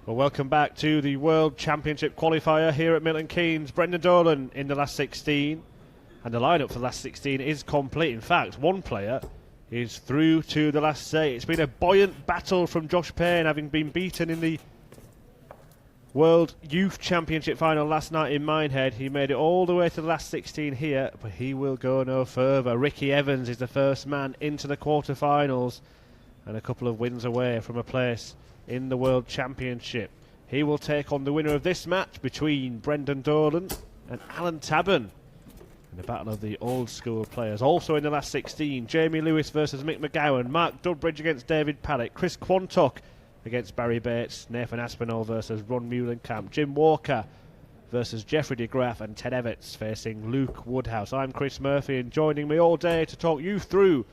Well, welcome back to the World Championship qualifier here at Milton Keynes. Brendan Dolan in the last 16, and the lineup for the last 16 is complete. In fact, one player is through to the last 8. It's been a buoyant battle from Josh Payne, having been beaten in the World Youth Championship final last night in Minehead. He made it all the way to the last 16 here, but he will go no further. Ricky Evans is the first man into the quarterfinals and a couple of wins away from a place in the World Championship. He will take on the winner of this match between Brendan Dolan and Alan Tabern in the battle of the old school players. Also in the last 16, Jamie Lewis versus Mick McGowan, Mark Dudbridge against David Pallett, Chris Quantock against Barry Bates, Nathan Aspinall versus Ron Meulenkamp, Jim Walker versus Jeffrey de Graaf, and Ted Evetts facing Luke Woodhouse. I'm Chris Murphy, and joining me all day to talk you through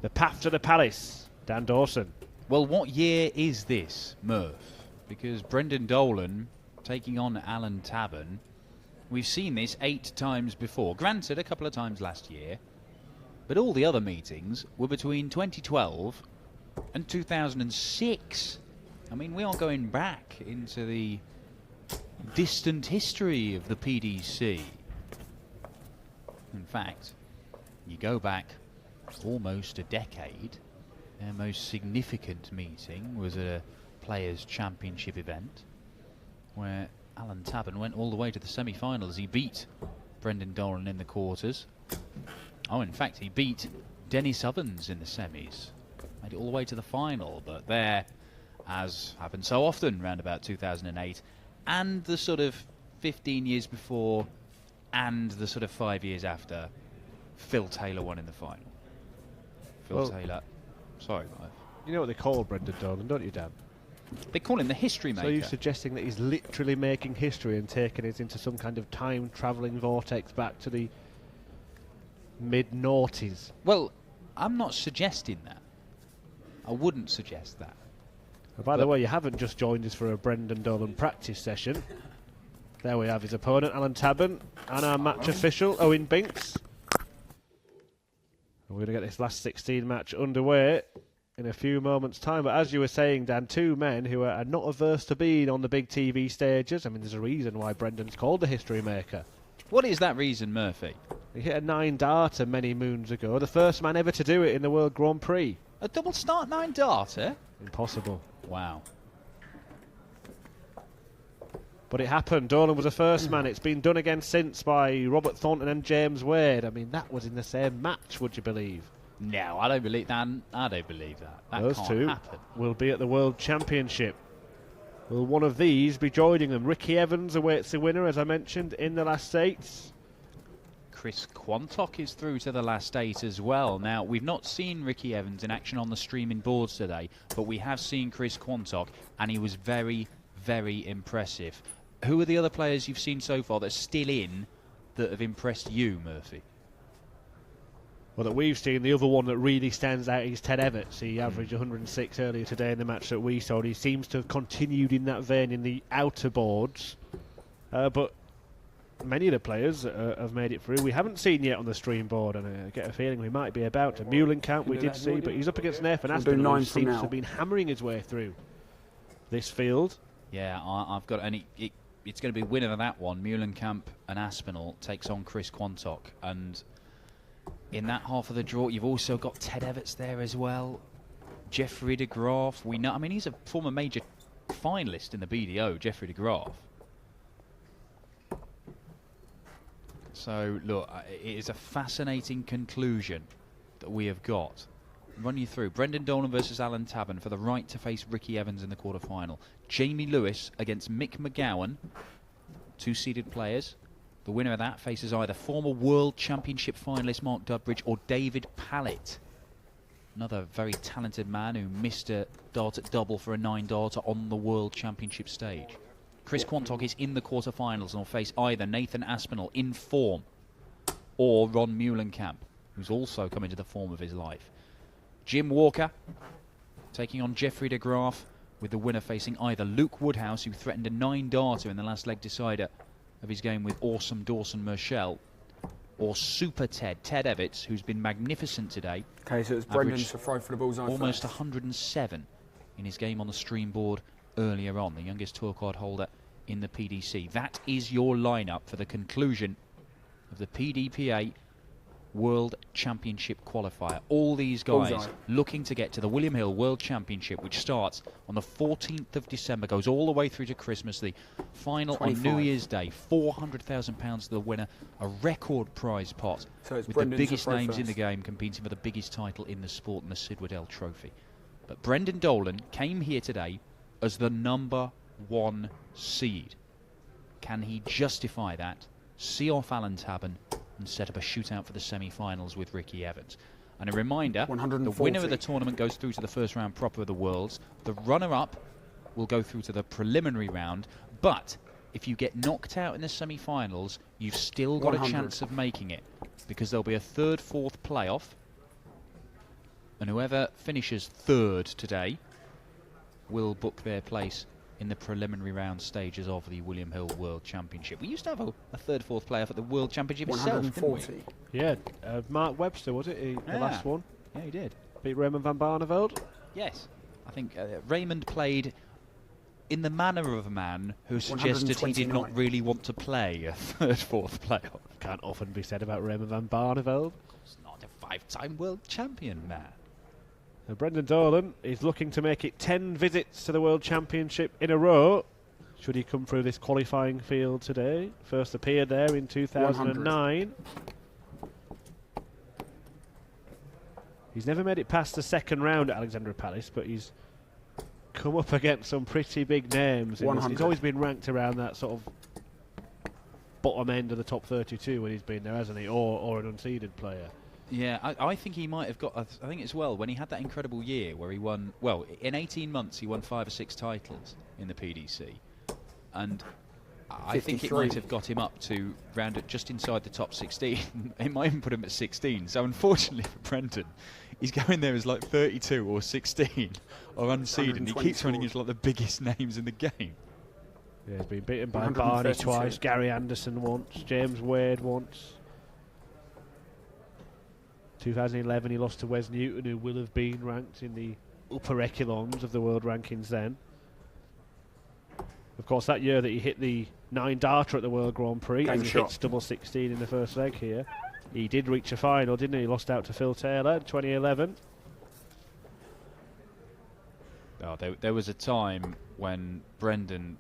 the path to the palace, Dan Dawson. Well, what year is this, Murph? Because Brendan Dolan taking on Alan Tabern, we've seen this 8 times before. Granted, a couple of times last year, but all the other meetings were between 2012 and 2006. I mean, we are going back into the distant history of the PDC. In fact, you go back almost a decade. Their most significant meeting was a Players' Championship event where Alan Tabern went all the way to the semi-finals. He beat Brendan Dolan in the quarters. Oh, in fact, he beat Dennis Ovens in the semis. Made it all the way to the final, but there, as happened so often around about 2008, and the sort of 15 years before, and the sort of 5 years after, Phil Taylor won in the final. Phil Taylor... Sorry, Mike. You know what they call Brendan Dolan, don't you, Dan? They call him the history maker. So you're suggesting that he's literally making history and taking it into some kind of time-travelling vortex back to the mid-noughties? Well, I'm not suggesting that. I wouldn't suggest that. And by the way, you haven't just joined us for a Brendan Dolan practice session. There we have his opponent, Alan Tabern, and our match official, Owen Binks. We're going to get this last 16 match underway in a few moments' time. But as you were saying, Dan, two men who are not averse to being on the big TV stages. I mean, there's a reason why Brendan's called the history maker. What is that reason, Murphy? He hit a 9-darter many moons ago. The first man ever to do it in the World Grand Prix. A double start 9-darter? Impossible. Wow. But it happened. Dolan was the first man. It's been done again since by Robert Thornton and James Wade. I mean, that was in the same match, would you believe? No, I don't believe that. I don't believe that. Those can't two happen. will be at the World Championship. Will one of these be joining them? Ricky Evans awaits the winner, as I mentioned, in the last 8. Chris Quantock is through to the last 8 as well. Now, we've not seen Ricky Evans in action on the streaming boards today, but we have seen Chris Quantock, and he was very, very impressive. Who are the other players you've seen so far that are still in that have impressed you, Murphy? Well, that we've seen, the other one that really stands out is Ted Evetts. He averaged 106 earlier today in the match that we saw, and he seems to have continued in that vein in the outer boards. But many of the players have made it through. We haven't seen yet on the stream board, and I get a feeling we might be about to. Meulenkamp we did see, but he's up against Nathan Aspinall, who seems to have been hammering his way through this field. Yeah, I've got... And it's going to be winner of that one. Meulenkamp and Aspinall takes on Chris Quantock. And in that half of the draw, you've also got Ted Evetts there as well. Jeffrey de Graaf. We know... I mean, he's a former major finalist in the BDO, Jeffrey de Graaf. So, look, it is a fascinating conclusion that we have got. Run you through. Brendan Dolan versus Alan Tabern for the right to face Ricky Evans in the quarter-final. Jamie Lewis against Mick McGowan, 2 seeded players. The winner of that faces either former World Championship finalist Mark Dudbridge or David Pallett. Another very talented man who missed a dart at double for a 9-darter on the World Championship stage. Chris Quantock is in the quarter-finals and will face either Nathan Aspinall in form or Ron Meulenkamp, who's also come into the form of his life. Jim Walker taking on Jeffrey de Graaf, with the winner facing either Luke Woodhouse, who threatened a 9-darter in the last leg decider of his game with awesome Dawson Merschel, or Super Ted Evetts, who's been magnificent today. Okay, so it's Brendan to throw for the bullseye almost first. 107 in his game on the stream board earlier on, the youngest tour card holder in the PDC. That is your lineup for the conclusion of the PDPA World Championship Qualifier. All these guys looking to get to the William Hill World Championship, which starts on the 14th of December, goes all the way through to Christmas, the final 25. On New Year's Day. £400,000 to the winner, a record prize pot, so with Brendan's the biggest names in the game competing for the biggest title in the sport, and the Sid Waddell Trophy. But Brendan Dolan came here today as the #1 seed. Can he justify that, see off Alan Tabern, and set up a shootout for the semi-finals with Ricky Evetts? And a reminder, the winner of the tournament goes through to the first round proper of the Worlds. The runner-up will go through to the preliminary round, but if you get knocked out in the semi-finals, you've still got a chance of making it, because there'll be a third, fourth playoff, and whoever finishes third today will book their place in the preliminary round stages of the William Hill World Championship. We used to have a third, fourth playoff at the World Championship itself, didn't we? Yeah, Mark Webster, was it? The last one? Yeah, he did. Beat Raymond van Barneveld? Yes. I think Raymond played in the manner of a man who suggested he did not really want to play a third, fourth playoff. Can't often be said about Raymond van Barneveld. He's not a 5-time world champion, man. Brendan Dolan is looking to make it 10 visits to the World Championship in a row, should he come through this qualifying field today. First appeared there in 2009. He's never made it past the second round at Alexandra Palace, but he's come up against some pretty big names. He's always been ranked around that sort of bottom end of the top 32 when he's been there, hasn't he? Or an unseeded player. Yeah, I think he might have got, I think as well, when he had that incredible year where he won, well, in 18 months he won 5 or 6 titles in the PDC. And I think it might have got him up to round it just inside the top 16. It might even put him at 16. So unfortunately for Brendan, he's going there as like 32 or 16 or unseeded, and he keeps running into like the biggest names in the game. Yeah, he's been beaten by Barney twice, Gary Anderson once, James Wade once. 2011 he lost to Wes Newton, who will have been ranked in the upper echelons of the world rankings then. Of course, that year that he hit the 9-darter at the World Grand Prix, and he hits double 16 in the first leg here, he did reach a final, didn't he? He lost out to Phil Taylor in 2011. Oh, there was a time when Brendan,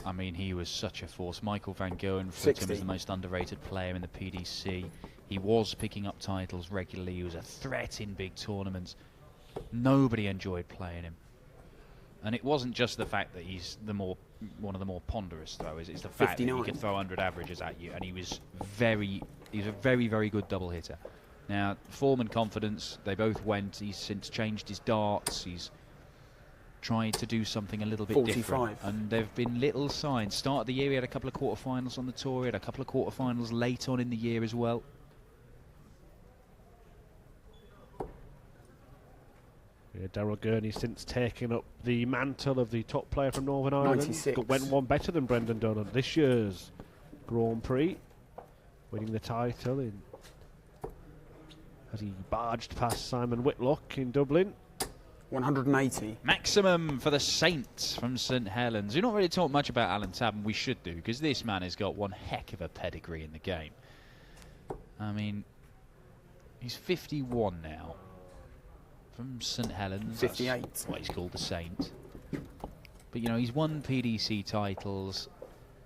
I mean, he was such a force. Michael Van Gogh referred to him as the most underrated player in the PDC. He was picking up titles regularly. He was a threat in big tournaments. Nobody enjoyed playing him. And it wasn't just the fact that he's one of the more ponderous throwers. It's the fact that he could throw 100 averages at you, and he was a very, very good double hitter. Now, form and confidence, they both went. He's since changed his darts. He's tried to do something a little bit different. And there have been little signs. Start of the year, he had a couple of quarterfinals on the tour. He had a couple of quarterfinals late on in the year as well. Yeah, Daryl Gurney since taking up the mantle of the top player from Northern Ireland. 96. Went one better than Brendan Dolan this year's Grand Prix, winning the title as he barged past Simon Whitlock in Dublin. 180. Maximum for the Saints from St Helens. We've not really talked much about Alan Tabern. We should do, because this man has got one heck of a pedigree in the game. I mean, he's 51 now. From St Helens. 58. That's why he's called the Saint. But, you know, he's won PDC titles.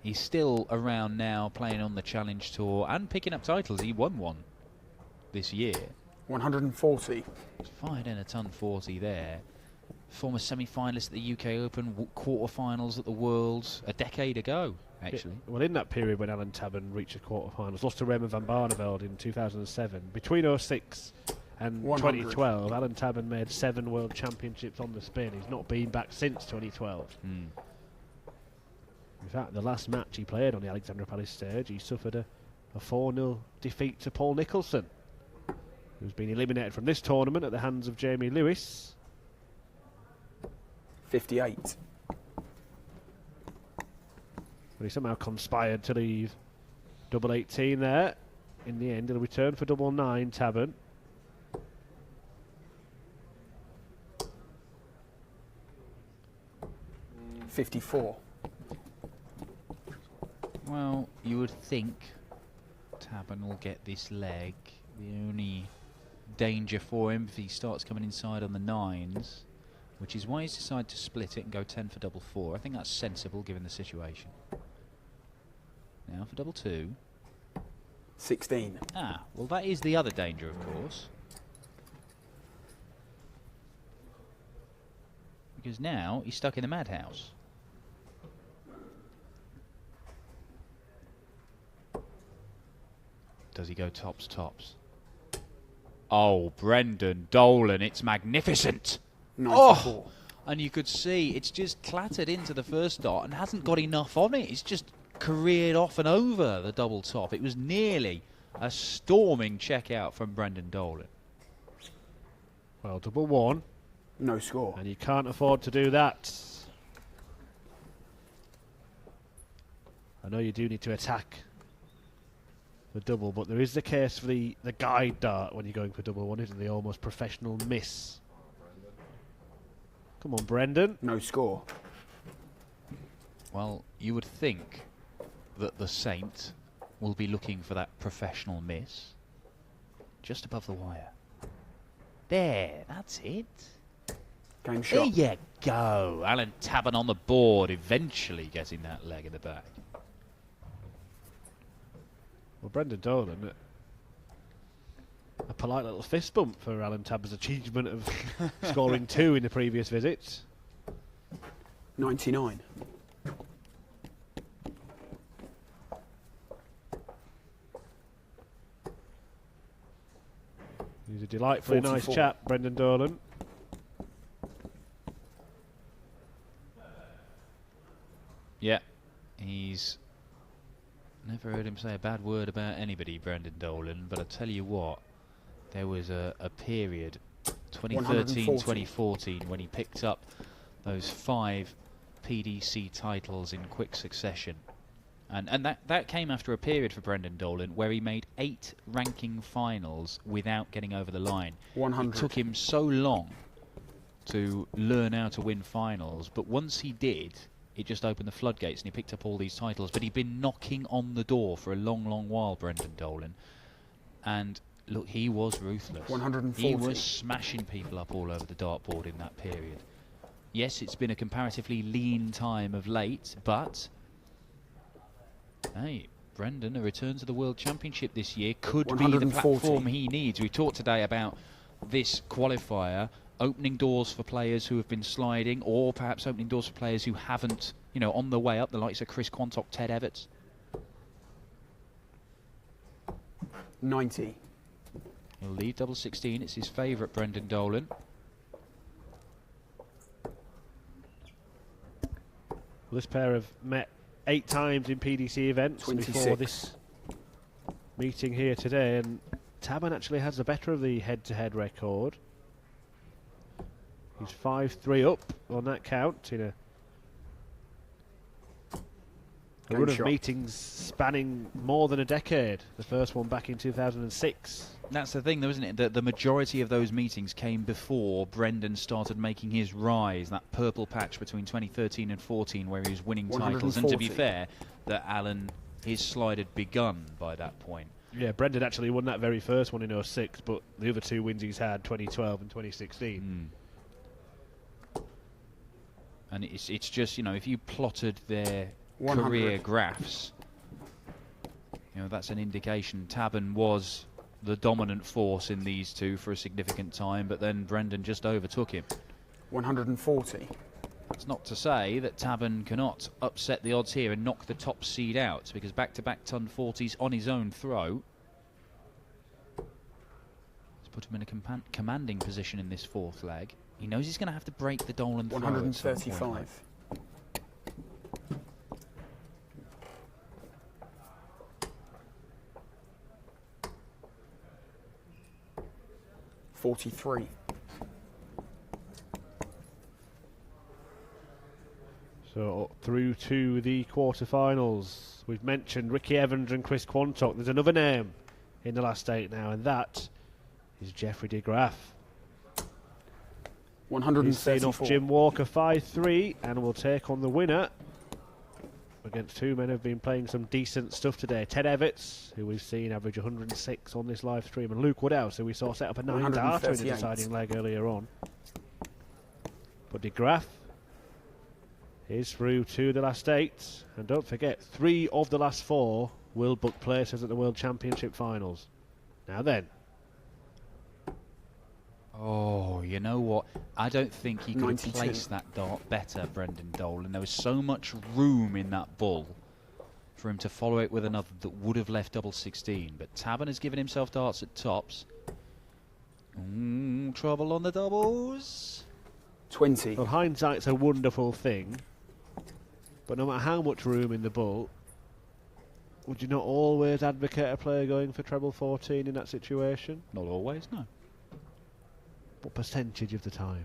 He's still around now, playing on the Challenge Tour and picking up titles. He won one this year. 140. He's fired in a ton 40 there. Former semi-finalist at the UK Open, quarter-finals at the Worlds a decade ago, actually. Well, in that period when Alan Tabern reached the quarter-finals, lost to Raymond van Barneveld in 2007, between 06 and 100. 2012, Alan Tabern made 7 World Championships on the spin. He's not been back since 2012. In fact, the last match he played on the Alexandra Palace stage, he suffered a 4-0 defeat to Paul Nicholson, who's been eliminated from this tournament at the hands of Jamie Lewis. 58. But he somehow conspired to leave double 18 there. In the end, he'll return for double 9, Tabern. 54. Well, you would think Tabern will get this leg. The only danger for him if he starts coming inside on the 9s, which is why he's decided to split it and go 10 for double 4. I think that's sensible given the situation. Now for double 2. 16. Ah, well that is the other danger, of course. Because now he's stuck in the madhouse. Does he go tops, tops? Oh, Brendan Dolan, it's magnificent! 94. Oh! And you could see it's just clattered into the first dot and hasn't got enough on it. It's just careered off and over the double top. It was nearly a storming check out from Brendan Dolan. Well, double 1. No score. And you can't afford to do that. I know you do need to attack the double, but there is the case for the guide dart when you're going for double 1, isn't the almost professional miss. Come on, Brendan. No score. Well, you would think that the Saint will be looking for that professional miss. Just above the wire. There, that's it. Game shot. There you go. Alan Tabern on the board, eventually getting that leg in the back. Well, Brendan Dolan, a polite little fist bump for Alan Tabern's achievement of scoring 2 in the previous visit. 99. He's a delightfully 44. nice chap, Brendan Dolan. Yeah, he's never heard him say a bad word about anybody, Brendan Dolan, but I tell you what, there was a period, 2013-2014, when he picked up those 5 PDC titles in quick succession. And that came after a period for Brendan Dolan where he made 8 ranking finals without getting over the line. 100. It took him so long to learn how to win finals, but once he did, it just opened the floodgates and he picked up all these titles. But he'd been knocking on the door for a long, long while, Brendan Dolan. And look, he was ruthless. 140. He was smashing people up all over the dartboard in that period. Yes, it's been a comparatively lean time of late, but hey, Brendan, a return to the World Championship this year could be the 140. platform he needs. We talked today about this qualifier opening doors for players who have been sliding, or perhaps opening doors for players who haven't, you know, on the way up, the likes of Chris Quantock, Ted Evetts. 90. He'll lead double 16. It's his favourite, Brendan Dolan. Well, this pair have met 8 times in PDC events 26. before this meeting here today, and Tabern actually has the better of the head-to-head record. He's 5-3 up on that count in a run of meetings spanning more than a decade. The first one back in 2006. That's the thing, though, isn't it? The majority of those meetings came before Brendan started making his rise, that purple patch between 2013 and 14 where he was winning titles. And to be fair, that Alan, his slide had begun by that point. Yeah, Brendan actually won that very first one in 06, but the other 2 wins he's had, 2012 and 2016. And it's just, you know, if you plotted their 100. career graphs, you know, that's an indication Tabern was the dominant force in these two for a significant time, but then Brendan just overtook him. 140. That's not to say that Tabern cannot upset the odds here and knock the top seed out, because back-to-back ton 40s on his own throw. Let's put him in a commanding position in this 4th leg. He knows he's going to have to break the Dolan throw. 135. 43. So through to the quarterfinals. We've mentioned Ricky Evans and Chris Quantock. There's another name in the last 8 now, and that is Jeffrey de Graaf. He's seen off 134. Jim Walker 5-3 and will take on the winner against two men who have been playing some decent stuff today. Ted Evetts, who we've seen average 106 on this live stream, and Luke Woodhouse, who we saw set up a 9-darter in the deciding leg earlier on. But De Graaf is through to the last 8, and don't forget, 3 of the last 4 will book places at the World Championship Finals. Now then. Oh, you know what? I don't think he could 92. have placed that dart better, Brendan Dolan. There was so much room in that ball for him to follow it with another that would have left double 16. But Tabern has given himself darts at tops. Trouble on the doubles. 20. Well, hindsight's a wonderful thing, but no matter how much room in the ball, would you not always advocate a player going for treble 14 in that situation? Not always, no. What percentage of the time?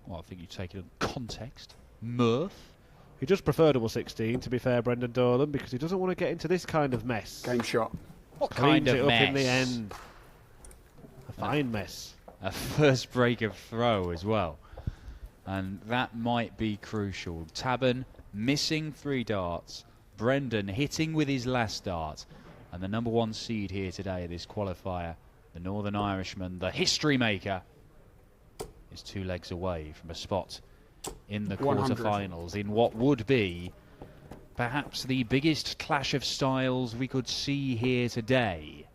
Well, I think you take it in context. Mirth. He just prefer double 16, to be fair, Brendan Dolan, because he doesn't want to get into this kind of mess. Game shot. What Cleans kind of it up mess? in the end. A fine mess. A first break of throw as well. And that might be crucial. Tabern missing 3 darts. Brendan hitting with his last dart. And the number 1 seed here today, this qualifier, the Northern Irishman, the history maker, is 2 legs away from a spot in the 100. quarterfinals in what would be perhaps the biggest clash of styles we could see here today.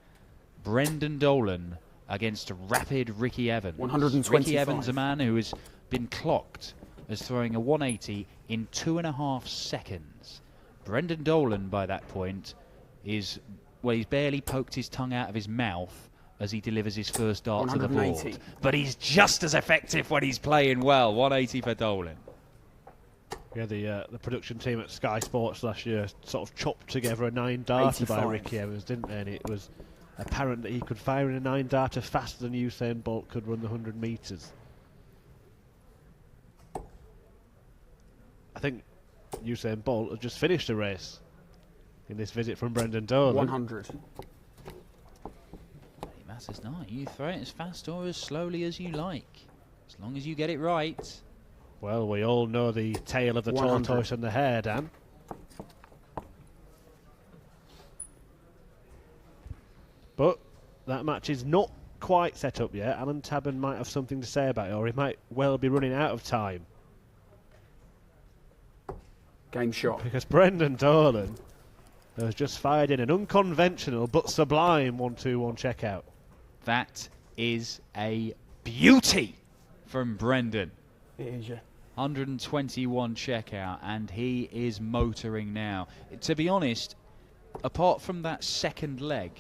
Brendan Dolan against rapid Ricky Evans. 125. Ricky Evans, a man who has been clocked as throwing a 180 in 2.5 seconds. Brendan Dolan, by that point, is, well, he's barely poked his tongue out of his mouth as he delivers his first dart to the board. 180. But he's just as effective when he's playing well. 180 for Dolan. Yeah, the production team at Sky Sports last year sort of chopped together a 9-darter by 85. Ricky Evans, didn't they? And it was apparent that he could fire in a 9-darter faster than Usain Bolt could run the 100 metres. I think Usain Bolt has just finished a race in this visit from Brendan Dolan. 100. It matters not. You throw it as fast or as slowly as you like, as long as you get it right. Well, we all know the tale of the 100. tortoise and the hare, Dan. But that match is not quite set up yet. Alan Tabern might have something to say about it, or he might well be running out of time. Game shot. Because Brendan Dolan has just fired in an unconventional but sublime 1-2-1 checkout. That is a beauty from Brendan. It is, yeah. 121 checkout, and he is motoring now. To be honest, apart from that second leg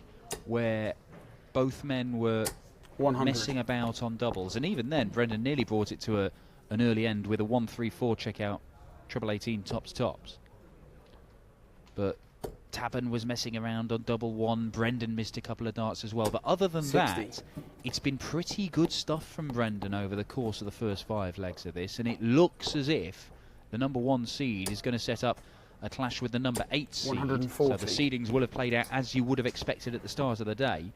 where both men were 100. messing about on doubles, and even then Brendan nearly brought it to an early end with a 1-3-4 checkout, treble 18 tops. But Tabern was messing around on double 1. Brendan missed a couple of darts as well. But other than 60. that, it's been pretty good stuff from Brendan over the course of the first 5 legs of this. And it looks as if the number 1 seed is going to set up a clash with the number 8 seed. 140. So the seedings will have played out as you would have expected at the start of the day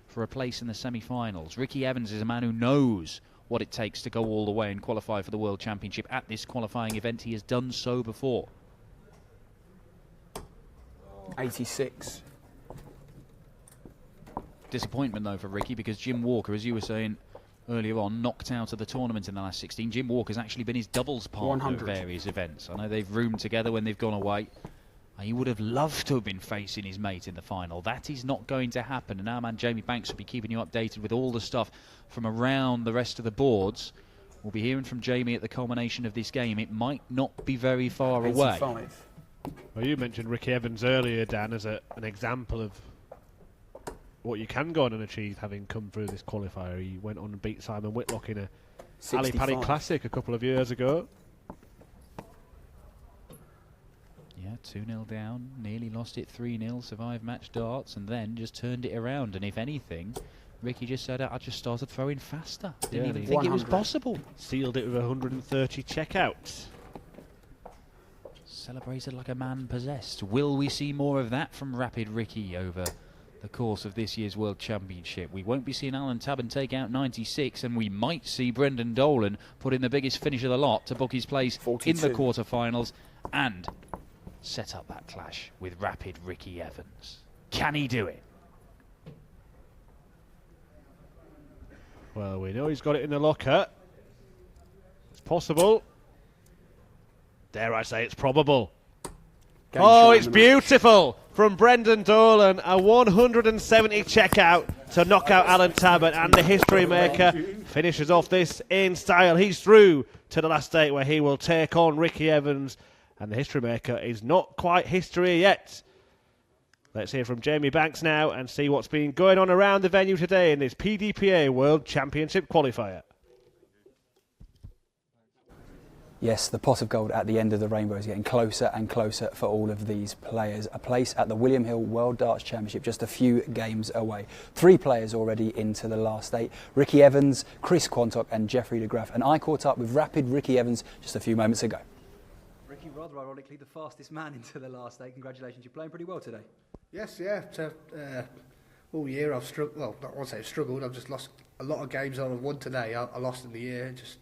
for a place in the semi-finals. Ricky Evans is a man who knows what it takes to go all the way and qualify for the World Championship. At this qualifying event, he has done so before. 86. Disappointment, though, for Ricky, because Jim Walker, as you were saying earlier on, knocked out of the tournament in the last 16. Jim Walker's actually been his doubles partner 100. at various events. I know they've roomed together when they've gone away. He would have loved to have been facing his mate in the final. That is not going to happen. And our man Jamie Banks will be keeping you updated with all the stuff from around the rest of the boards. We'll be hearing from Jamie at the culmination of this game. It might not be very far away. 85. Well, you mentioned Ricky Evans earlier, Dan, as an example of what you can go on and achieve having come through this qualifier. He went on and beat Simon Whitlock in a Ali Pali 65. Classic a couple of years ago. Yeah, 2-0 down, nearly lost it 3-0, survived match darts, and then just turned it around. And if anything, Ricky just said, I just started throwing faster. Didn't Yeah, even he- think it was 100. possible. Sealed it with 130 checkouts. Celebrated like a man possessed. Will we see more of that from Rapid Ricky over the course of this year's World Championship. We won't be seeing Alan Tabern take out 96, and we might see Brendan Dolan put in the biggest finish of the lot to book his place 42. in the quarterfinals and set up that clash with Rapid Ricky Evans. Can he do it? Well, we know he's got it in the locker. It's possible. Dare I say it's probable. Game Oh, shot it's in the match. beautiful from Brendan Dolan. A 170 checkout to knock out Alan Tabern, and the history maker finishes off this in style. He's through to the last 8 where he will take on Ricky Evans, and the history maker is not quite history yet. Let's hear from Jamie Banks now and see what's been going on around the venue today in this PDPA World Championship qualifier. Yes, the pot of gold at the end of the rainbow is getting closer and closer for all of these players. A place at the William Hill World Darts Championship just a few games away. 3 players already into the last 8. Ricky Evans, Chris Quantock and Jeffrey de Graaf. And I caught up with Rapid Ricky Evans just a few moments ago. Ricky, rather ironically, the fastest man into the last 8. Congratulations, you're playing pretty well today. Yes, yeah. So, all year I've struggled. Well, I won't say I've struggled. I've just lost a lot of games I've won today. I lost in the year. Just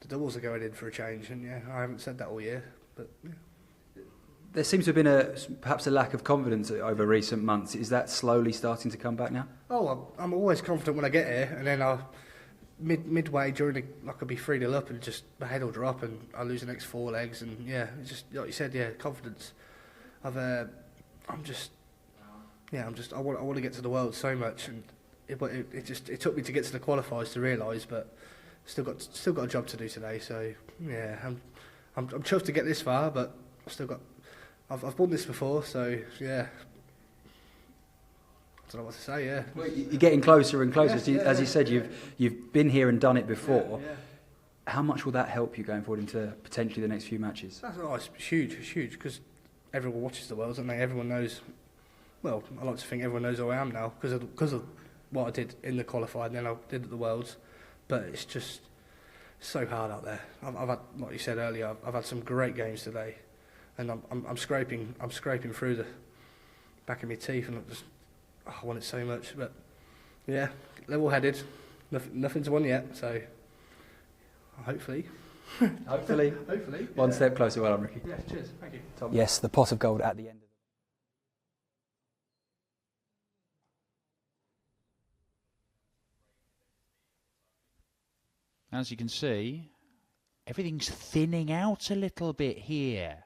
the doubles are going in for a change, and yeah, I haven't said that all year, but yeah. There seems to have been perhaps a lack of confidence over recent months. Is that slowly starting to come back now? Oh, I'm always confident when I get here, and then midway during I could be 3-0 up, and just my head will drop, and I lose the next 4 legs, and yeah, it's just like you said, yeah, confidence. I want to get to the World so much, and it took me to get to the qualifiers to realise, but still got a job to do today. So yeah, I'm chuffed to get this far, but I've won this before, so yeah. I don't know what to say. Yeah, Well, you're getting closer and closer. Yeah, As you said, you've been here and done it before. Yeah. How much will that help you going forward into potentially the next few matches? It's huge. It's huge because everyone watches the Worlds, and everyone knows. Well, I like to think everyone knows who I am now because of what I did in the qualifier and then I did at the Worlds. But it's just so hard out there. I've had, like you said earlier, I've had some great games today, and I'm scraping through the back of my teeth, and I want it so much. But yeah, level-headed, nothing's won yet, so hopefully. Hopefully. One step closer. Well done, Ricky. Yeah, cheers. Thank you. Tom. Yes, the pot of gold at the end. As you can see, everything's thinning out a little bit here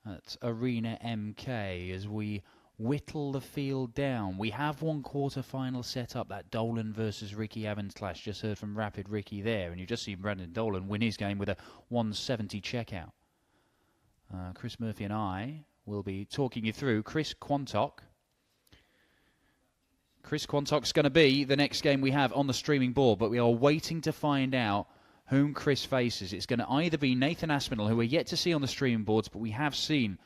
at Arena MK as we whittle the field down. We have one quarter-final set up, that Dolan versus Ricky Evans clash. Just heard from Rapid Ricky there, and you've just seen Brendan Dolan win his game with a 170 checkout. Chris Murphy and I will be talking you through Chris Quantock. Chris Quantock's going to be the next game we have on the streaming board, but we are waiting to find out whom Chris faces. It's going to either be Nathan Aspinall, who we're yet to see on the streaming boards, but we have seen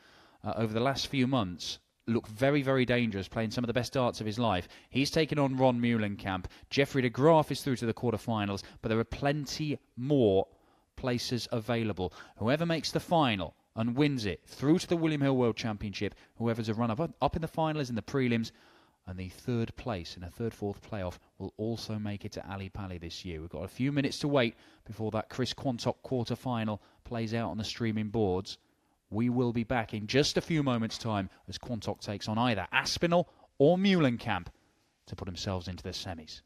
over the last few months look very, very dangerous, playing some of the best darts of his life. He's taken on Ron Meulenkamp. Jeffrey de Graaf is through to the quarterfinals, but there are plenty more places available. Whoever makes the final and wins it through to the William Hill World Championship, whoever's a runner up in the final is in the prelims, and the third place in a third-fourth playoff will also make it to Ali Pali this year. We've got a few minutes to wait before that Chris Quantock quarter-final plays out on the streaming boards. We will be back in just a few moments' time as Quantock takes on either Aspinall or Meulenkamp to put themselves into the semis.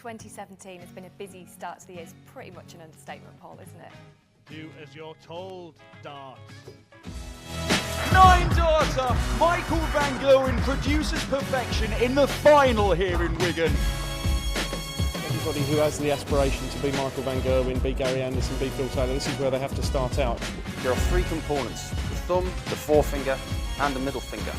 2017 has been a busy start to the year is pretty much an understatement, Paul, isn't it? Do as you're told, darts. 9-darter Michael van Gerwen produces perfection in the final here in Wigan. Everybody who has the aspiration to be Michael van Gerwen, be Gary Anderson, be Phil Taylor, this is where they have to start out. There are 3 components: the thumb, the forefinger and the middle finger.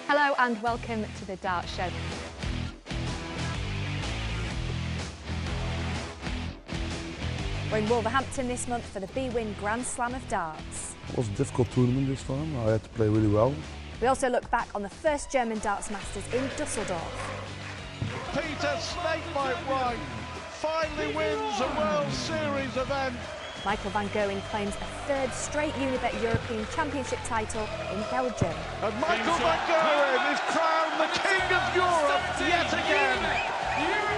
Hello and welcome to the Dart Show. We're in Wolverhampton this month for the bwin Grand Slam of Darts. It was a difficult tournament this time. I had to play really well. We also look back on the first German Darts Masters in Dusseldorf. Peter Snakebite White finally wins a World Series event. Michael van Gerwen claims a third straight Unibet European Championship title in Belgium. And Michael van Gerwen is crowned the King of Europe yet again.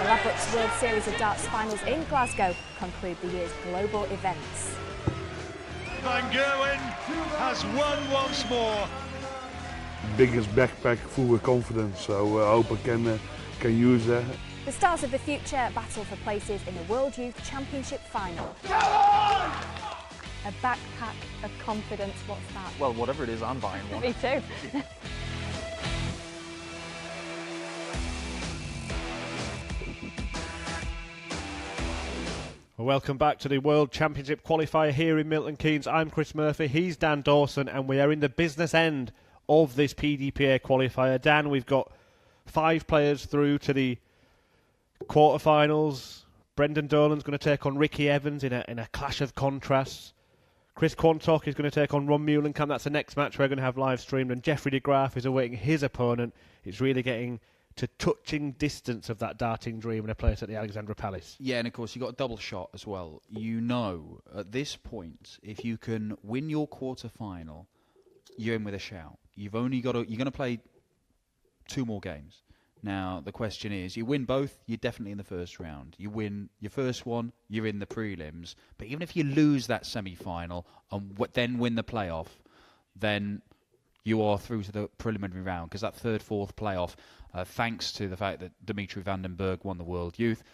The Ladbrokes World Series of Darts finals in Glasgow conclude the year's global events. Van Gerwen has won once more. Biggest backpack full with confidence, so I hope I can use that. The stars of the future battle for places in the World Youth Championship final. Go on! A backpack of confidence, what's that? Well, whatever it is, I'm buying one. Me too. Well, welcome back to the World Championship Qualifier here in Milton Keynes. I'm Chris Murphy, he's Dan Dawson, and we are in the business end of this PDPA qualifier. Dan, we've got 5 players through to the quarterfinals. Brendan Dolan's going to take on Ricky Evans in a clash of contrasts. Chris Quantock is going to take on Ron Meulenkamp. That's the next match we're going to have live streamed. And Jeffrey de Graaf is awaiting his opponent. It's really getting to touching distance of that darting dream in a place at the Alexandra Palace. Yeah, and of course, you've got a double shot as well. You know, at this point, if you can win your quarter-final, you're in with a shout. You've only got to... You're going to play 2 more games. Now, the question is, you win both, you're definitely in the first round. You win your first one, you're in the prelims. But even if you lose that semi-final and then win the playoff, then you are through to the preliminary round. Because that third, fourth playoff, thanks to the fact that Dimitri van den Berg won the World Youth,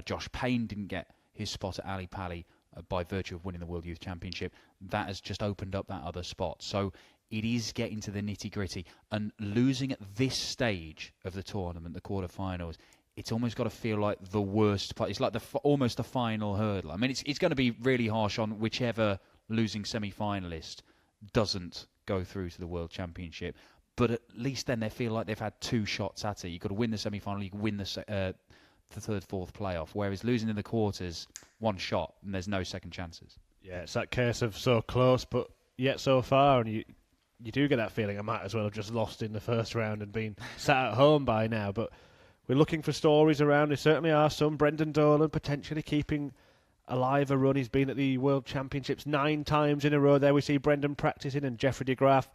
Josh Payne didn't get his spot at Ali Pali by virtue of winning the World Youth Championship, that has just opened up that other spot. So it is getting to the nitty-gritty, and losing at this stage of the tournament, the quarterfinals, it's almost got to feel like the worst part. It's like almost the final hurdle. I mean, it's going to be really harsh on whichever losing semi-finalist doesn't go through to the World Championship, but at least then they feel like they've had 2 shots at it. You've got to win the semi-final, you can win the third, fourth playoff, whereas losing in the quarters, 1 shot, and there's no second chances. Yeah, it's that case of so close, but yet so far, and you do get that feeling I might as well have just lost in the first round and been sat at home by now. But we're looking for stories around. There certainly are some. Brendan Dolan potentially keeping alive a run. He's been at the World Championships 9 times in a row. There we see Brendan practising and Jeffrey de Graaf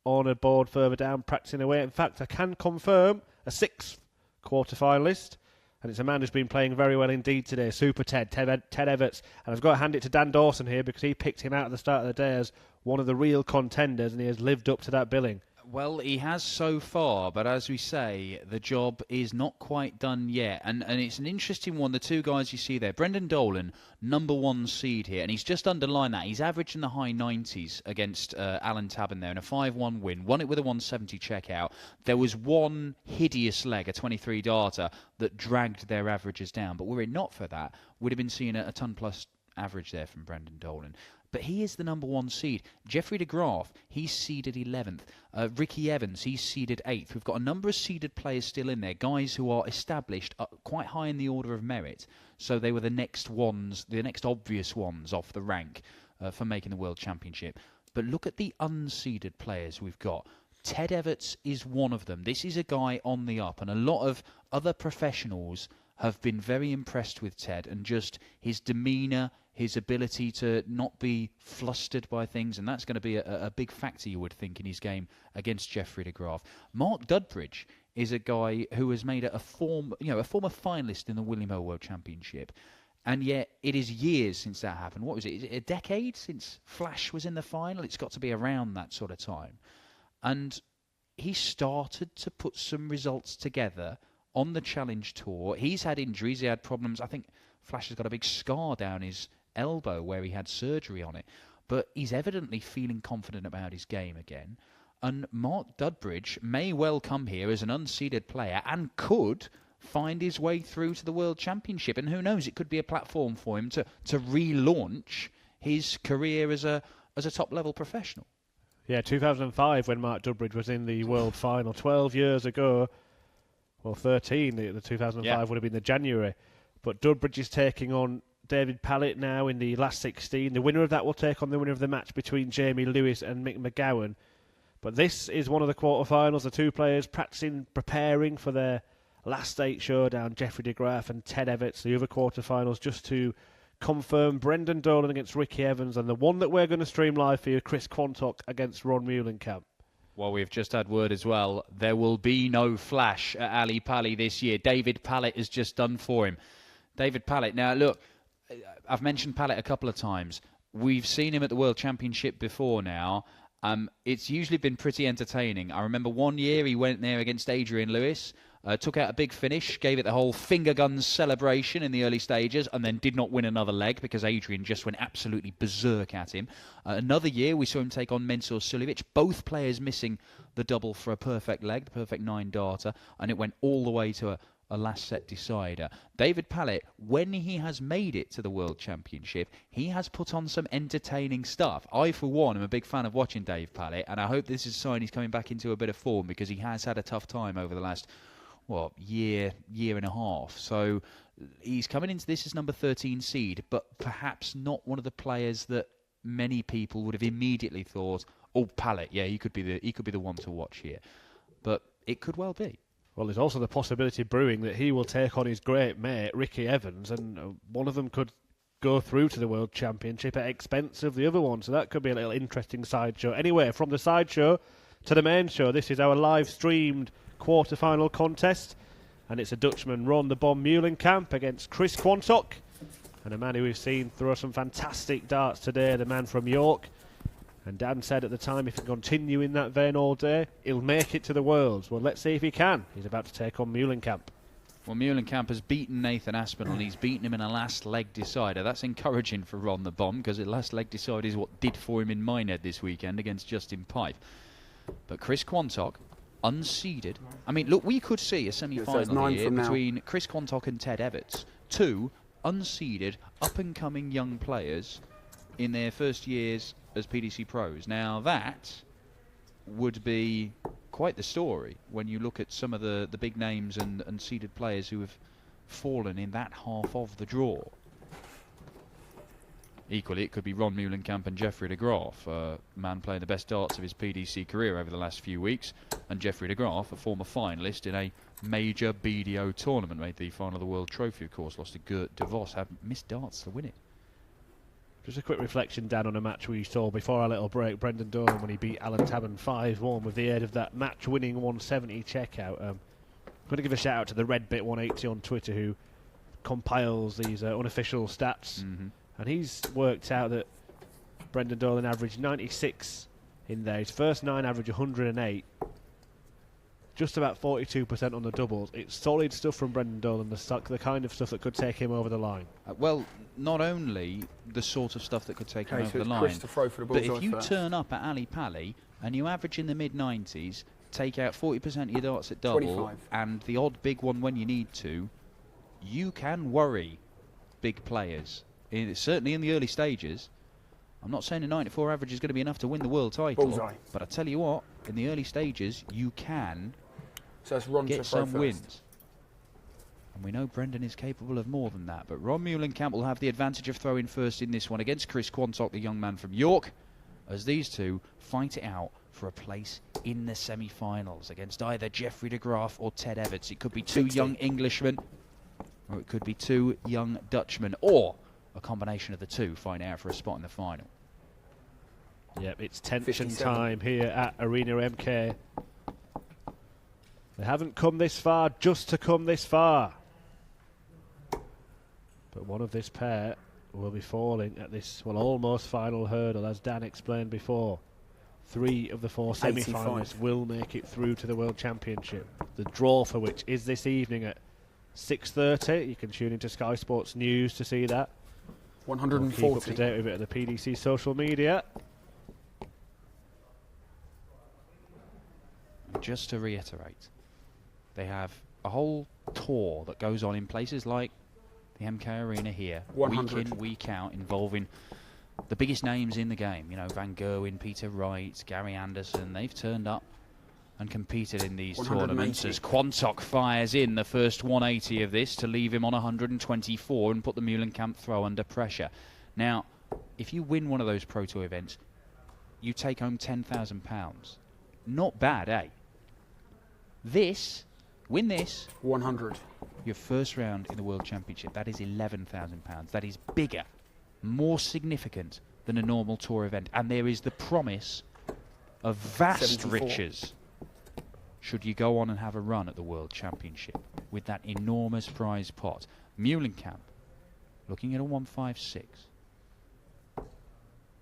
on a board further down practising away. In fact, I can confirm a 6th quarter-finalist, and it's a man who's been playing very well indeed today, Super Ted Evetts. And I've got to hand it to Dan Dawson here because he picked him out at the start of the day as one of the real contenders, and he has lived up to that billing. Well, he has so far, but as we say, the job is not quite done yet. And it's an interesting one, the two guys you see there. Brendan Dolan, #1 seed here, and he's just underlined that. He's averaged in the high 90s against Alan Tabern there in a 5-1 win. Won it with a 170 checkout. There was one hideous leg, a 23 darter, that dragged their averages down. But were it not for that, we'd have been seeing a ton-plus average there from Brendan Dolan. But he is the #1 seed. Jeffrey de Graaf, he's seeded 11th. Ricky Evans, he's seeded 8th. We've got a number of seeded players still in there, guys who are established quite high in the order of merit. So they were the next ones, the next obvious ones off the rank for making the World Championship. But look at the unseeded players we've got. Ted Evetts is one of them. This is a guy on the up, and a lot of other professionals have been very impressed with Ted and just his demeanour, his ability to not be flustered by things, and that's going to be a big factor, you would think, in his game against Jeffrey de Graaf. Mark Dudbridge is a guy who has made a former finalist in the William Hill World Championship, and yet it is years since that happened. What was it? Is it a decade since Flash was in the final? It's got to be around that sort of time. And he started to put some results together on the Challenge Tour. He's had injuries, he had problems. I think Flash has got a big scar down his elbow where he had surgery on it. But he's evidently feeling confident about his game again. And Mark Dudbridge may well come here as an unseeded player and could find his way through to the World Championship. And who knows, it could be a platform for him to relaunch his career as a top-level professional. Yeah, 2005 when Mark Dudbridge was in the World Final, 12 years ago. Well, 13, the 2005 would have been the January. But Dudbridge is taking on David Pallett now in the last 16. The winner of that will take on the winner of the match between Jamie Lewis and Mick McGowan. But this is one of the quarterfinals. The two players preparing for their last 8 showdown, Jeffrey de Graaf and Ted Evetts, the other quarterfinals, just to confirm Brendan Dolan against Ricky Evans, and the one that we're going to stream live for you, Chris Quantock against Ron Meulenkamp. Well, we've just had word as well, there will be no Flash at Ali Pali this year. David Pallett has just done for him. David Pallett, now look, I've mentioned Pallett a couple of times. We've seen him at the World Championship before now. It's usually been pretty entertaining. I remember one year he went there against Adrian Lewis, took out a big finish, gave it the whole finger guns celebration in the early stages, and then did not win another leg because Adrian just went absolutely berserk at him. Another year we saw him take on Mensur Suljovic, both players missing the double for a perfect leg, the perfect 9-darter, and it went all the way to a last set decider. David Pallett, when he has made it to the World Championship, he has put on some entertaining stuff. I, for one, am a big fan of watching Dave Pallett, and I hope this is a sign he's coming back into a bit of form because he has had a tough time over the last year and a half. So he's coming into this as number 13 seed, but perhaps not one of the players that many people would have immediately thought, oh, Pallett, yeah, he could be the one to watch here. But it could well be. Well, there's also the possibility brewing that he will take on his great mate, Ricky Evans, and one of them could go through to the World Championship at expense of the other one. So that could be a little interesting sideshow. Anyway, from the sideshow to the main show, this is our live-streamed quarter-final contest, and it's a Dutchman, Ron the Bomb Meulenkamp, against Chris Quantock, and a man who we've seen throw some fantastic darts today, the man from York. And Dan said at the time, if he can continue in that vein all day, he'll make it to the Worlds. Well, let's see if he can. He's about to take on Meulenkamp. Well, Meulenkamp has beaten Nathan Aspinall, and he's beaten him in a last leg decider. That's encouraging for Ron the Bomb, because the last leg decider is what did for him in Minehead this weekend against Justin Pipe. But Chris Quantock, unseeded. I mean, look, we could see a semi-final here between Chris Quantock and Ted Evetts. Two unseeded, up-and-coming young players in their first years as PDC pros. Now that would be quite the story when you look at some of the big names and seeded players who have fallen in that half of the draw. Equally, it could be Ron Meulenkamp and Jeffrey de Graaf, a man playing the best darts of his PDC career over the last few weeks, and Jeffrey de Graaf, a former finalist in a major BDO tournament, made the final of the World Trophy, of course, lost to Gert de Vos, had missed darts to win it. Just a quick reflection, Dan, on a match we saw before our little break. Brendan Dolan, when he beat Alan Tabern 5-1 with the aid of that match-winning 170 checkout. I'm going to give a shout-out to the Redbit180 on Twitter, who compiles these unofficial stats. And he's worked out that Brendan Dolan averaged 96 in there. His first 9 averaged 108. just about 42% on the doubles. It's solid stuff from Brendan Dolan, the kind of stuff that could take him over the line. Well, not only the sort of stuff that could take him over the line, Chris to throw for the but if bullseye you first. turn up at Ali Pali and you average in the mid-90s, take out 40% of your darts at double, 25. and the odd big one when you need to, you can worry big players. Certainly in the early stages. I'm not saying a 94 average is going to be enough to win the world title, Bullseye. but I tell you what, in the early stages, you can So that's Ron to get throw some first. wins. And we know Brendan is capable of more than that. But Ron Meulenkamp will have the advantage of throwing first in this one against Chris Quantock, the young man from York, as these two fight it out for a place in the semi-finals against either Jeffrey de Graaf or Ted Evetts. It could be two 60. young Englishmen, or it could be two young Dutchmen, or a combination of the two fighting out for a spot in the final. Yep, it's tension 57. time here at Arena MK. They haven't come this far just to come this far. But one of this pair will be falling at this, well, almost final hurdle, as Dan explained before. 3 of the 4 semi-finalists will make it through to the World Championship. The draw for which is this evening at 6:30. You can tune into Sky Sports News to see that. 140. We'll keep up to date with it at the PDC social media. And just to reiterate, they have a whole tour that goes on in places like the MK Arena here, 100. week in, week out, involving the biggest names in the game. You know, Van Gerwen, Peter Wright, Gary Anderson. They've turned up and competed in these 180. tournaments as Quantock fires in the first 180 of this to leave him on 124 and put the Meulenkamp throw under pressure. Now, if you win one of those Pro Tour events, you take home £10,000. Not bad, eh? Win this. 100. Your first round in the World Championship, that is £11,000. That is bigger, more significant than a normal tour event. And there is the promise of vast 74. riches should you go on and have a run at the World Championship with that enormous prize pot. Meulenkamp looking at a 156.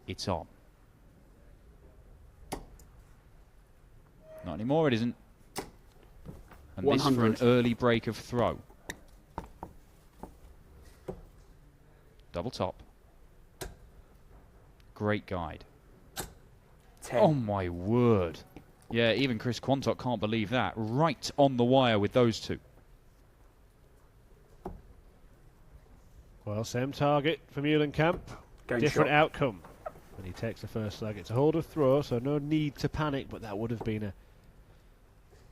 It's on. Not anymore, it isn't. And this for an 100. early break of throw. Double top. Great guide. 10. Oh my word. Yeah, even Chris Quantock can't believe that. Right on the wire with those two. Well, same target for Meulenkamp. Game Different shot. outcome. When he takes the first leg, it's a hold of throw, so no need to panic, but that would have been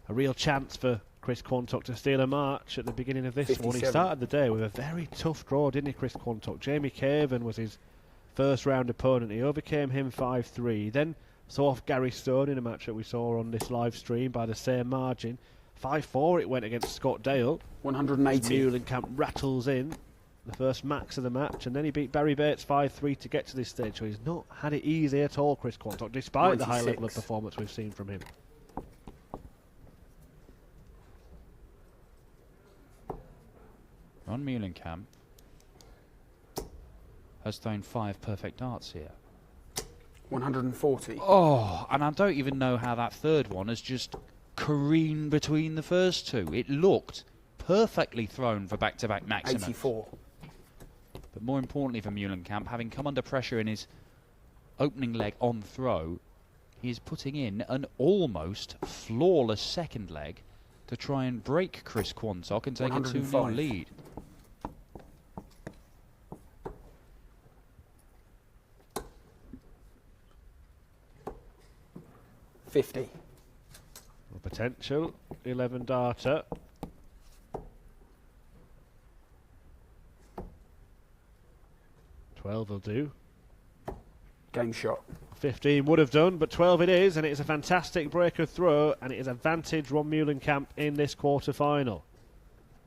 a real chance for Chris Quantock to steal a march at the beginning of this one. He 57. started the day with a very tough draw, didn't he, Chris Quantock? Jamie Caven was his first round opponent. He overcame him 5-3. Then saw off Gary Stone in a match that we saw on this live stream by the same margin. 5-4 it went against Scott Dale. 180. Meulenkamp rattles in the first max of the match, and then he beat Barry Bates 5-3 to get to this stage. So he's not had it easy at all, Chris Quantock, despite the high level of 96. performance we've seen from him. Ron Meulenkamp has thrown 5 perfect darts here. 140. Oh, and I don't even know how that third one has just careened between the first two. It looked perfectly thrown for back-to-back maximum. 84. But more importantly for Meulenkamp, having come under pressure in his opening leg on throw, he is putting in an almost flawless second leg to try and break Chris Quantock and take a 2-0 105. lead. $50. Potential 11 darter. $12 will do. Game shot. 15 would have done, but 12 it is, and it is a fantastic breaker throw, and it is advantage Ron Meulenkamp in this quarter-final.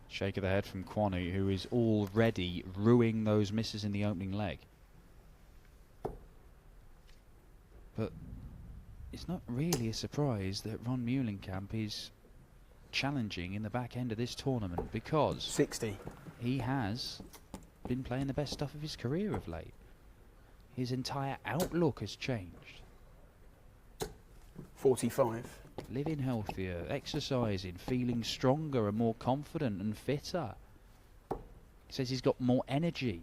Shake of the head from Kwanu, who is already ruining those misses in the opening leg. But it's not really a surprise that Ron Meulenkamp is challenging in the back end of this tournament, because 60. he has been playing the best stuff of his career of late. His entire outlook has changed. 45. living healthier, exercising, feeling stronger and more confident and fitter. He says he's got more energy.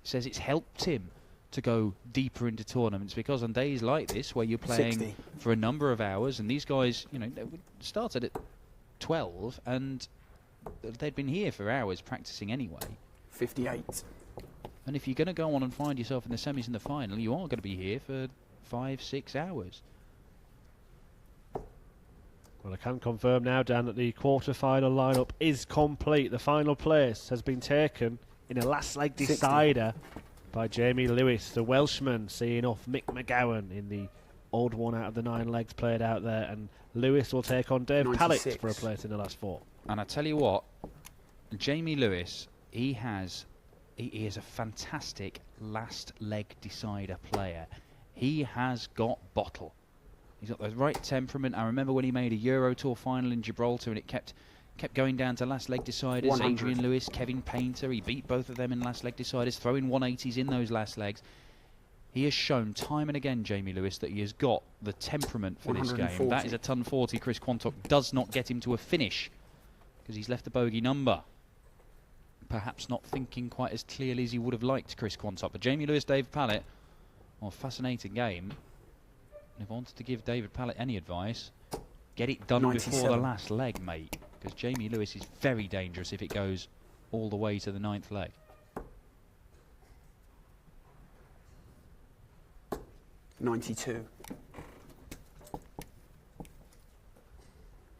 He says it's helped him to go deeper into tournaments, because on days like this where you're playing 60. for a number of hours, and these guys, you know, they started at 12 and they'd been here for hours practicing anyway. 58. And if you're going to go on and find yourself in the semis and the final, you are going to be here for 5-6 hours. Well, I can confirm now, Dan, that the quarter-final lineup is complete. The final place has been taken in a last leg decider by Jamie Lewis, the Welshman, seeing off Mick McGowan in the odd one out of the 9 legs played out there, and Lewis will take on Dave 96. Pallett for a place in the last 4. And I tell you what, Jamie Lewis, he is a fantastic last leg decider player. He has got bottle. He's got the right temperament. I remember when he made a Euro Tour final in Gibraltar, and it kept going down to last leg deciders. 100. Adrian Lewis, Kevin Painter, he beat both of them in last leg deciders, throwing 180s in those last legs. He has shown time and again, Jamie Lewis, that he has got the temperament for this game. That is a ton 40. Chris Quantock does not get him to a finish because he's left the bogey number. Perhaps not thinking quite as clearly as he would have liked, Chris Quantock. But Jamie Lewis, Dave Pallett, well, fascinating game. And if I wanted to give David Pallett any advice, get it done 97. before the last leg, mate. Because Jamie Lewis is very dangerous if it goes all the way to the 9th leg. .92.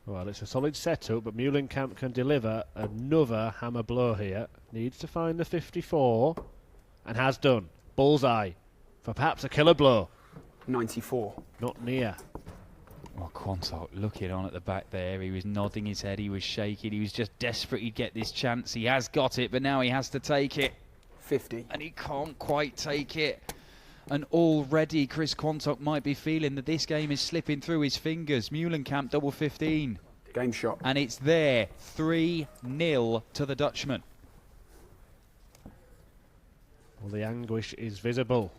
Well, it's a solid setup, but Meulenkamp can deliver another hammer blow here. Needs to find the 54, and has done. Bullseye for perhaps a killer blow. 94. Not near. Well, Quantock looking on at the back there. He was nodding his head. He was shaking. He was just desperate he'd get this chance. He has got it, but now he has to take it. 50. And he can't quite take it. And already Chris Quantock might be feeling that this game is slipping through his fingers. Meulenkamp double 15. Game shot. And it's there. 3-0 to the Dutchman. Well, the anguish is visible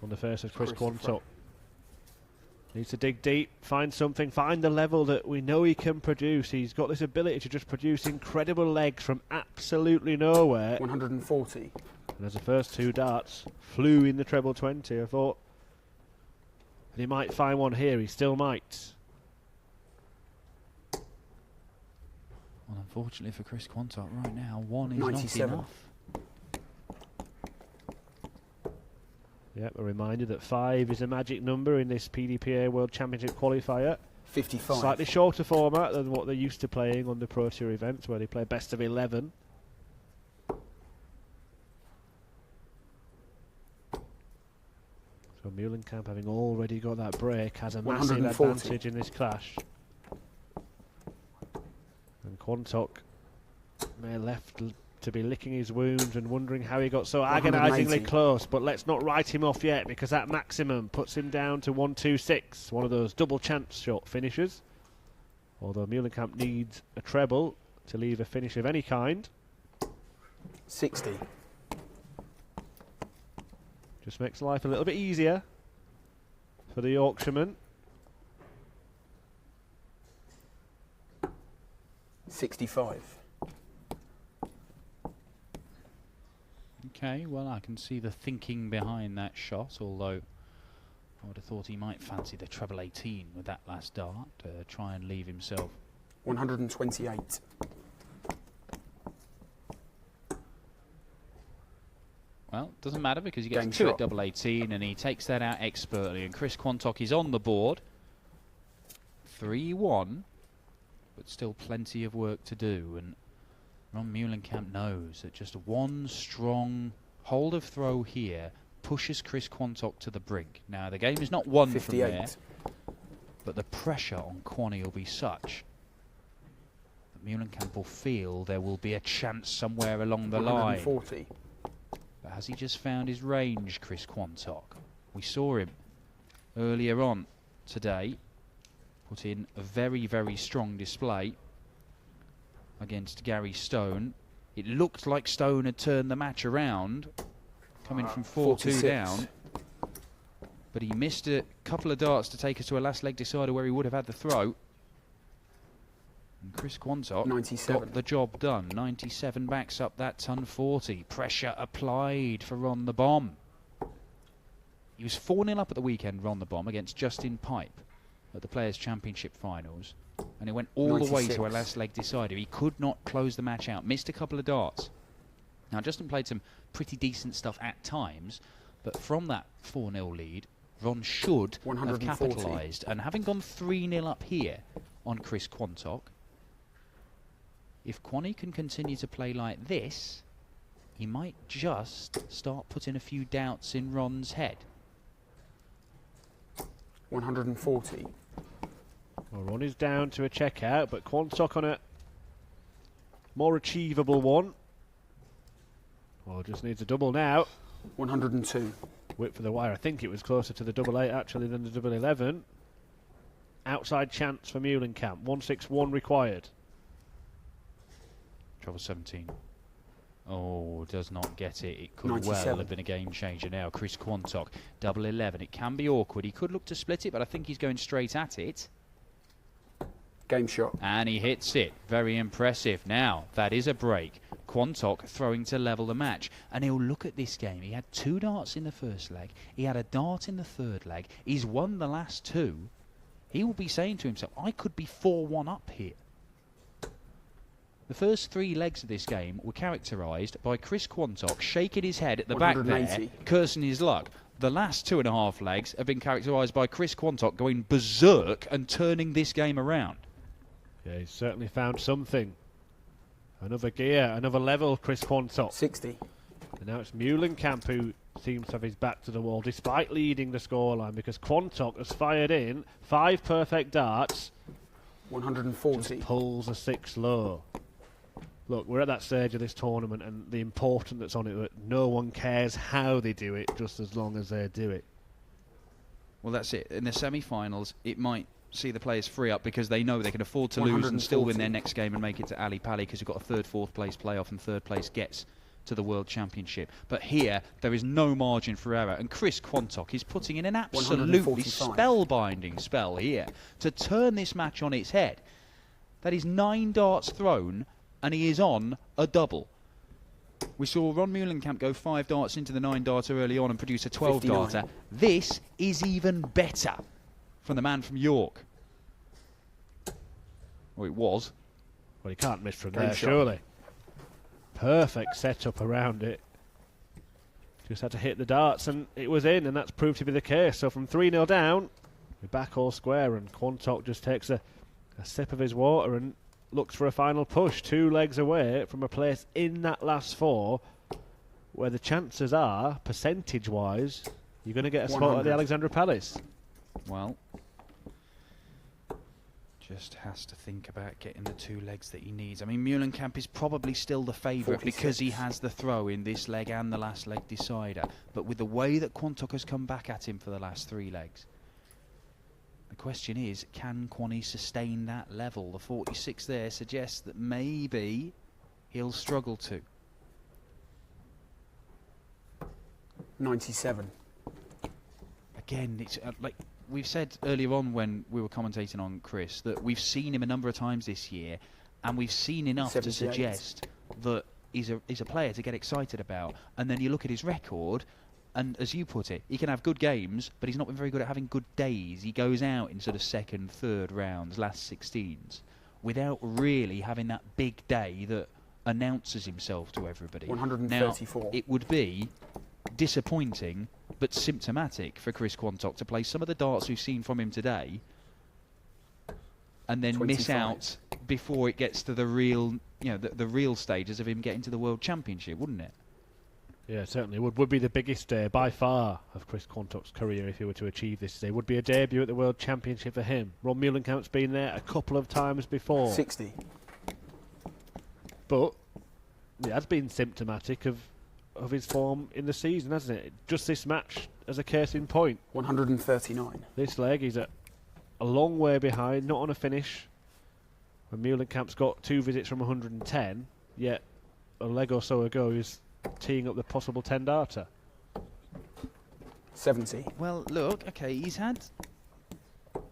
on the face of Chris Quantock. Needs to dig deep, find something, find the level that we know he can produce. He's got this ability to just produce incredible legs from absolutely nowhere. 140. And as the first 2 darts flew in the treble 20, I thought that he might find one here. He still might. Well, unfortunately for Chris Quantock right now, 1 is 97. not enough. Yep, a reminder that 5 is a magic number in this PDPA World Championship qualifier. 55. Slightly shorter format than what they're used to playing on the Pro Tour events, where they play best of 11. So Meulenkamp, having already got that break, has a massive 140. advantage in this clash. And Quantock may left to be licking his wounds and wondering how he got so agonisingly close, but let's not write him off yet, because that maximum puts him down to 126, one of those double chance shot finishes. Although Meulenkamp needs a treble to leave a finish of any kind. 60. Just makes life a little bit easier for the Yorkshireman. 65. Okay, well, I can see the thinking behind that shot, although I would have thought he might fancy the treble 18 with that last dart to try and leave himself. 128. Well, doesn't matter, because he gets Game 2 shot. at double 18 and he takes that out expertly, and Chris Quantock is on the board. 3-1, but still plenty of work to do, and Ron Meulenkamp knows that just one strong hold of throw here pushes Chris Quantock to the brink. Now, the game is not won 58. from there, but the pressure on Quanny will be such that Meulenkamp will feel there will be a chance somewhere along the line. 140. But has he just found his range, Chris Quantock? We saw him earlier on today put in a very, very strong display against Gary Stone. It looked like Stone had turned the match around, coming from 4-2 down. But he missed a couple of darts to take us to a last leg decider where he would have had the throw. And Chris Quantock 97. got the job done. 97 backs up that ton 40. Pressure applied for Ron the Bomb. He was 4-0 up at the weekend, Ron the Bomb, against Justin Pipe at the Players' Championship finals. And it went all the way to a last leg decider. He could not close the match out. Missed a couple of darts. Now, Justin played some pretty decent stuff at times, but from that 4-0 lead, Ron should have capitalised. And having gone 3-0 up here on Chris Quantock, if Quanny can continue to play like this, he might just start putting a few doubts in Ron's head. 140. Well, Ron is down to a checkout, but Quantock on a more achievable one. Well, just needs a double now. 102. Whip for the wire. I think it was closer to the double 8 actually than the double 11. Outside chance for Meulenkamp. 161 required. Trouble 17. Oh, does not get it. It could 97. well have been a game changer now. Chris Quantock, double 11. It can be awkward. He could look to split it, but I think he's going straight at it. Game shot. And he hits it. Very impressive. Now, that is a break. Quantock throwing to level the match. And he'll look at this game. He had 2 darts in the first leg. He had a dart in the third leg. He's won the last 2. He will be saying to himself, I could be 4-1 up here. The first 3 legs of this game were characterised by Chris Quantock shaking his head at the back there, cursing his luck. The last 2.5 legs have been characterised by Chris Quantock going berserk and turning this game around. Yeah, he's certainly found something. Another gear, another level, Chris Quantock. 60. And now it's Meulenkamp who seems to have his back to the wall, despite leading the scoreline, because Quantock has fired in 5 perfect darts. 140. Just pulls a 6 low. Look, we're at that stage of this tournament, and the importance that's on it, that no one cares how they do it, just as long as they do it. Well, that's it. In the semi-finals, it might see the players free up because they know they can afford to lose and still win their next game and make it to Ali Pali, because you've got a 3rd, 4th place playoff, and 3rd place gets to the World Championship. But here, there is no margin for error, and Chris Quantock is putting in an absolutely spellbinding spell here to turn this match on its head. That is 9 darts thrown, and he is on a double. We saw Ron Meulenkamp go 5 darts into the 9 darter early on and produce a 12 darter. This is even better from the man from York. Well, it was. Well, he can't miss from there, surely. Perfect setup around it. Just had to hit the darts, and it was in, and that's proved to be the case. So from 3-0 down, we're back all square, and Quantock just takes a sip of his water and looks for a final push, 2 legs away from a place in that last 4 where the chances are, percentage-wise, you're going to get a spot at the Alexandra Palace. Well, just has to think about getting the 2 legs that he needs. I mean, Meulenkamp is probably still the favourite because he has the throw in this leg and the last leg decider. But with the way that Quantock has come back at him for the last 3 legs, the question is, can Quanny sustain that level? The 46 there suggests that maybe he'll struggle to. 97. Again, it's like we've said earlier on when we were commentating on Chris, that we've seen him a number of times this year, and we've seen enough 78. To suggest that he's a player to get excited about. And then you look at his record, and as you put it, he can have good games, but he's not been very good at having good days. He goes out in sort of 2nd, 3rd rounds, last 16s, without really having that big day that announces himself to everybody. 134. Now, it would be disappointing but symptomatic for Chris Quantock to play some of the darts we've seen from him today and then 25. Miss out before it gets to the real, the real stages of him getting to the World Championship, wouldn't it? Yeah, certainly would be the biggest day by far of Chris Quantock's career if he were to achieve this day. Would be a debut at the World Championship for him. Ron Meulenkamp's been there a couple of times before. 60. But it has been symptomatic of his form in the season, hasn't it? Just this match as a case in point. 139. This leg, he's a long way behind, not on a finish. When Meulenkamp's got 2 visits from 110, yet a leg or so ago he's teeing up the possible 10 darter. 70. Well, look, okay, he's had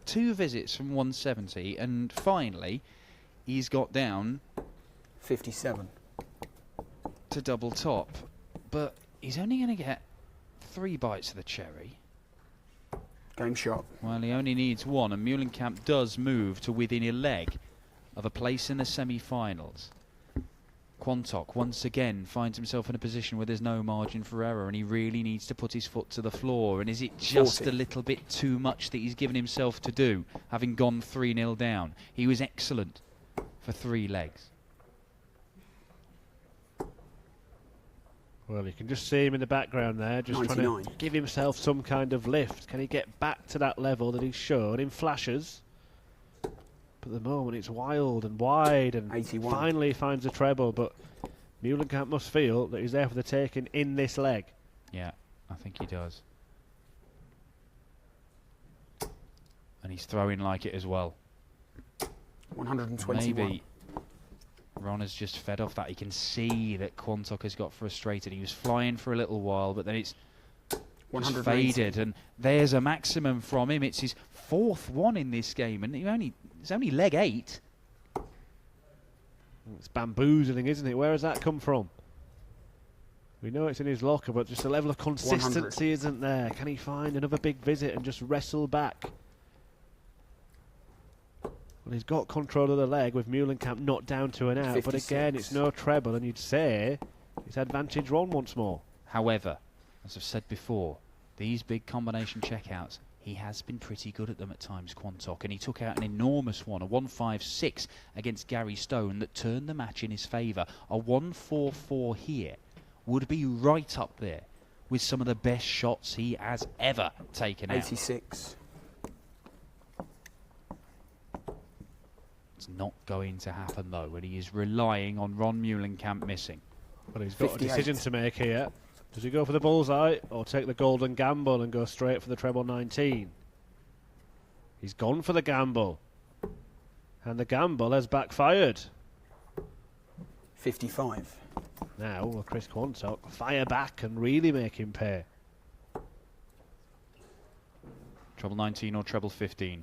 2 visits from 170, and finally he's got down 57. to double top, but he's only going to get 3 bites of the cherry. Game shot. Well, he only needs 1, and Meulenkamp does move to within a leg of a place in the semi-finals. Quantock once again finds himself in a position where there's no margin for error, and he really needs to put his foot to the floor. And is it just 40. a little bit too much that he's given himself to do, having gone 3-0 down? He was excellent for 3 legs. Well, you can just see him in the background there, just 99. trying to give himself some kind of lift. Can he get back to that level that he's shown in flashes? But at the moment it's wild and wide, and 81. finally he finds a treble, but Meulenkamp must feel that he's there for the taking in this leg. Yeah, I think he does. And he's throwing like it as well. 121. Maybe Ron has just fed off that. He can see that Quantock has got frustrated. He was flying for a little while, but then it's just faded. And there's a maximum from him. It's his 4th one in this game, and it's only leg 8. It's bamboozling, isn't it? Where has that come from? We know it's in his locker, but just the level of consistency isn't there. Can he find another big visit and just wrestle back? Well, he's got control of the leg with Meulenkamp not down to an out, 56. but again, it's no treble, and you'd say it's advantage Ron once more. However, as I've said before, these big combination checkouts, he has been pretty good at them at times, Quantock, and he took out an enormous one, a 1-5-6 against Gary Stone that turned the match in his favour. A 1-4-4 here would be right up there with some of the best shots he has ever taken 86. out. It's not going to happen though, and he is relying on Ron Meulenkamp missing. But he's got 58. a decision to make here. Does he go for the bullseye or take the golden gamble and go straight for the treble 19? He's gone for the gamble, and the gamble has backfired. 55. Now will Chris Quantock fire back and really make him pay? Treble 19 or treble 15.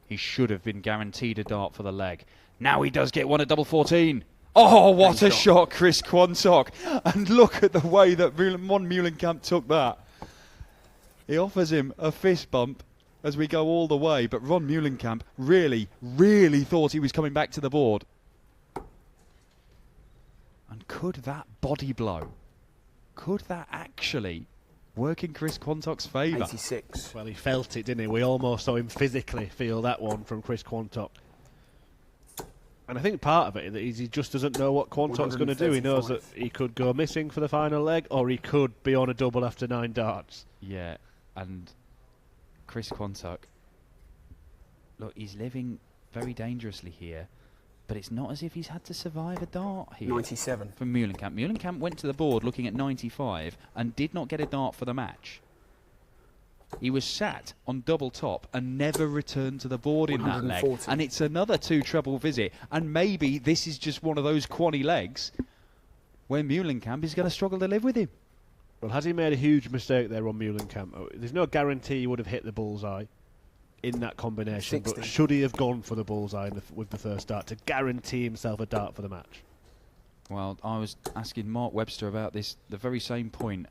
He should have been guaranteed a dart for the leg. Now he does get one at double 14. Oh, what a shot, Chris Quantock. And look at the way that Ron Meulenkamp took that. He offers him a fist bump as we go all the way, but Ron Meulenkamp really, really thought he was coming back to the board. And could that body blow, could that actually work in Chris Quantock's favour? 86. Well, he felt it, didn't he? We almost saw him physically feel that one from Chris Quantock. And I think part of it is he just doesn't know what Quantock's going to do. He knows that he could go missing for the final leg, or he could be on a double after 9 darts. Yeah, and Chris Quantock, look, he's living very dangerously here, but it's not as if he's had to survive a dart here. 97. From Meulenkamp. Meulenkamp went to the board looking at 95 and did not get a dart for the match. He was sat on double top and never returned to the board in that leg. And it's another 2 treble visit. And maybe this is just one of those quaddy legs where Meulenkamp is going to struggle to live with him. Well, has he made a huge mistake there on Meulenkamp? There's no guarantee he would have hit the bullseye in that combination. 60. But should he have gone for the bullseye with the first dart to guarantee himself a dart for the match? Well, I was asking Mark Webster about this, the very same point.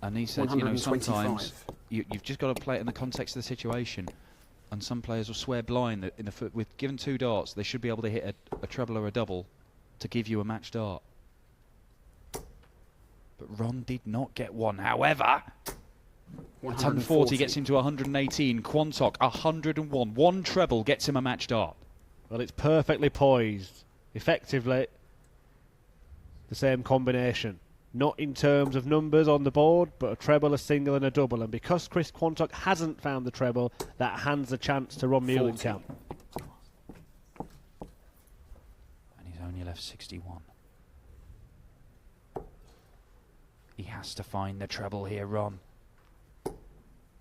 And he said, you know, sometimes you've just got to play it in the context of the situation. And some players will swear blind that with given 2 darts, they should be able to hit a treble or a double to give you a match dart. But Ron did not get one. However, 140 gets him to 118. Quantock, 101. 1 treble gets him a match dart. Well, it's perfectly poised. Effectively, the same combination. Not in terms of numbers on the board, but a treble, a single and a double. And because Chris Quantock hasn't found the treble, that hands a chance to Ron Meulenkamp. And he's only left 61. He has to find the treble here, Ron.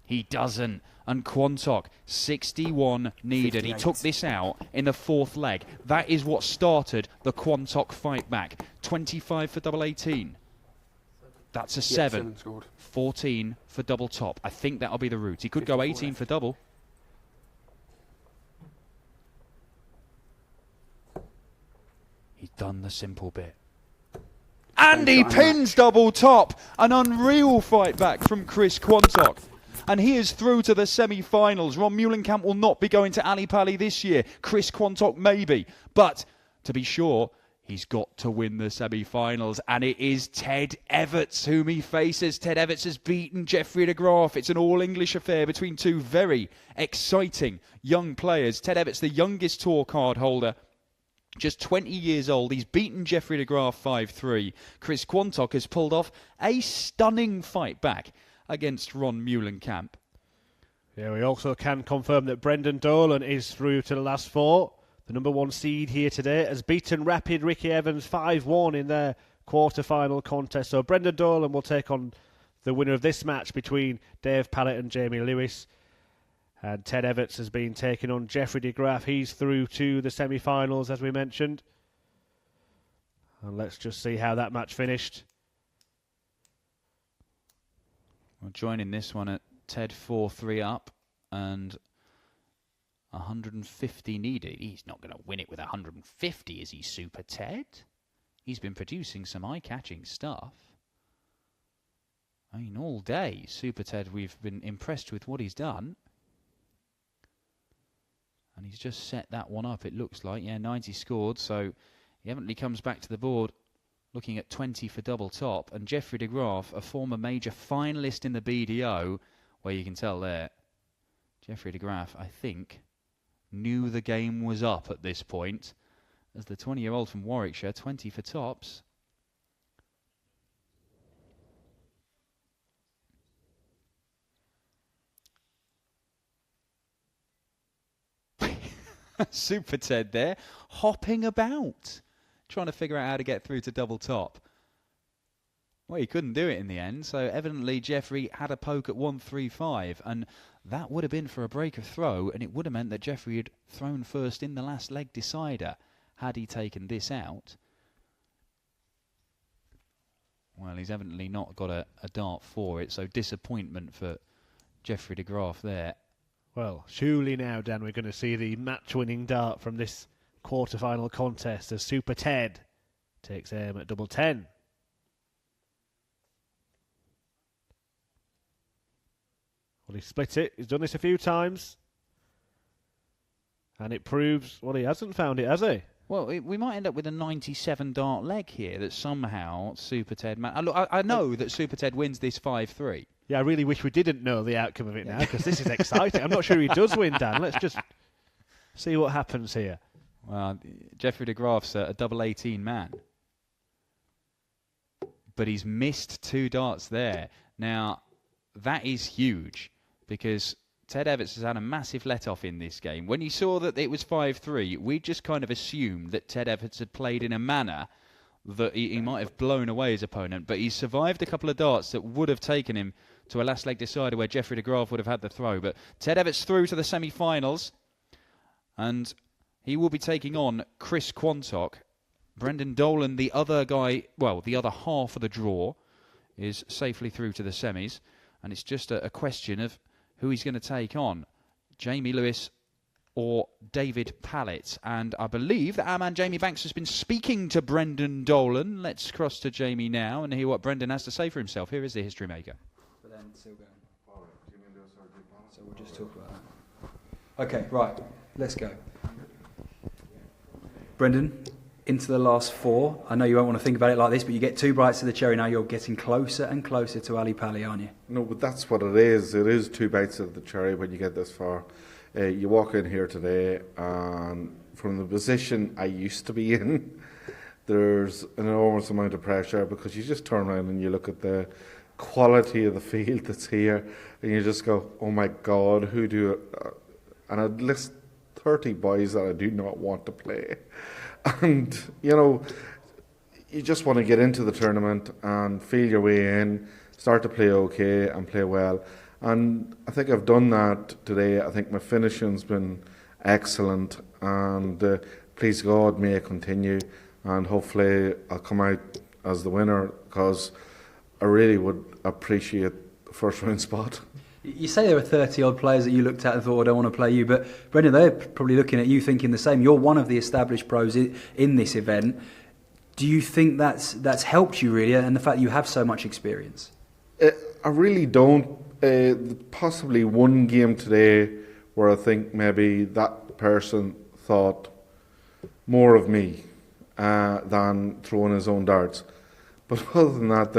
He doesn't. And Quantock, 61 needed. 58. He took this out in the 4th leg. That is what started the Quantock fight back. 25 for double 18. That's a 7. 14 for double top. I think that'll be the route. He could go 18 for double. done the simple bit. And he pins double top. An unreal fight back from Chris Quantock. And he is through to the semi-finals. Ron Meulenkamp will not be going to Ali Pali this year. Chris Quantock maybe. But to be sure, he's got to win the semi-finals. And it is Ted Evetts whom he faces. Ted Evetts has beaten Geoffrey de Graaf. It's an all-English affair between two very exciting young players. Ted Evetts, the youngest tour card holder, just 20 years old. He's beaten Geoffrey de Graaf 5-3. Chris Quantock has pulled off a stunning fight back against Ron Meulenkamp. Yeah, we also can confirm that Brendan Dolan is through to the last four. The number one seed here today has beaten Rapid Ricky Evans 5-1 in their quarter-final contest. So Brendan Dolan will take on the winner of this match between Dave Pallett and Jamie Lewis. And Ted Evetts has been taking on Geoffrey de Graaf. He's through to the semi-finals, as we mentioned. And let's just see how that match finished. Well, joining this one at Ted 4-3 up and 150 needed. He's not going to win it with 150, is he, Super Ted? He's been producing some eye-catching stuff. I mean, all day, Super Ted, we've been impressed with what he's done. And he's just set that one up, it looks like. Yeah, 90 scored, so he evidently comes back to the board looking at 20 for double top. And Geoffrey de Graaf, a former major finalist in the BDO, where you can tell there, Geoffrey de Graaf, I think, knew the game was up at this point, as the 20-year-old from Warwickshire, 20 for tops. Super Ted there, hopping about, trying to figure out how to get through to double top. Well, he couldn't do it in the end, so evidently Geoffrey had a poke at 1-3-5, and that would have been for a break of throw, and it would have meant that Geoffrey had thrown first in the last leg decider had he taken this out. Well, he's evidently not got a dart for it, so disappointment for Geoffrey de Graaf there. Well, surely now, Dan, we're going to see the match-winning dart from this quarter-final contest as Super Ted takes aim at double 10. Well, he split it. He's done this a few times. And it proves, well, he hasn't found it, has he? Well, we might end up with a 97 dart leg here that somehow Super Ted... Look, I know that Super Ted wins this 5-3. Yeah, I really wish we didn't know the outcome of it now, because this is exciting. I'm not sure he does win, Dan. Let's just see what happens here. Well, Geoffrey de Graaf's a double 18 man. But he's missed two darts there. Now, that is huge, because Ted Evetts has had a massive let-off in this game. When you saw that it was 5-3, we just kind of assumed that Ted Evetts had played in a manner that he might have blown away his opponent, but he's survived a couple of darts that would have taken him to a last leg decider where Geoffrey de Graaf would have had the throw. But Ted Evetts through to the semi-finals, and he will be taking on Chris Quantock. Brendan Dolan, the other guy, well, the other half of the draw, is safely through to the semis, and it's just a question of who he's going to take on, Jamie Lewis or David Pallett. And I believe that our man Jamie Banks has been speaking to Brendan Dolan. Let's cross to Jamie now and hear what Brendan has to say for himself. Here is the history maker. But then still going. So we'll just talk about that. Okay, right, let's go. Brendan, into the last four. I know you won't want to think about it like this, but you get two bites of the cherry now. You're getting closer and closer to Ali Pali, aren't you? No, but that's what it is. It is two bites of the cherry when you get this far. You walk in here today, and from the position I used to be in, there's an enormous amount of pressure, because you just turn around and you look at the quality of the field that's here, and you just go, oh my God, who do it? And I'd list 30 boys that I do not want to play. And, you know, you just want to get into the tournament and feel your way in, start to play okay and play well. And I think I've done that today. I think my finishing's been excellent, and please God, may it continue, and hopefully I'll come out as the winner, because I really would appreciate the first round spot. You say there are 30-odd players that you looked at and thought, I don't want to play you, but Brendan, they're probably looking at you thinking the same. You're one of the established pros in this event. Do you think that's helped you really, and the fact that you have so much experience? I really don't. Possibly one game today where I think maybe that person thought more of me than throwing his own darts. But other than that,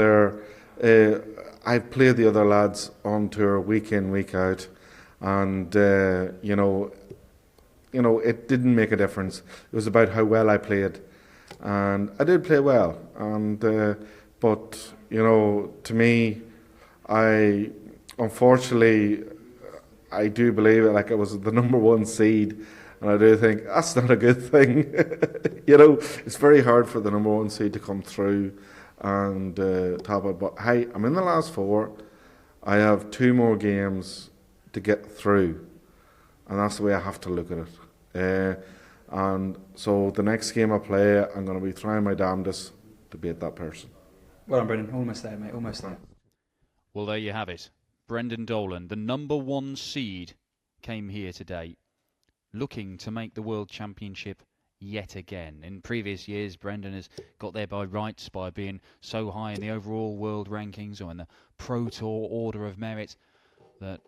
I've played the other lads on tour week in, week out, and you know, it didn't make a difference. It was about how well I played, and I did play well. And but to me, unfortunately, I do believe it. Like, I was the number one seed, and I do think that's not a good thing. It's very hard for the number one seed to come through and top it. But hey, I'm in the last 4. I have 2 more games to get through, and that's the way I have to look at it. And so the next game I play, I'm going to be trying my damnedest to beat that person. Well done, Brendan. Almost there, mate. Almost there. Well, there you have it. Brendan Dolan, the number 1 seed, came here today, looking to make the World Championship yet again. In previous years, Brendan has got there by rights, by being so high in the overall world rankings or in the Pro Tour order of merit, that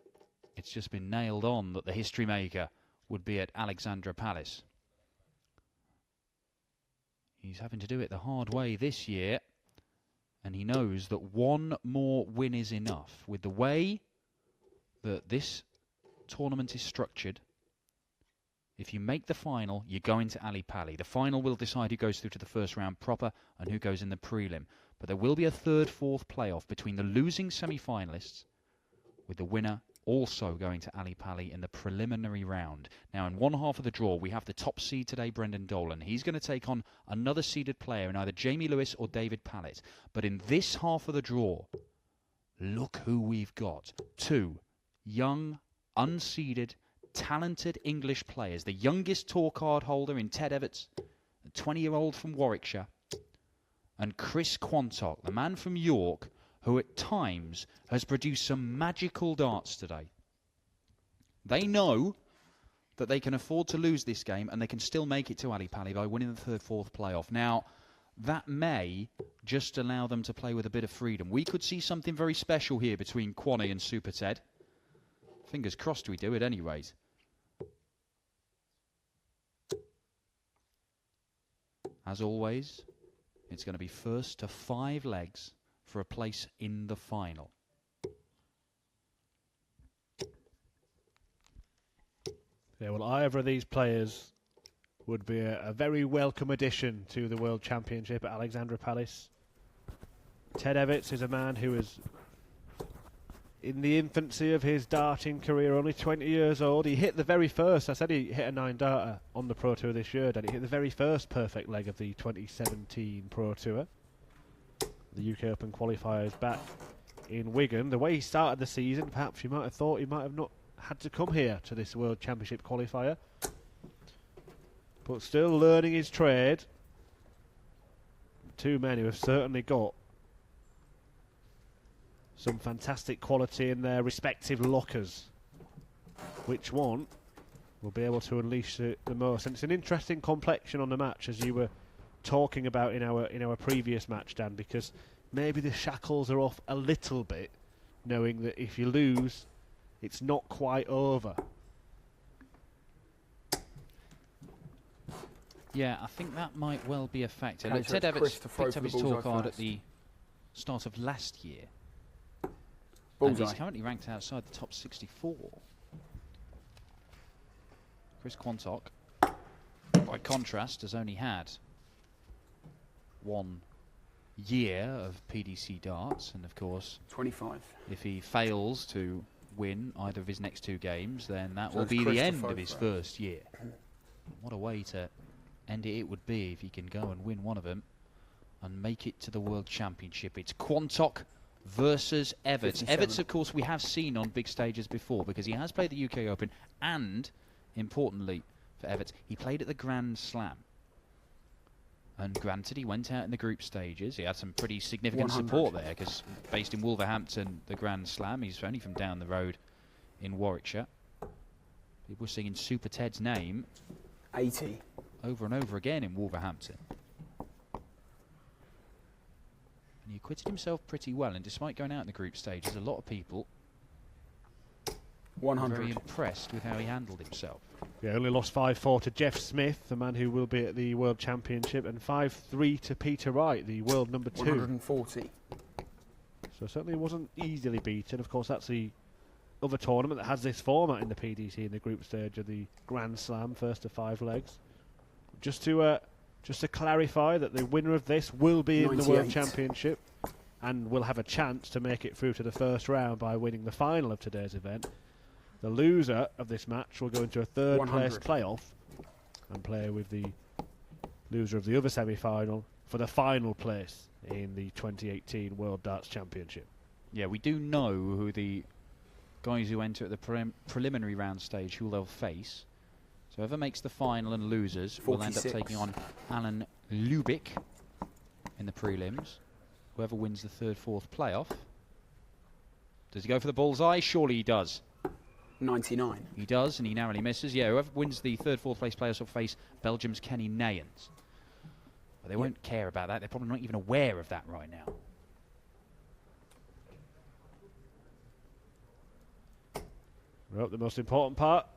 it's just been nailed on that the history maker would be at Alexandra Palace. He's having to do it the hard way this year, and he knows that 1 more win is enough. With the way that this tournament is structured, if you make the final, you go into Ali Pali. The final will decide who goes through to the first round proper and who goes in the prelim. But there will be a 3rd, 4th playoff between the losing semi-finalists, with the winner also going to Ali Pali in the preliminary round. Now, in one half of the draw, we have the top seed today, Brendan Dolan. He's going to take on another seeded player in either Jamie Lewis or David Pallett. But in this half of the draw, look who we've got. 2 young, unseeded, talented English players. The youngest tour card holder in Ted Evetts, a 20-year-old from Warwickshire, and Chris Quantock, the man from York, who at times has produced some magical darts today. They know that they can afford to lose this game, and they can still make it to Ali Pali by winning the 3rd, 4th playoff. Now, that may just allow them to play with a bit of freedom. We could see something very special here between Quanny and Super Ted. Fingers crossed we do at any rate. As always, it's going to be first to 5 legs for a place in the final. Yeah, well, either of these players would be a very welcome addition to the World Championship at Alexandra Palace. Ted Evetts is a man who is in the infancy of his darting career, only 20 years old. He hit the very first, I said he hit a 9-darter on the Pro Tour this year, and he hit the very first perfect leg of the 2017 Pro Tour. The UK Open qualifiers back in Wigan. The way he started the season, perhaps you might have thought he might have not had to come here to this World Championship qualifier. But still learning his trade. 2 men who have certainly got some fantastic quality in their respective lockers. Which one will be able to unleash the most? And it's an interesting complexion on the match, as you were talking about in our previous match, Dan, because maybe the shackles are off a little bit, knowing that if you lose, it's not quite over. Yeah, I think that might well be a factor. Look, Ted Evetts picked up his tour card at the start of last year. And he's currently ranked outside the top 64. Chris Quantock, by contrast, has only had 1 year of PDC darts, and of course 25. If he fails to win either of his next 2 games, then that will be the end of his first year. What a way to end it would be if he can go and win one of them and make it to the World Championship. It's Quantock versus Evetts. Evetts, of course, we have seen on big stages before, because he has played the UK Open, and importantly for Evetts, he played at the Grand Slam. And granted, he went out in the group stages. He had some pretty significant support there, because based in Wolverhampton, the Grand Slam, he's only from down the road in Warwickshire. People were singing Super Ted's name 80 over and over again in Wolverhampton. acquitted himself pretty well, and despite going out in the group stage, there's a lot of people 100. very impressed with how he handled himself. Yeah, only lost 5-4 to Jeff Smith, the man who will be at the World Championship, and 5-3 to Peter Wright, the world number 2. 140. So certainly wasn't easily beaten. Of course, that's the other tournament that has this format in the PDC in the group stage of the Grand Slam, first to 5 legs. Just to clarify that the winner of this will be in the World 98. Championship and will have a chance to make it through to the first round by winning the final of today's event. The loser of this match will go into a third 100. place playoff and play with the loser of the other semi-final for the final place in the 2018 World Darts Championship. Yeah, we do know who the guys who enter at the preliminary round stage, who they'll face. So whoever makes the final and loses will end up 46. taking on Alan Lubick in the prelims. Whoever wins the third, fourth playoff. Does he go for the bullseye? Surely he does. 99. He does, and he narrowly misses. Yeah, whoever wins the third, fourth place playoffs will face Belgium's Kenny Nayans. But they won't care about that. They're probably not even aware of that right now. Well, the most important part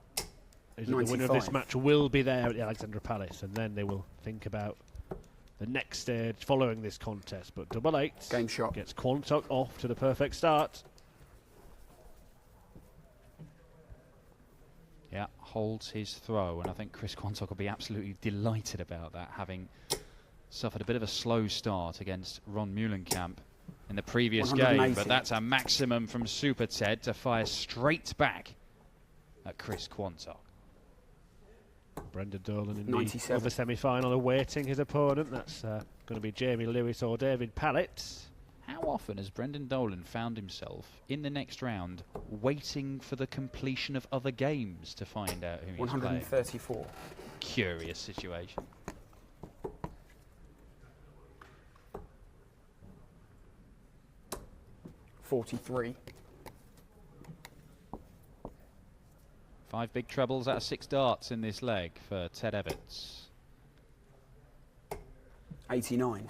is that the winner of this 95. match will be there at the Alexandra Palace, and then they will think about the next stage following this contest. But double 8 Game shot. gets Quantock off to the perfect start. Yeah, holds his throw, and I think Chris Quantock will be absolutely delighted about that, having suffered a bit of a slow start against Ron Meulenkamp in the previous game. 180. But that's a maximum from Super Ted to fire straight back at Chris Quantock. Brendan Dolan in 97. the other semi-final awaiting his opponent. That's going to be Jamie Lewis or David Pallett. How often has Brendan Dolan found himself in the next round waiting for the completion of other games to find out who he's playing? 134. Curious situation. $43. 5 big trebles out of 6 darts in this leg for Ted Evetts. 89.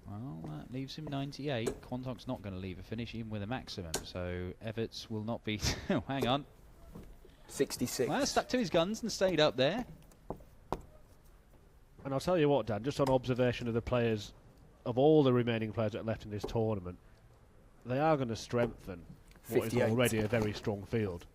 Well, that leaves him 98. Quantock's not going to leave a finish even with a maximum, so Evetts will not be... oh, hang on. 66. Well, stuck to his guns and stayed up there. And I'll tell you what, Dan, just on observation of the players, of all the remaining players that are left in this tournament, they are going to strengthen what is 58. already a very strong field.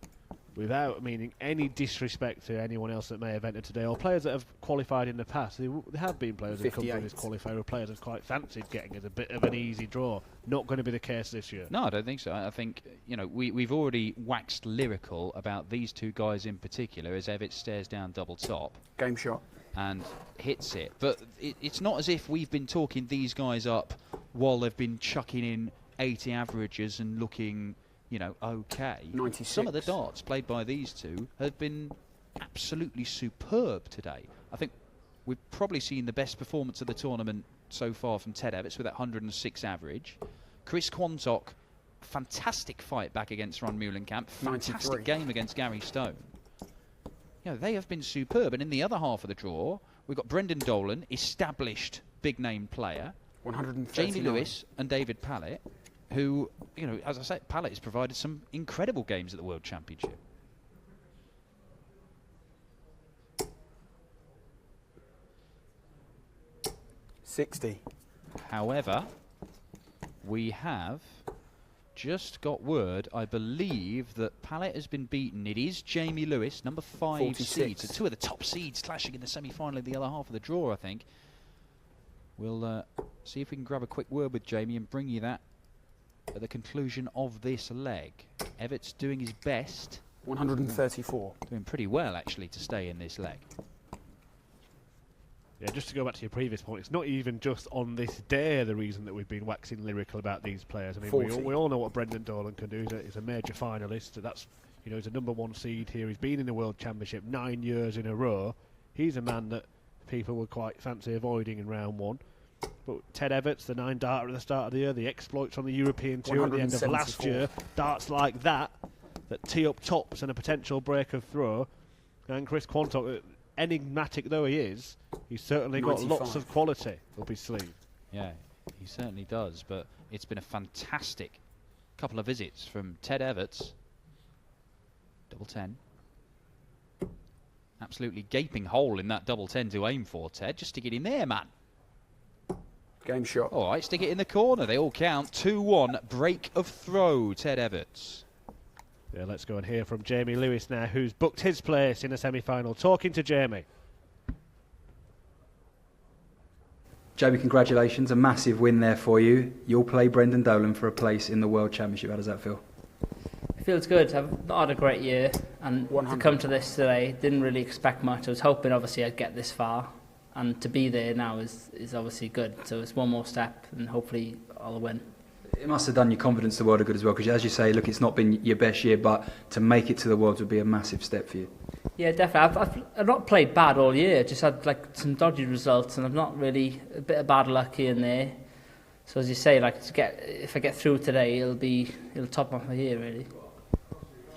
Without meaning any disrespect to anyone else that may have entered today, or players that have qualified in the past. There have been players that come through this qualifier who players have quite fancied getting as a bit of an easy draw. Not going to be the case this year. No, I don't think so. I think, you know, we've already waxed lyrical about these two guys in particular as Evetts stares down double top. Game shot. And hits it. But it's not as if we've been talking these guys up while they've been chucking in 80 averages and looking, you know, okay. 96. Some of the darts played by these two have been absolutely superb today. I think we've probably seen the best performance of the tournament so far from Ted Evetts with that 106 average. Chris Quantock, fantastic fight back against Ron Meulenkamp. Fantastic 93. game against Gary Stone. You know, they have been superb. And in the other half of the draw, we've got Brendan Dolan, established big-name player. 139. Jamie Lewis and David Pallett, who, you know, as I said, Pallett has provided some incredible games at the World Championship. $60. However, we have just got word, I believe, that Pallett has been beaten. It is Jamie Lewis, number 5 46. seed. So 2 of the top seeds clashing in the semi-final of the other half of the draw, I think. We'll see if we can grab a quick word with Jamie and bring you that at the conclusion of this leg. Evetts doing his best. 134. Doing pretty well, actually, to stay in this leg. Yeah, just to go back to your previous point, it's not even just on this day the reason that we've been waxing lyrical about these players. I mean, we all know what Brendan Dolan can do. He's a major finalist. That's, you know, he's a number 1 seed here. He's been in the World Championship 9 years in a row. He's a man that people would quite fancy avoiding in round 1. But Ted Evetts, the 9 darter at the start of the year, the exploits on the European Tour at the end of last year, darts like that tee up tops and a potential break of throw. And Chris Quantock, enigmatic though he is, he's certainly got 95. lots of quality up his sleeve. Yeah, He certainly does, but it's been a fantastic couple of visits from Ted Evetts. Double 10. Absolutely gaping hole in that double 10 to aim for, Ted. Just stick it in there, man. Game shot. All right, stick it in the corner. They all count. 2-1, break of throw, Ted Evetts. Yeah, let's go and hear from Jamie Lewis now, who's booked his place in the semi-final. Talking to Jamie. Jamie, congratulations. A massive win there for you. You'll play Brendan Dolan for a place in the World Championship. How does that feel? It feels good. I've not had a great year, and 100. to come to this today, didn't really expect much. I was hoping, obviously, I'd get this far, and to be there now is obviously good. So it's one more step, and hopefully I'll win. It must have done your confidence the world of good as well, because as you say, look, it's not been your best year, but to make it to the Worlds would be a massive step for you. Yeah, definitely. I've not played bad all year. Just had like some dodgy results, and I've not really a bit of bad luck here and there. So as you say, like if I get through today, it'll top off my year really.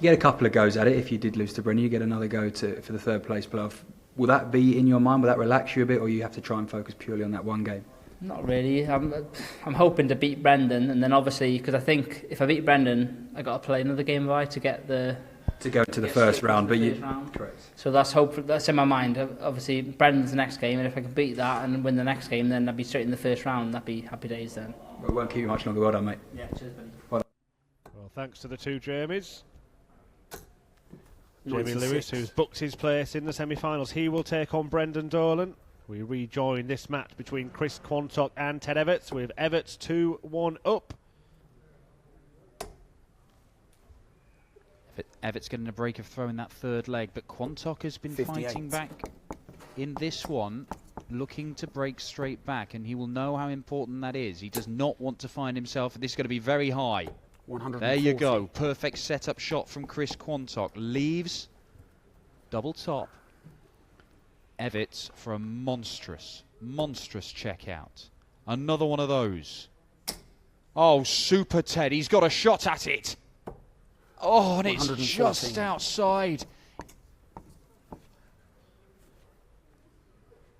You get a couple of goes at it. If you did lose to Brendan, you get another go for the third place playoff. Will that be in your mind? Will that relax you a bit, or you have to try and focus purely on that one game? Not really. I'm hoping to beat Brendan, and then obviously because I think if I beat Brendan, I got to play another game to get the. To go to the first round, but you correct. So that's in my mind. Obviously, Brendan's the next game, and if I can beat that and win the next game, then I'd be straight in the first round. That'd be happy days then. Well, it won't keep you much longer. Well done, mate. Yeah, cheers, buddy. Well thanks to the two Jamies. Jamie Lewis, who's booked his place in the semi-finals, he will take on Brendan Dolan. We rejoin this match between Chris Quantock and Ted Evetts, with Evetts 2-1 up. Evetts getting a break of throw in that third leg, but Quantock has been 58. fighting back in this one, looking to break straight back, and he will know how important that is. He does not want to find himself. This is going to be very high. 140. There you go. Perfect setup shot from Chris Quantock. Leaves. Double top. Evetts for a monstrous check out. Another one of those. Oh, super Ted. He's got a shot at it. Oh, and it's just outside.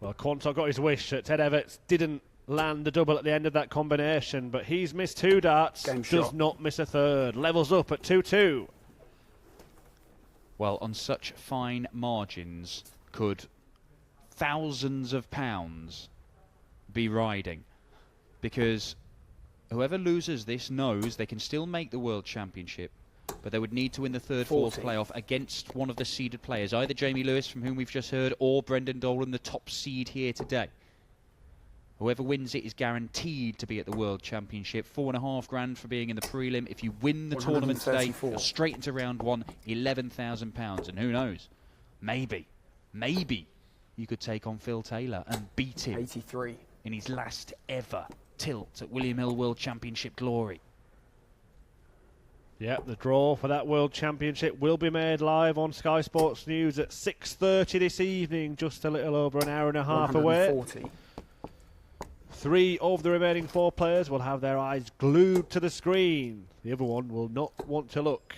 Well, Quantock got his wish. Ted Evetts didn't land the double at the end of that combination, but he's missed two darts. Does not miss a third. Levels up at 2-2. Well, on such fine margins, could thousands of pounds be riding? Because whoever loses this knows they can still make the World Championship, but they would need to win the third, fourth playoff against one of the seeded players, either Jamie Lewis, from whom we've just heard, or Brendan Dolan, the top seed here today. Whoever wins it is guaranteed to be at the World Championship. $4.5 grand for being in the prelim. If you win the tournament today, you're straight into round one, £11,000. And who knows, maybe you could take on Phil Taylor and beat him 83 in his last ever tilt at William Hill World Championship glory. Yeah, the draw for that World Championship will be made live on Sky Sports News at 6:30 this evening, just a little over an hour and a half away. 3 of the remaining 4 players will have their eyes glued to the screen. The other one will not want to look.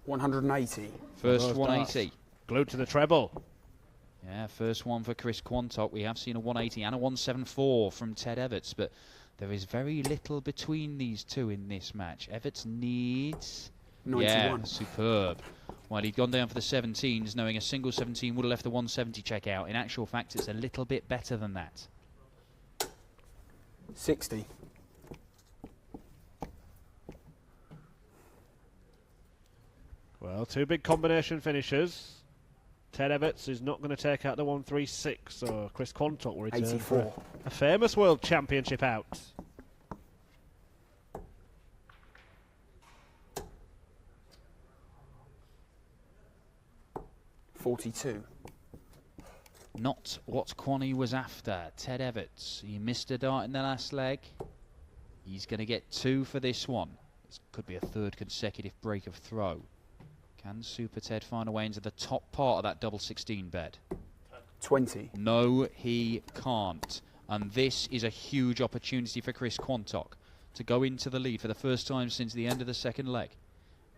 180. First 180. Glued to the treble. Yeah, first one for Chris Quantock. We have seen a 180 and a 174 from Ted Evetts, but there is very little between these two in this match. Evetts needs 91. Yeah, superb. Well, he'd gone down for the 17s, knowing a single 17 would have left the 170 check out. In actual fact, it's a little bit better than that. 60. Well, 2 big combination finishers. Ted Evetts is not going to take out the 136, so Chris Quantock will return 84. for a famous World Championship out. 42. Not what Quanny was after. Ted Evetts, he missed a dart in the last leg. He's going to get 2 for this one. This could be a third consecutive break of throw. Can Super Ted find a way into the top part of that double 16 bed? 20. No, he can't. And this is a huge opportunity for Chris Quantock to go into the lead for the first time since the end of the second leg.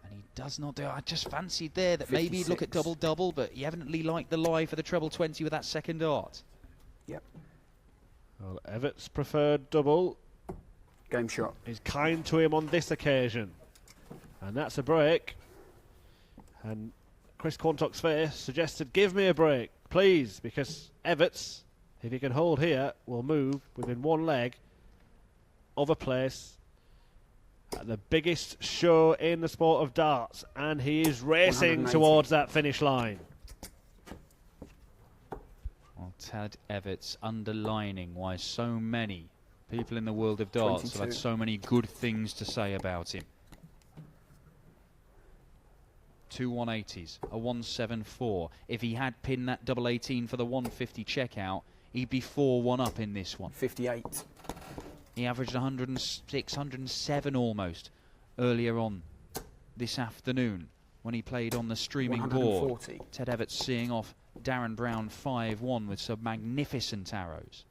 And he does not do it. I just fancied there that 56. maybe he'd look at double-double, but he evidently liked the lie for the treble 20 with that second dart. Yep. Well, Evetts' preferred double. Game shot. Is kind to him on this occasion. And that's a break. And Chris Quantock's face suggested, give me a break, please, because Evetts, if he can hold here, will move within one leg of a place at the biggest show in the sport of darts, and he is racing towards that finish line. Well, Ted Evetts underlining why so many people in the world of darts have had so many good things to say about him. 2 180s, a 174. If he had pinned that double 18 for the 150 checkout, he'd be 4-1 up in this one. 58. He averaged 106, 107 almost earlier on this afternoon when he played on the streaming board. Ted Evetts seeing off Darren Brown 5-1 with some magnificent arrows.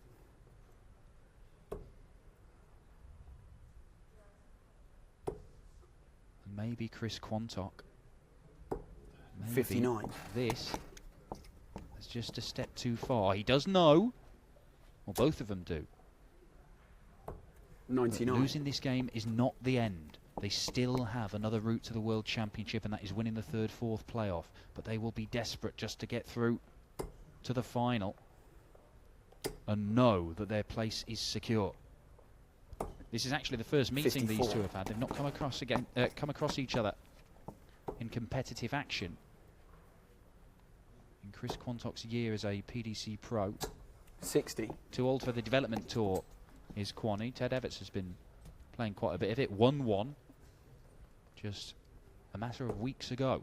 And maybe Chris Quantock. Maybe 59. This is just a step too far. He does know. Well, both of them do. 99. But losing this game is not the end. They still have another route to the World Championship, and that is winning the 3rd, 4th playoff. But they will be desperate just to get through to the final and know that their place is secure. This is actually the first meeting 54. these two have had. They've not come across each other in competitive action in Chris Quantock's year as a PDC pro. 60. Too old for the development tour is Quani. Ted Evetts has been playing quite a bit of it. 1-1 just a matter of weeks ago.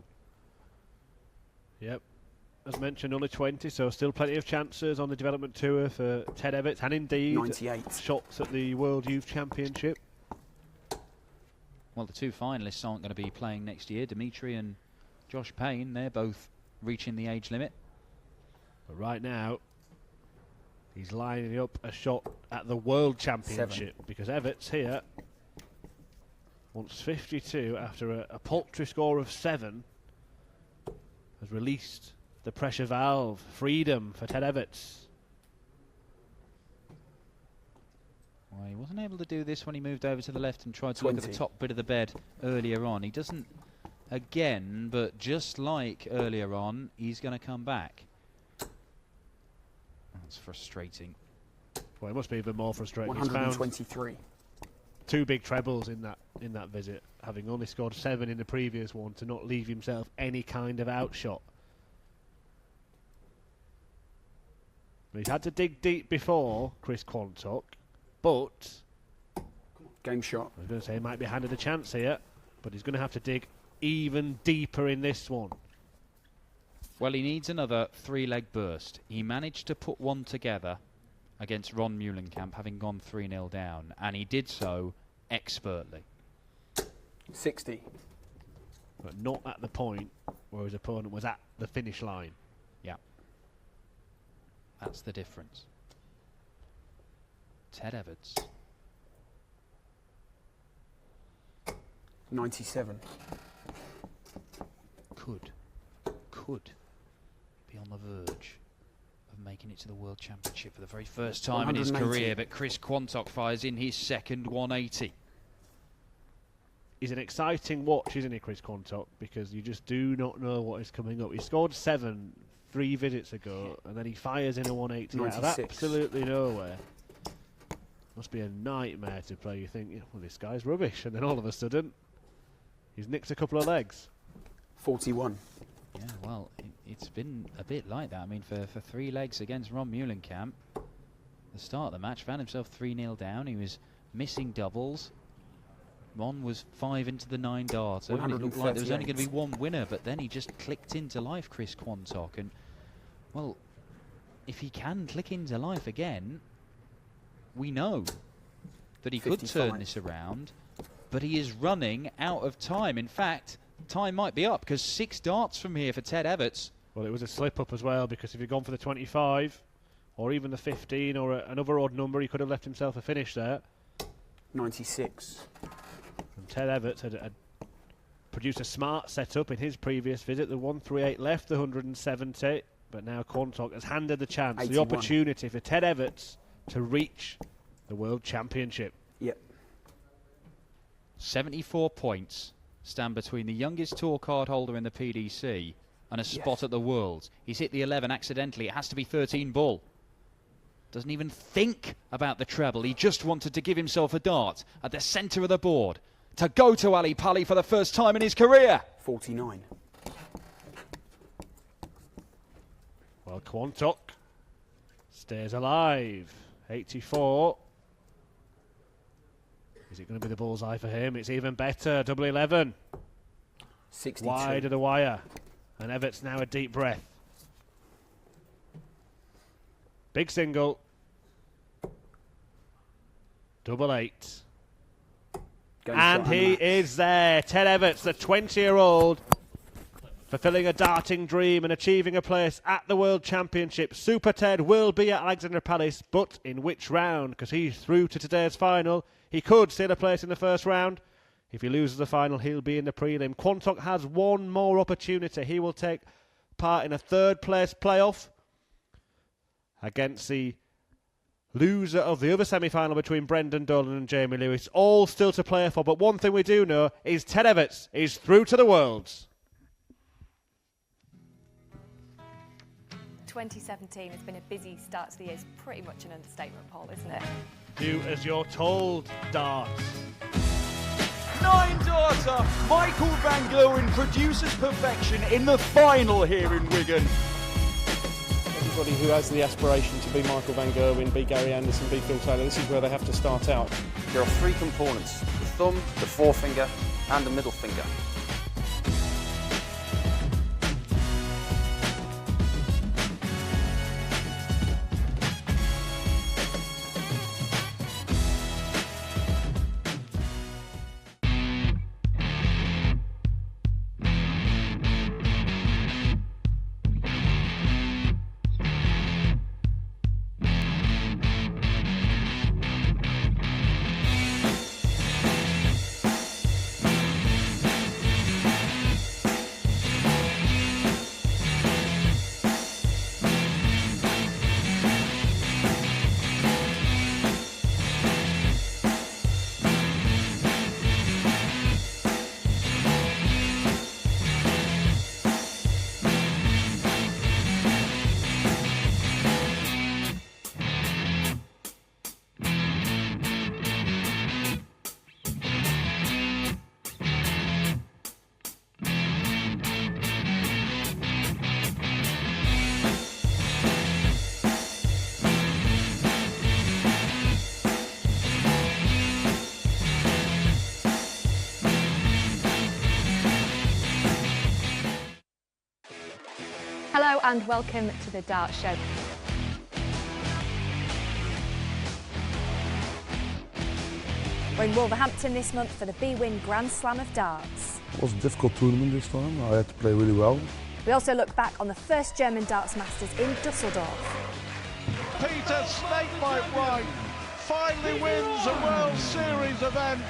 Yep. As mentioned, only 20, so still plenty of chances on the development tour for Ted Evetts, and indeed 98. shots at the World Youth Championship. Well, the two finalists aren't going to be playing next year. Dimitri and Josh Payne, they're both reaching the age limit. But right now, he's lining up a shot at the World Championship, because Evetts here wants 52 after a paltry score of 7. Has released the pressure valve. Freedom for Ted Evetts. Well, he wasn't able to do this when he moved over to the left and tried to look at the top bit of the bed earlier on. He doesn't again, but just like earlier on, he's going to come back. That's frustrating. Well, it must be even more frustrating. 123. 2 big trebles in that visit, having only scored 7 in the previous one, to not leave himself any kind of outshot. He's had to dig deep before, Chris Quantock, but game shot. I was going to say he might be handed a chance here, but he's going to have to dig even deeper in this one. Well, he needs another 3-leg burst. He managed to put one together against Ron Meulenkamp, having gone 3-0 down, and he did so expertly. 60. But not at the point where his opponent was at the finish line. Yeah. That's the difference. Ted Evetts. 97. Could be on the verge of making it to the World Championship for the very first time in his career, but Chris Quantock fires in his second 180. He's an exciting watch, isn't he, Chris Quantock? Because you just do not know what is coming up. He scored 7 3 visits ago, and then he fires in a 180 out of absolutely nowhere. Must be a nightmare to play. You think, well, this guy's rubbish, and then all of a sudden, he's nicked a couple of legs. 41. Yeah, well, it's been a bit like that. I mean, for 3 legs against Ron Meulenkamp, the start of the match, found himself 3-0 down. He was missing doubles. Ron was 5 into the 9 darts. It looked like there was only going to be one winner, but then he just clicked into life, Chris Quantock. And, well, if he can click into life again, we know that he 55. could turn this around, but he is running out of time. In fact, time might be up, because 6 darts from here for Ted Evetts. Well, it was a slip-up as well, because if he'd gone for the 25, or even the 15, or another odd number, he could have left himself a finish there. 96. And Ted Evetts had produced a smart setup in his previous visit. The 138 left the 170, but now Quantock has handed the chance, 81. the opportunity for Ted Evetts to reach the World Championship. Yep. 74 points stand between the youngest tour card holder in the PDC and a spot at the Worlds. He's hit the 11 accidentally. It has to be 13 ball. Doesn't even think about the treble. He just wanted to give himself a dart at the centre of the board to go to Ali Pali for the first time in his career. 49. Well, Quantock stays alive. 84. Is it going to be the bullseye for him? It's even better. Double 11. 62. Wide of the wire. And Evetts now a deep breath. Big single. Double 8. And he is there. Ted Evetts, the 20-year-old, fulfilling a darting dream and achieving a place at the World Championship. Super Ted will be at Alexandra Palace, but in which round? Because he's through to today's final. He could steal a place in the first round. If he loses the final, he'll be in the prelim. Quantock has one more opportunity. He will take part in a third-place playoff against the loser of the other semi-final between Brendan Dolan and Jamie Lewis. All still to play for, but one thing we do know is Ted Evetts is through to the Worlds. 2017 has been a busy start to the year. It's pretty much an understatement, Paul, isn't it? Do as you're told, darts. 9 darter, Michael Van Gerwen produces perfection in the final here in Wigan. Everybody who has the aspiration to be Michael Van Gerwen, be Gary Anderson, be Phil Taylor, this is where they have to start out. There are 3 components: the thumb, the forefinger, and the middle finger. Hello and welcome to the Dart Show. We're in Wolverhampton this month for the B-Win Grand Slam of Darts. It was a difficult tournament this time. I had to play really well. We also look back on the first German Darts Masters in Dusseldorf. Peter Snakebite Wright finally wins a World Series event.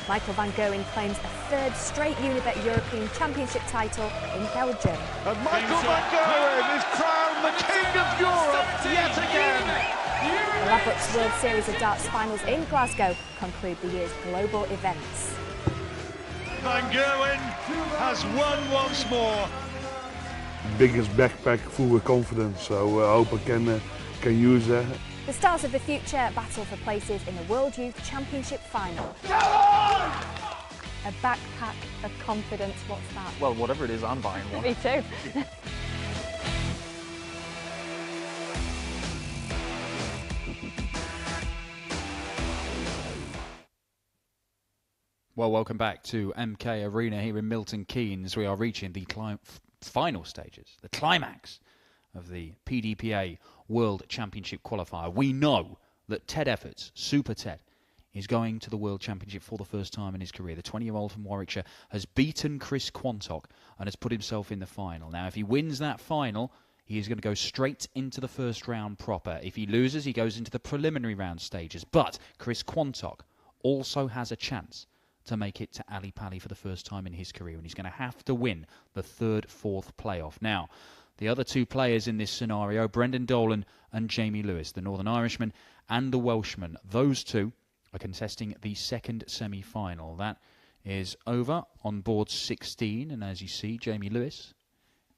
Michael Van Gerwen claims a third straight Unibet European Championship title in Belgium. And Michael Van Gerwen is crowned the King of Europe yet again. The Ladbrokes World Series of Darts finals in Glasgow conclude the year's global events. Van Gerwen has won once more. Biggest backpack full with confidence, so I hope I can use that. The stars of the future battle for places in the World Youth Championship final. A backpack of confidence, what's that? Well, whatever it is, I'm buying one. Me too. Well, welcome back to MK Arena here in Milton Keynes. We are reaching the final stages, the climax of the PDPA World Championship Qualifier. We know that Ted Evetts, Super Ted, is going to the World Championship for the first time in his career. The 20-year-old from Warwickshire has beaten Chris Quantock and has put himself in the final. Now, if he wins that final, he is going to go straight into the first round proper. If he loses, he goes into the preliminary round stages. But Chris Quantock also has a chance to make it to Ali Pali for the first time in his career, and he's going to have to win the third, fourth playoff. Now, The other two players in this scenario, Brendan Dolan and Jamie Lewis, the Northern Irishman and the Welshman. Those two are contesting the second semi-final. That is over on board 16, and as you see, Jamie Lewis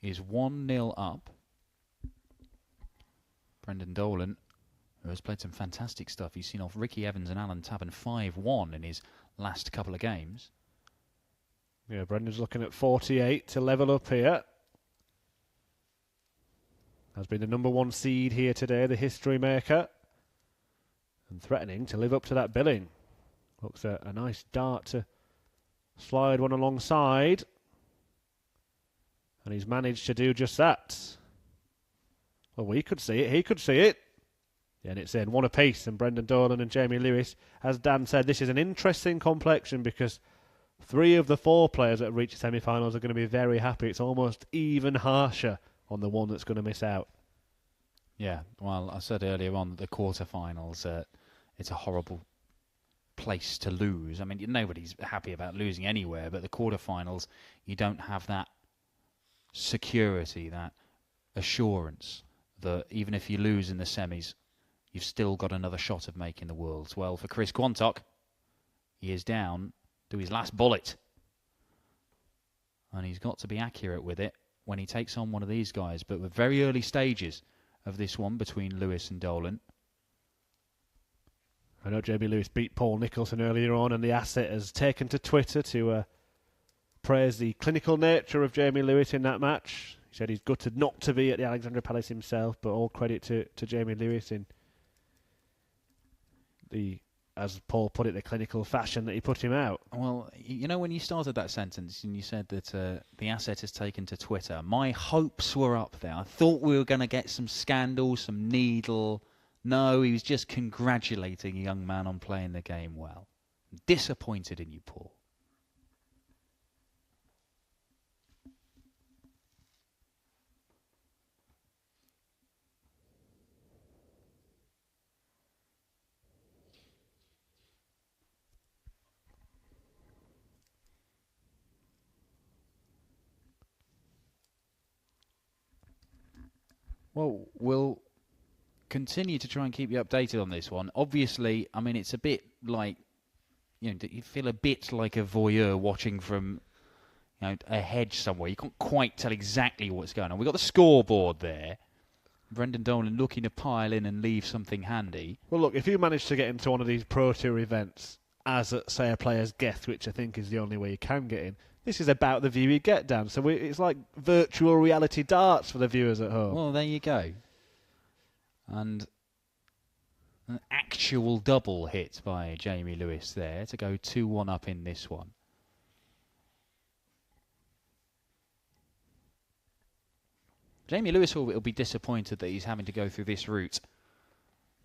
is 1-0 up. Brendan Dolan, who has played some fantastic stuff. He's seen off Ricky Evans and Alan Tabern 5-1 in his last couple of games. Yeah, Brendan's looking at 48 to level up here. Has been the number 1 seed here today, the history maker. And threatening to live up to that billing. Looks a nice dart to slide one alongside. And he's managed to do just that. Well, we could see it, he could see it. Yeah, and it's in, one apiece. And Brendan Dolan and Jamie Lewis, as Dan said, this is an interesting complexion because 3 of the 4 players that have reached the semi-finals are going to be very happy. It's almost even harsher on the one that's going to miss out. Yeah, well, I said earlier on that the quarterfinals, it's a horrible place to lose. I mean, nobody's happy about losing anywhere, but the quarterfinals, you don't have that security, that assurance that even if you lose in the semis, you've still got another shot of making the Worlds. Well, for Chris Quantock, he is down to his last bullet. And he's got to be accurate with it when he takes on one of these guys. But we're very early stages of this one between Lewis and Dolan. I know Jamie Lewis beat Paul Nicholson earlier on, and the asset has taken to Twitter to praise the clinical nature of Jamie Lewis in that match. He said he's gutted not to be at the Alexandra Palace himself, but all credit to Jamie Lewis in the, as Paul put it, the clinical fashion that he put him out. Well, you know, when you started that sentence and you said that the asset has taken to Twitter, my hopes were up there. I thought we were going to get some scandal, some needle. No, he was just congratulating a young man on playing the game well. I'm disappointed in you, Paul. Well, we'll continue to try and keep you updated on this one. Obviously, I mean, it's a bit like, you know, you feel a bit like a voyeur watching from, you know, a hedge somewhere. You can't quite tell exactly what's going on. We've got the scoreboard there. Brendan Dolan looking to pile in and leave something handy. Well, look, if you manage to get into one of these Pro Tour events as, say, a player's guest, which I think is the only way you can get in, this is about the view you get, Dan. So it's like virtual reality darts for the viewers at home. Well, there you go. And an actual double hit by Jamie Lewis there to go 2-1 up in this one. Jamie Lewis will be disappointed that he's having to go through this route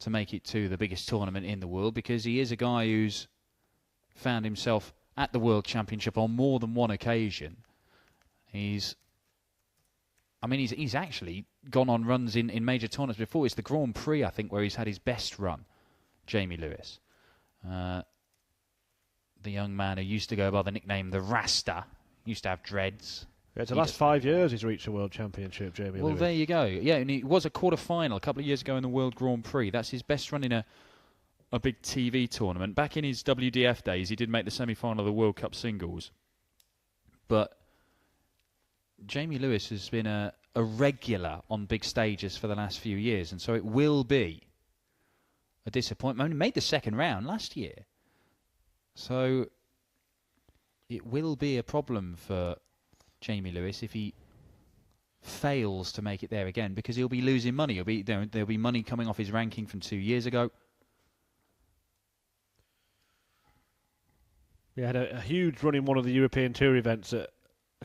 to make it to the biggest tournament in the world, because he is a guy who's found himself at the World Championship on more than one occasion. He's actually gone on runs in major tournaments before. It's the Grand Prix, I think, where he's had his best run, Jamie Lewis. The young man who used to go by the nickname the Rasta, used to have dreads. Yeah, it's the last 5 years he's reached a World Championship, Jamie Lewis. Well, there you go. Yeah, and he was a quarter-final a couple of years ago in the World Grand Prix. That's his best run in a big TV tournament. Back in his WDF days, he did make the semi-final of the World Cup singles. But Jamie Lewis has been a regular on big stages for the last few years, and so it will be a disappointment. He made the second round last year. So it will be a problem for Jamie Lewis if he fails to make it there again, because he'll be losing money. There'll be money coming off his ranking from 2 years ago. He had a huge run in one of the European Tour events a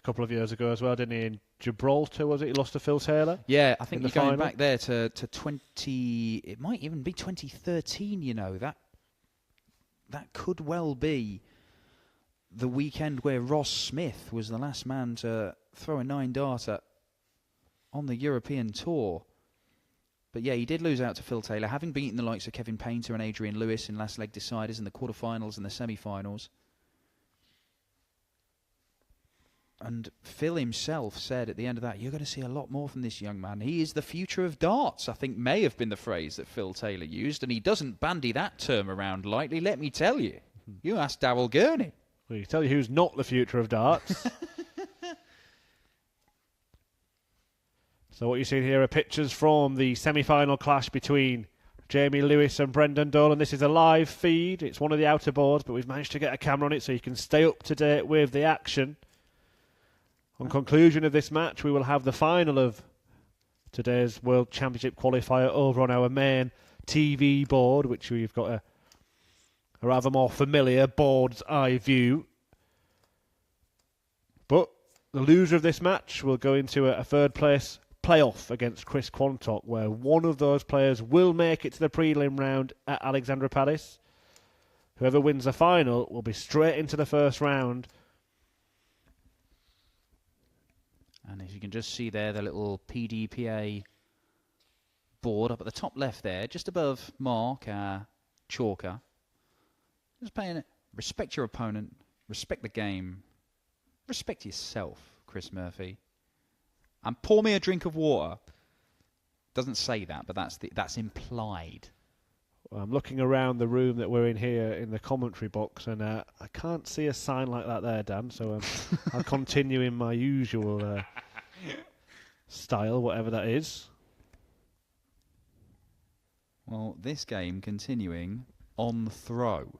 couple of years ago as well, didn't he? In Gibraltar, was it? He lost to Phil Taylor? Yeah, I think you're going final. back there to 20... It might even be 2013, you know. That could well be the weekend where Ross Smith was the last man to throw a 9-darter on the European Tour. But yeah, he did lose out to Phil Taylor, having beaten the likes of Kevin Painter and Adrian Lewis in last leg deciders in the quarterfinals and the semi-finals. And Phil himself said at the end of that, you're going to see a lot more from this young man. He is the future of darts, I think may have been the phrase that Phil Taylor used, and he doesn't bandy that term around lightly, let me tell you. You ask Darryl Gurney. Well, you tell you who's not the future of darts. So what you're seeing here are pictures from the semi-final clash between Jamie Lewis and Brendan Dolan. This is a live feed. It's one of the outer boards, but we've managed to get a camera on it so you can stay up to date with the action. On conclusion of this match, we will have the final of today's World Championship qualifier over on our main TV board, which we've got a rather more familiar board's eye view. But the loser of this match will go into a third place playoff against Chris Quantock, where one of those players will make it to the prelim round at Alexandra Palace. Whoever wins the final will be straight into the first round. And as you can just see there, the little PDPA board up at the top left there, just above Mark, our chalker. Just playing it. Respect your opponent. Respect the game. Respect yourself, Chris Murphy. And pour me a drink of water. Doesn't say that, but that's implied. Well, I'm looking around the room that we're in here in the commentary box, and I can't see a sign like that there, Dan, so I'll continue in my usual style, whatever that is. Well, this game continuing on throw.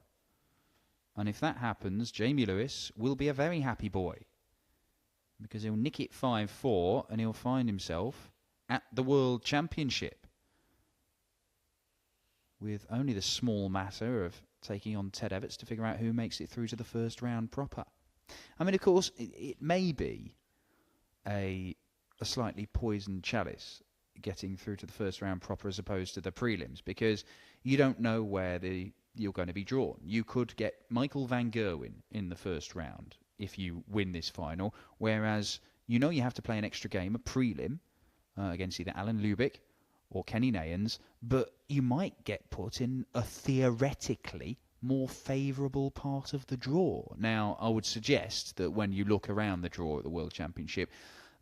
And if that happens, Jamie Lewis will be a very happy boy. Because he'll nick it 5-4 and he'll find himself at the World Championship. With only the small matter of taking on Ted Evetts to figure out who makes it through to the first round proper. I mean, of course, it may be a slightly poisoned chalice getting through to the first round proper as opposed to the prelims, because you don't know where you're going to be drawn. You could get Michael van Gerwen in the first round if you win this final, whereas you know you have to play an extra game, a prelim, against either Alan Lubick or Kenny Nayans, but you might get put in a theoretically more favourable part of the draw. Now, I would suggest that when you look around the draw at the World Championship,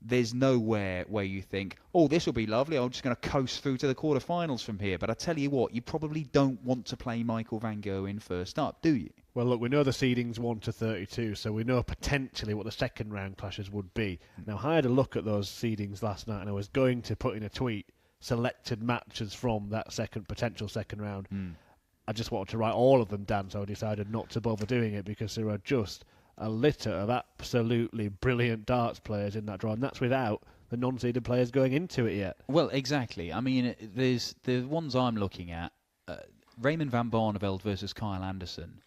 there's nowhere where you think, oh, this will be lovely, I'm just going to coast through to the quarterfinals from here. But I tell you what, you probably don't want to play Michael van Gerwen first up, do you? Well, look, we know the seeding's 1 to 32, so we know potentially what the second round clashes would be. Now, I had a look at those seedings last night, and I was going to put in a tweet selected matches from that potential second round. I just wanted to write all of them, Dan, so I decided not to bother doing it because there are just a litter of absolutely brilliant darts players in that draw, and that's without the non-seeded players going into it yet. Well, exactly. I mean, there's the ones I'm looking at. Raymond van Barneveld versus Kyle Anderson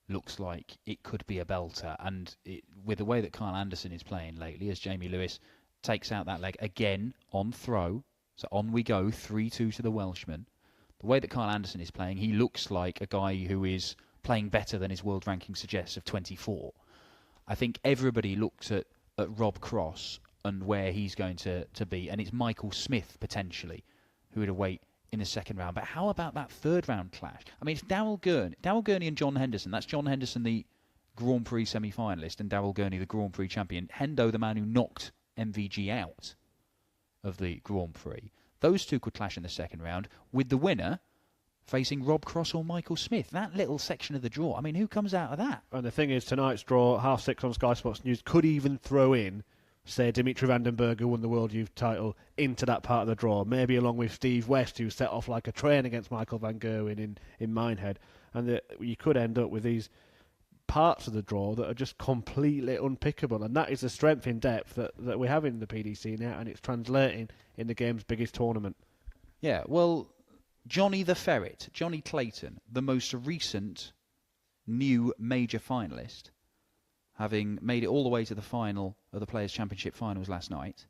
looks like it could be a belter, and with the way that Kyle Anderson is playing lately, as Jamie Lewis takes out that leg again on throw, so on we go, 3-2 to the Welshman. The way that Kyle Anderson is playing, he looks like a guy who is playing better than his world ranking suggests of 24. I think everybody looks at Rob Cross and where he's going to be, and it's Michael Smith, potentially, who would await in the second round. But how about that third round clash? I mean, it's Darryl Gurney and John Henderson. That's John Henderson, the Grand Prix semi-finalist, and Darryl Gurney, the Grand Prix champion. Hendo, the man who knocked MVG out of the Grand Prix. Those two could clash in the second round, with the winner facing Rob Cross or Michael Smith. That little section of the draw, I mean, who comes out of that? And the thing is, tonight's draw, 6:30 on Sky Sports News, could even throw in, say, Dimitri Vandenberg, who won the World Youth title, into that part of the draw. Maybe along with Steve West, who set off like a train against Michael van Gerwen in Minehead. And you could end up with these parts of the draw that are just completely unpickable. And that is the strength in depth that we have in the PDC now, and it's translating in the game's biggest tournament. Yeah, well, Johnny the Ferret, Johnny Clayton, the most recent new major finalist, having made it all the way to the final of the Players' Championship finals last night,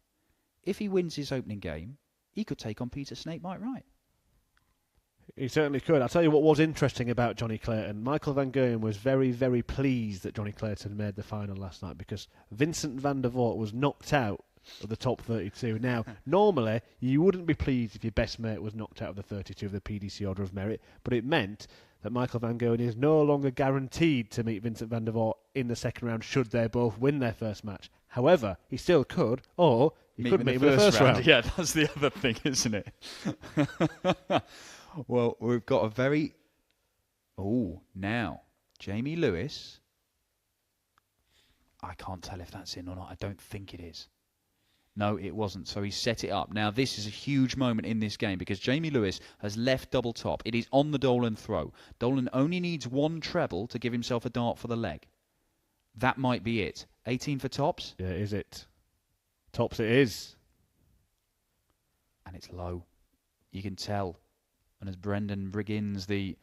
if he wins his opening game, he could take on Peter Snakebite Wright. He certainly could. I'll tell you what was interesting about Johnny Clayton. Michael van Gerwen was very, very pleased that Johnny Clayton made the final last night because Vincent van der Voort was knocked out of the top 32. Now, normally, you wouldn't be pleased if your best mate was knocked out of the 32 of the PDC Order of Merit, but it meant that Michael van Gerwen is no longer guaranteed to meet Vincent van der Voort in the second round should they both win their first match. However, he still could, or he could meet him in the first round. Yeah, that's the other thing, isn't it? Well, we've got a very... Oh, now, Jamie Lewis... I can't tell if that's in or not. I don't think it is. No, it wasn't. So he set it up. Now, this is a huge moment in this game because Jamie Lewis has left double top. It is on the Dolan throw. Dolan only needs one treble to give himself a dart for the leg. That might be it. 18 for tops? Yeah, is it? Tops it is. And it's low. You can tell. And as Brendan begins the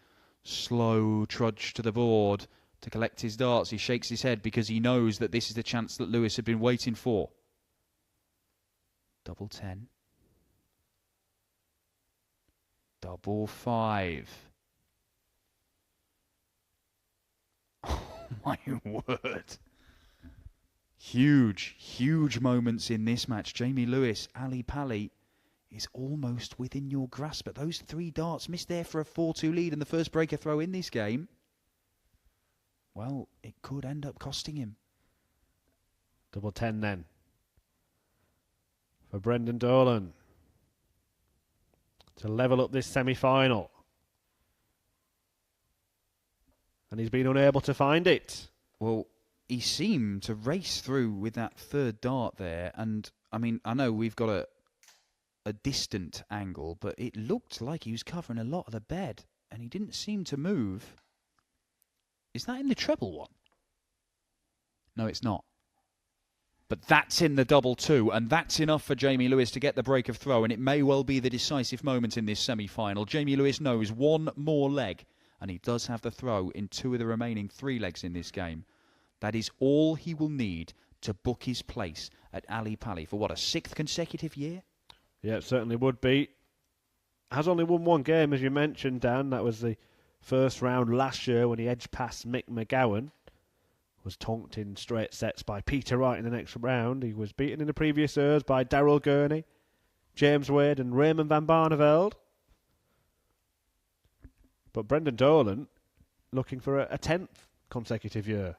slow trudge to the board to collect his darts, he shakes his head because he knows that this is the chance that Lewis had been waiting for. Double 10. Double 5. Oh my word. Huge, huge moments in this match. Jamie Lewis, Ali Pali is almost within your grasp. But those 3 darts missed there for a 4-2 lead and the first breaker throw in this game. Well, it could end up costing him. Double 10 then. For Brendan Dolan. To level up this semi-final. And he's been unable to find it. Well, he seemed to race through with that third dart there. And, I mean, I know we've got a distant angle, but it looked like he was covering a lot of the bed. And he didn't seem to move. Is that in the treble one? No, it's not. But that's in the double 2, and that's enough for Jamie Lewis to get the break of throw, and it may well be the decisive moment in this semi-final. Jamie Lewis knows one more leg, and he does have the throw in 2 of the remaining 3 legs in this game. That is all he will need to book his place at Ali Pali for, what, a 6th consecutive year? Yeah, it certainly would be. Has only won 1 game, as you mentioned, Dan. That was the first round last year when he edged past Mick McGowan. Was tonked in straight sets by Peter Wright in the next round. He was beaten in the previous years by Darryl Gurney, James Wade and Raymond van Barneveld. But Brendan Dolan looking for a 10th consecutive year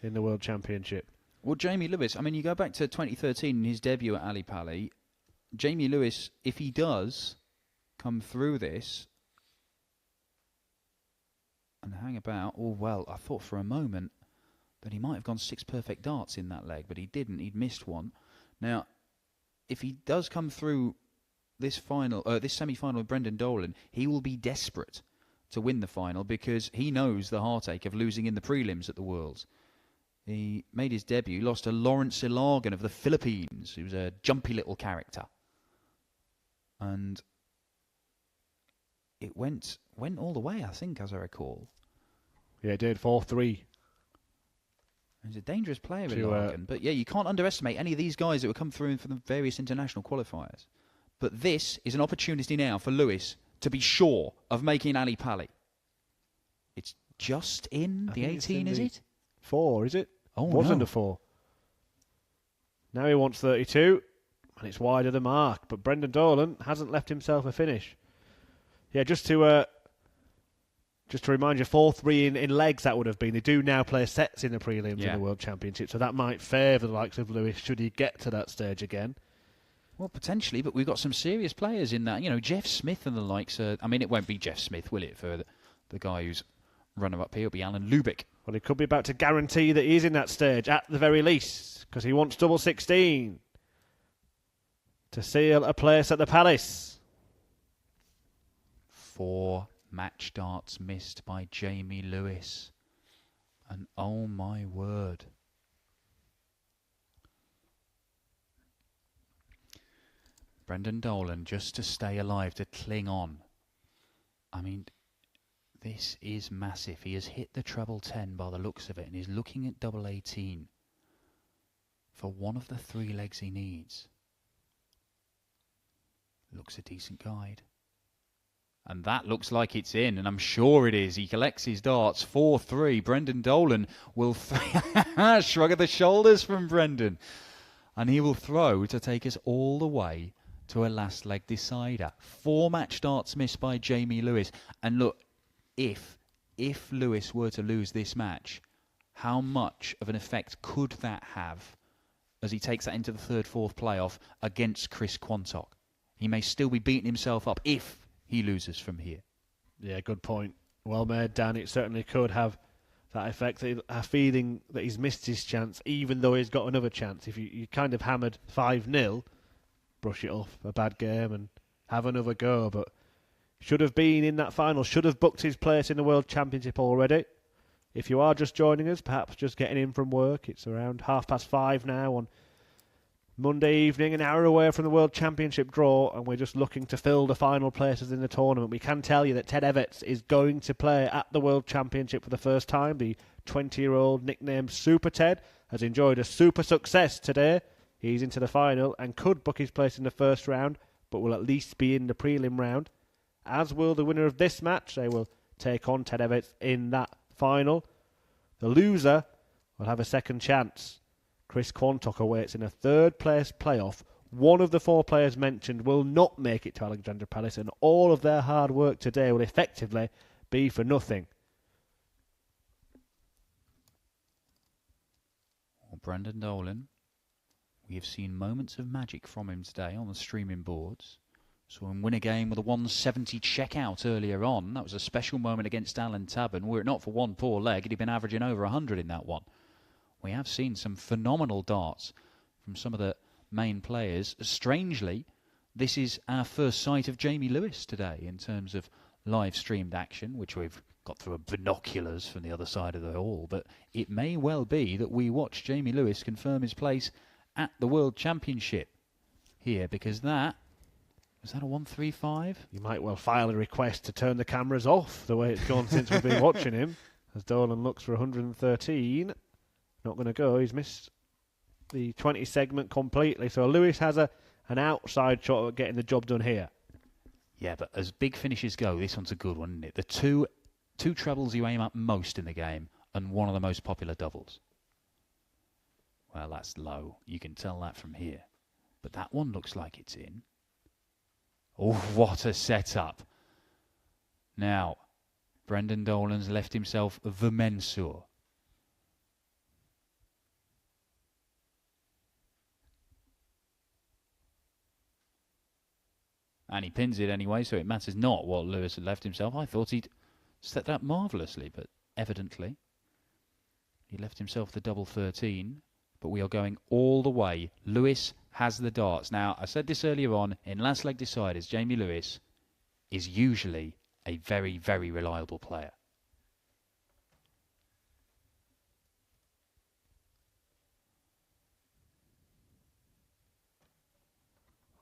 in the World Championship. Well, Jamie Lewis, I mean, you go back to 2013 in his debut at Ali Pali. Jamie Lewis, if he does come through this and hang about, oh, well, I thought for a moment that he might have gone 6 perfect darts in that leg, but he didn't. He'd missed one. Now, if he does come through this semi-final with Brendan Dolan, he will be desperate to win the final because he knows the heartache of losing in the prelims at the Worlds. He made his debut, lost to Lawrence Silagan of the Philippines, who was a jumpy little character. And it went all the way, I think, as I recall. Yeah, it did. 4-3. He's a dangerous player in Larkin. But yeah, you can't underestimate any of these guys that will come through for the various international qualifiers. But this is an opportunity now for Lewis to be sure of making Ali Pali. It's just in the 18, is it? 4, is it? Oh, it wasn't no. a 4. Now he wants 32, and it's wide of the mark. But Brendan Dolan hasn't left himself a finish. Yeah, just to remind you, 4-3 in legs that would have been. They do now play sets in the prelims in the World Championship, so that might favour the likes of Lewis should he get to that stage again. Well, potentially, but we've got some serious players in that. You know, Jeff Smith and the likes. I mean, it won't be Jeff Smith, will it, for the guy who's runner-up here? It'll be Alan Lubick. Well, he could be about to guarantee that he's in that stage at the very least, because he wants double 16 to seal a place at the Palace. 4 match darts missed by Jamie Lewis. And oh my word. Brendan Dolan, just to stay alive, to cling on. I mean, this is massive. He has hit the treble 10 by the looks of it, and he's looking at double 18 for one of the 3 legs he needs. Looks a decent guide. And that looks like it's in, and I'm sure it is. He collects his darts. 4-3. Brendan Dolan will shrug of the shoulders from Brendan. And he will throw to take us all the way to a last leg decider. 4 match darts missed by Jamie Lewis. And look, if Lewis were to lose this match, how much of an effect could that have as he takes that into the third, fourth playoff against Chris Quantock. He may still be beating himself up if he loses from here. Yeah, good point. Well made, Dan. It certainly could have that effect. A feeling that he's missed his chance, even though he's got another chance. If you kind of hammered 5-0, brush it off, a bad game, and have another go. But should have been in that final, should have booked his place in the World Championship already. If you are just joining us, perhaps just getting in from work, it's around 5:30 now on Monday evening, an hour away from the World Championship draw, and we're just looking to fill the final places in the tournament. We can tell you that Ted Evetts is going to play at the World Championship for the first time. The 20-year-old, nicknamed Super Ted, has enjoyed a super success today. He's into the final and could book his place in the first round, but will at least be in the prelim round. As will the winner of this match. They will take on Ted Evetts in that final. The loser will have a second chance. Chris Quantock awaits in a third-place playoff. One of the 4 players mentioned will not make it to Alexandra Palace, and all of their hard work today will effectively be for nothing. Well, Brendan Dolan, we have seen moments of magic from him today on the streaming boards. Saw him win a game with a 170 checkout earlier on. That was a special moment against Alan Tabern. Were it not for one poor leg, he'd have been averaging over 100 in that one. We have seen some phenomenal darts from some of the main players. Strangely, this is our first sight of Jamie Lewis today in terms of live-streamed action, which we've got through binoculars from the other side of the hall. But it may well be that we watch Jamie Lewis confirm his place at the World Championship here, because that... Was that a 135? You might well file a request to turn the cameras off the way it's gone since we've been watching him. As Dolan looks for 113. Not going to go. He's missed the 20 segment completely. So Lewis has an outside shot at getting the job done here. Yeah, but as big finishes go, this one's a good one, isn't it? The two trebles you aim at most in the game and one of the most popular doubles. Well, that's low. You can tell that from here. But that one looks like it's in. Oh, what a setup. Now, Brendan Dolan's left himself the Mensur. And he pins it anyway, so it matters not what Lewis had left himself. I thought he'd set that marvellously, but evidently he left himself the double 13. But we are going all the way. Lewis has the darts. Now, I said this earlier on, in last leg deciders, Jamie Lewis is usually a very, very reliable player.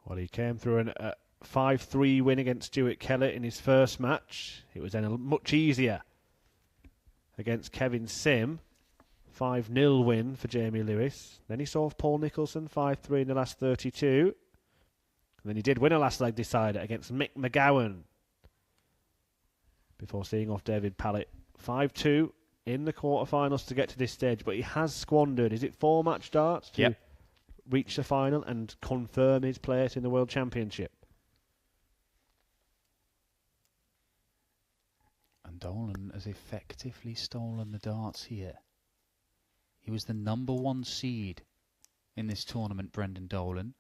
Well, he came through a 5-3 win against Stuart Kellett in his first match. It was then a much easier against Kevin Sim. 5-0 win for Jamie Lewis. Then he saw Paul Nicholson 5-3 in the last 32. And then he did win a last leg decider against Mick McGowan before seeing off David Pallett 5-2 in the quarterfinals to get to this stage. But he has squandered, is it 4 match darts to reach the final and confirm his place in the World Championship? And Dolan has effectively stolen the darts here. He was the number 1 seed in this tournament, Brendan Dolan.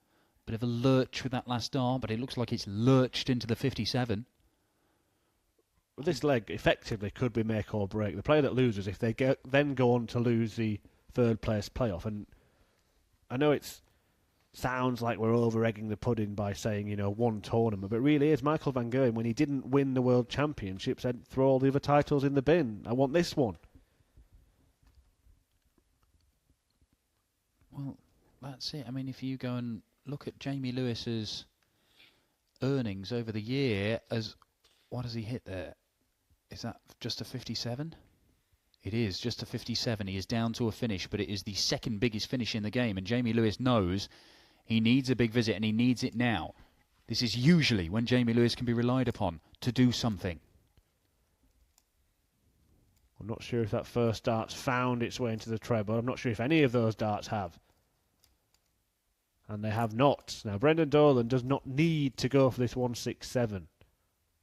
Bit of a lurch with that last dart, but it looks like it's lurched into the 57. Well, this leg effectively could be make or break. The player that loses, if they then go on to lose the third place playoff. And I know it sounds like we're over-egging the pudding by saying, one tournament, but it really is. Michael Van Gerwen, when he didn't win the World Championship, said, throw all the other titles in the bin. I want this one. Well, that's it. I mean, if you go and look at Jamie Lewis's earnings over the year, what has he hit there? Is that just a 57? It is just a 57. He is down to a finish, but it is the second biggest finish in the game, and Jamie Lewis knows he needs a big visit, and he needs it now. This is usually when Jamie Lewis can be relied upon to do something. I'm not sure if that first dart's found its way into the treble. I'm not sure if any of those darts have. And they have not. Now, Brendan Dolan does not need to go for this 167.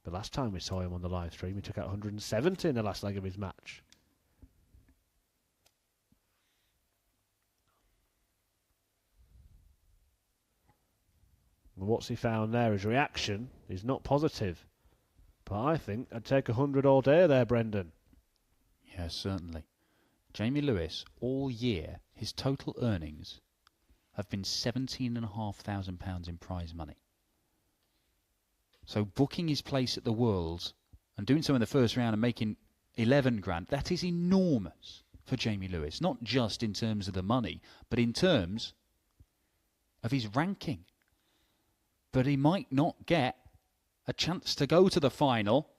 The last time we saw him on the live stream, he took out 170 in the last leg of his match. And what's he found there? His reaction is not positive. But I think I'd take 100 all day there, Brendan. Yeah, certainly. Jamie Lewis, all year, his total earnings have been £17,500 in prize money. So booking his place at the Worlds and doing so in the first round and making 11 grand, that is enormous for Jamie Lewis. Not just in terms of the money, but in terms of his ranking. But he might not get a chance to go to the final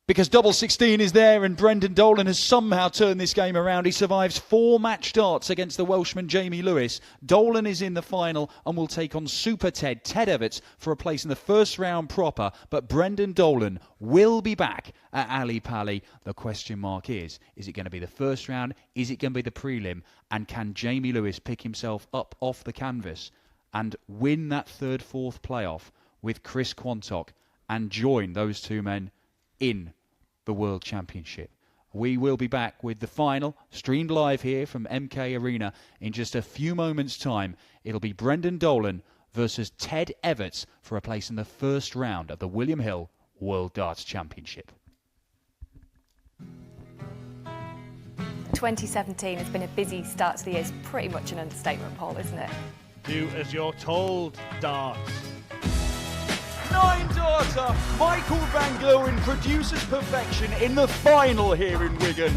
because double 16 is there and Brendan Dolan has somehow turned this game around. He survives 4 match starts against the Welshman Jamie Lewis. Dolan is in the final and will take on Super Ted Evetts for a place in the first round proper. But Brendan Dolan will be back at Ali Pali. The question mark is it going to be the first round? Is it going to be the prelim? And can Jamie Lewis pick himself up off the canvas and win that third, fourth playoff with Chris Quantock and join those two men in the World Championship? We will be back with the final, streamed live here from MK Arena in just a few moments' time. It'll be Brendan Dolan versus Ted Evetts for a place in the first round of the William Hill World Darts Championship. 2017 has been a busy start to the year. It's pretty much an understatement, Paul, isn't it? Do as you're told, darts. 9-darter Michael Van Gerwen produces perfection in the final here in Wigan.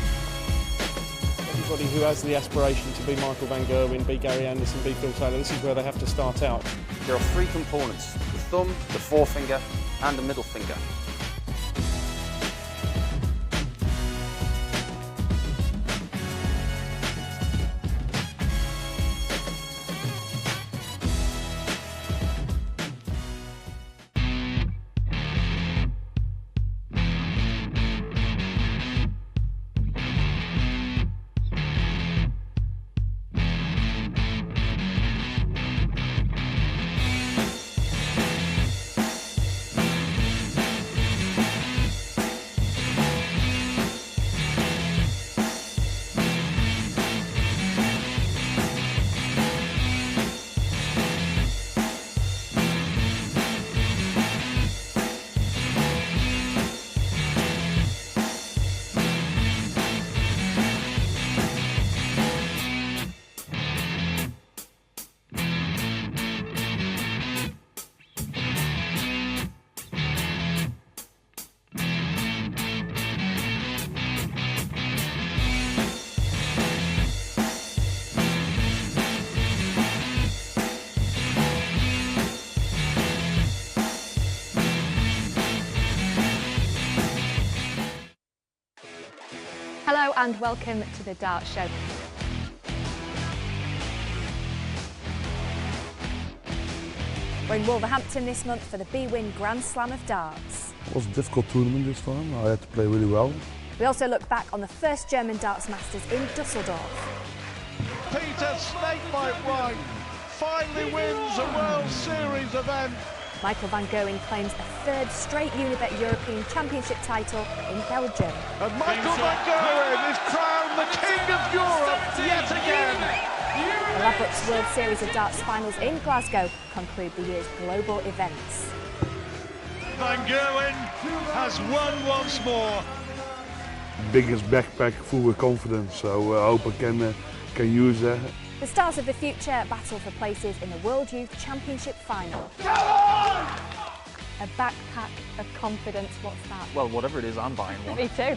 Everybody who has the aspiration to be Michael Van Gerwen, be Gary Anderson, be Phil Taylor, this is where they have to start out. There are 3 components: the thumb, the forefinger, and the middle finger. Hello and welcome to the Dart Show. We're in Wolverhampton this month for the BWin Grand Slam of Darts. It was a difficult tournament this time. I had to play really well. We also look back on the first German Darts Masters in Dusseldorf. Peter Snakebite White finally wins a World Series event. Michael Van Gerwen claims a third straight Unibet European Championship title in Belgium. And Michael Van Gerwen is crowned the King of Europe yet again. The Ladbrokes World Series of Darts finals in Glasgow conclude the year's global events. Van Gerwen has won once more. Biggest backpack full with confidence, so I hope I can use that. The stars of the future battle for places in the World Youth Championship final. Come on! A backpack of confidence, what's that? Well, whatever it is, I'm buying one. Me too.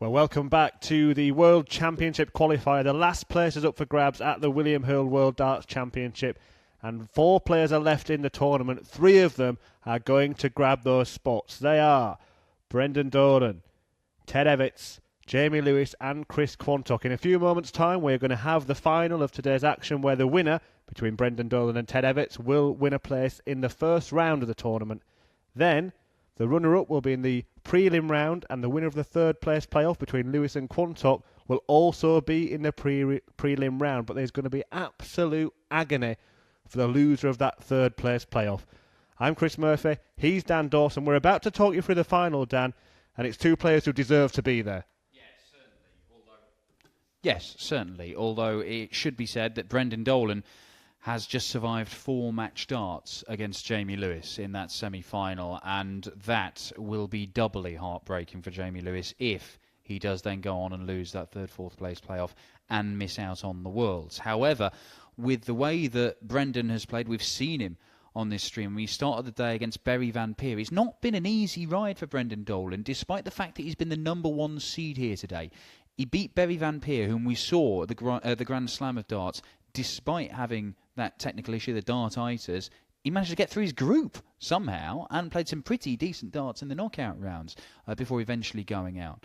Well, welcome back to the World Championship qualifier. The last place is up for grabs at the William Hill World Darts Championship, and 4 players are left in the tournament. 3 of them are going to grab those spots. They are Brendan Dolan, Ted Evetts, Jamie Lewis and Chris Quantock. In a few moments' time, we're going to have the final of today's action, where the winner between Brendan Dolan and Ted Evetts will win a place in the first round of the tournament. Then the runner-up will be in the prelim round, and the winner of the third place playoff between Lewis and Quantock will also be in the prelim round. But there's going to be absolute agony for the loser of that third place playoff. I'm Chris Murphy, he's Dan Dawson. We're about to talk you through the final, Dan, and it's 2 players who deserve to be there. Yes, certainly. Although it should be said that Brendan Dolan has just survived 4 match darts against Jamie Lewis in that semi-final, and that will be doubly heartbreaking for Jamie Lewis if he does then go on and lose that 3rd, 4th place playoff and miss out on the Worlds. However, with the way that Brendan has played, we've seen him on this stream. We started the day against Berry Van Peer. It's not been an easy ride for Brendan Dolan, despite the fact that he's been the #1 seed here today. He beat Berry Van Peer, whom we saw at the Grand Slam of Darts. Despite having that technical issue, the dartitis, he managed to get through his group somehow and played some pretty decent darts in the knockout rounds before eventually going out.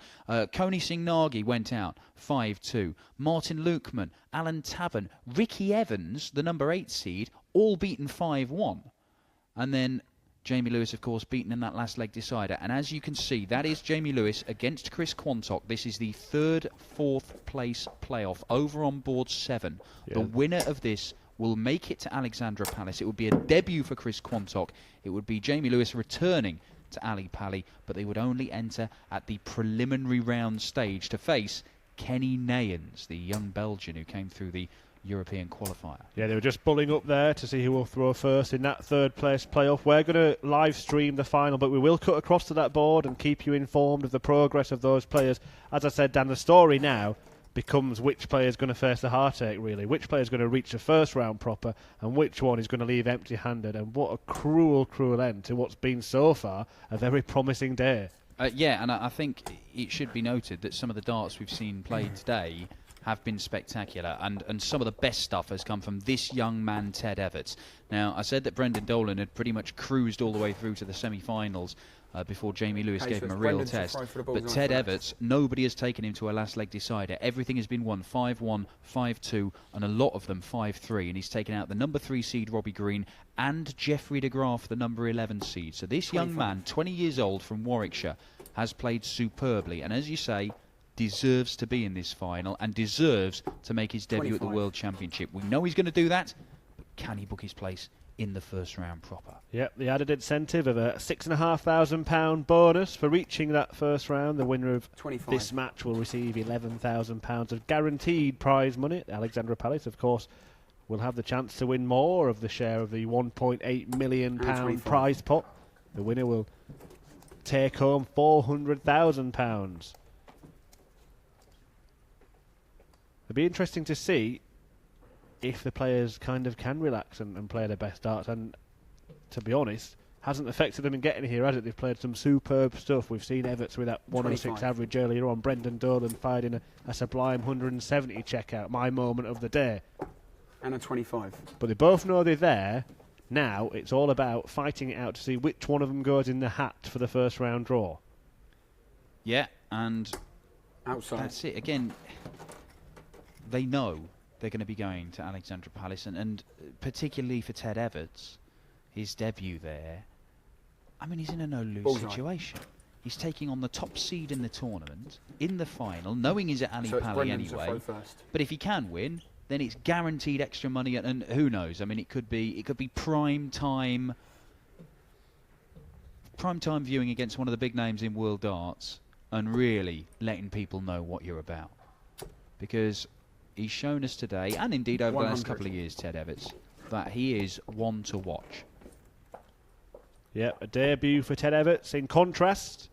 Koni Singh Nagy went out 5-2. Martin Lukeman, Alan Tabern, Ricky Evans, the #8 seed, all beaten 5-1. And then Jamie Lewis, of course, beaten in that last leg decider. And as you can see, that is Jamie Lewis against Chris Quantock. This is the 3rd, 4th place playoff over on board 7. Yeah. The winner of this will make it to Alexandra Palace. It would be a debut for Chris Quantock. It would be Jamie Lewis returning to Ali Pali, but they would only enter at the preliminary round stage to face Kenny Nayans, the young Belgian who came through the European qualifier. Yeah, they were just bulling up there to see who will throw first in that 3rd place playoff. We're going to live stream the final, but we will cut across to that board and keep you informed of the progress of those players. As I said, Dan, the story now becomes which player is going to face the heartache, really. Which player is going to reach the first round proper, and which one is going to leave empty-handed. And what a cruel, cruel end to what's been so far a very promising day. Yeah, and I think it should be noted that some of the darts we've seen played today have been spectacular, and some of the best stuff has come from this young man, Ted Evetts. Now, I said that Brendan Dolan had pretty much cruised all the way through to the semi-finals before Jamie Lewis gave him a real test. But Ted Evetts, nobody has taken him to a last leg decider. Everything has been won 5-1, 5-2, and a lot of them 5-3. And he's taken out the #3 seed, Robbie Green, and Jeffrey de Graaf, the #11 seed. So this young man, 20 years old from Warwickshire, has played superbly. And as you say, deserves to be in this final and deserves to make his debut at the World Championship. We know he's going to do that, but can he book his place in the first round proper? Yep, the added incentive of a £6,500 bonus for reaching that first round. The winner of 25. This match will receive £11,000 of guaranteed prize money. Alexandra Palace, of course, will have the chance to win more of the share of the £1.8 million prize pot. The winner will take home £400,000. It'll be interesting to see if the players kind of can relax and play their best darts. And to be honest, hasn't affected them in getting here, has it? They've played some superb stuff. We've seen Evetts with that 106 average earlier on. Brendan Dolan fired in a sublime 170 checkout, my moment of the day. And a 25. But they both know they're there. Now it's all about fighting it out to see which one of them goes in the hat for the first round draw. Yeah, and outside. That's it. Again, they know they're going to be going to Alexandra Palace, and particularly for Ted Evetts, his debut there, I mean, he's in a no-lose situation. He's taking on the top seed in the tournament, in the final, knowing he's at Ali Pali anyway. But if he can win, then it's guaranteed extra money, and who knows? I mean, it could be prime time viewing against one of the big names in world darts, and really letting people know what you're about. Because he's shown us today, and indeed over the last couple of years, Ted Evetts, that he is one to watch. Yep, a debut for Ted Evetts. In contrast,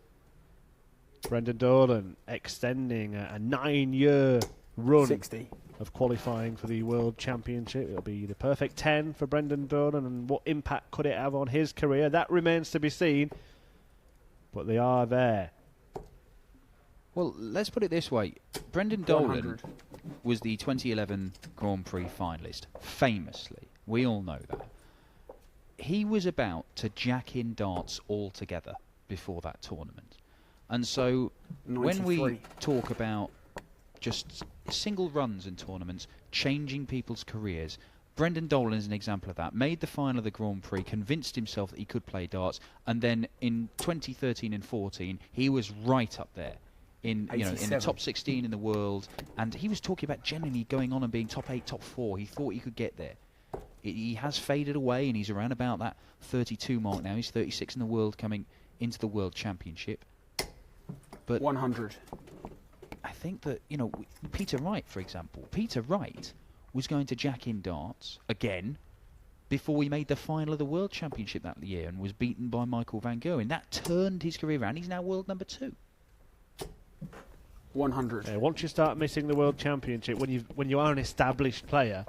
Brendan Dolan extending a 9-year run 60 of qualifying for the World Championship. It'll be the perfect 10 for Brendan Dolan, and what impact could it have on his career? That remains to be seen, but they are there. Well, let's put it this way. Brendan Dolan was the 2011 Grand Prix finalist, famously. We all know that. He was about to jack in darts altogether before that tournament. And so 93. when we talk about just single runs in tournaments, changing people's careers, Brendan Dolan is an example of that. Made the final of the Grand Prix, convinced himself that he could play darts, and then in 2013 and 14, he was right up there in the top 16 in the world, and he was talking about genuinely going on and being top 8, top 4. He thought he could get there. He has faded away, and he's around about that 32 mark now. He's 36 in the world, coming into the World Championship. But 100. I think that, Peter Wright, for example. Peter Wright was going to jack in darts again before he made the final of the World Championship that year and was beaten by Michael van Gerwen. That turned his career around. He's now world number 2. 100. Yeah, once you start missing the World Championship, when you are an established player,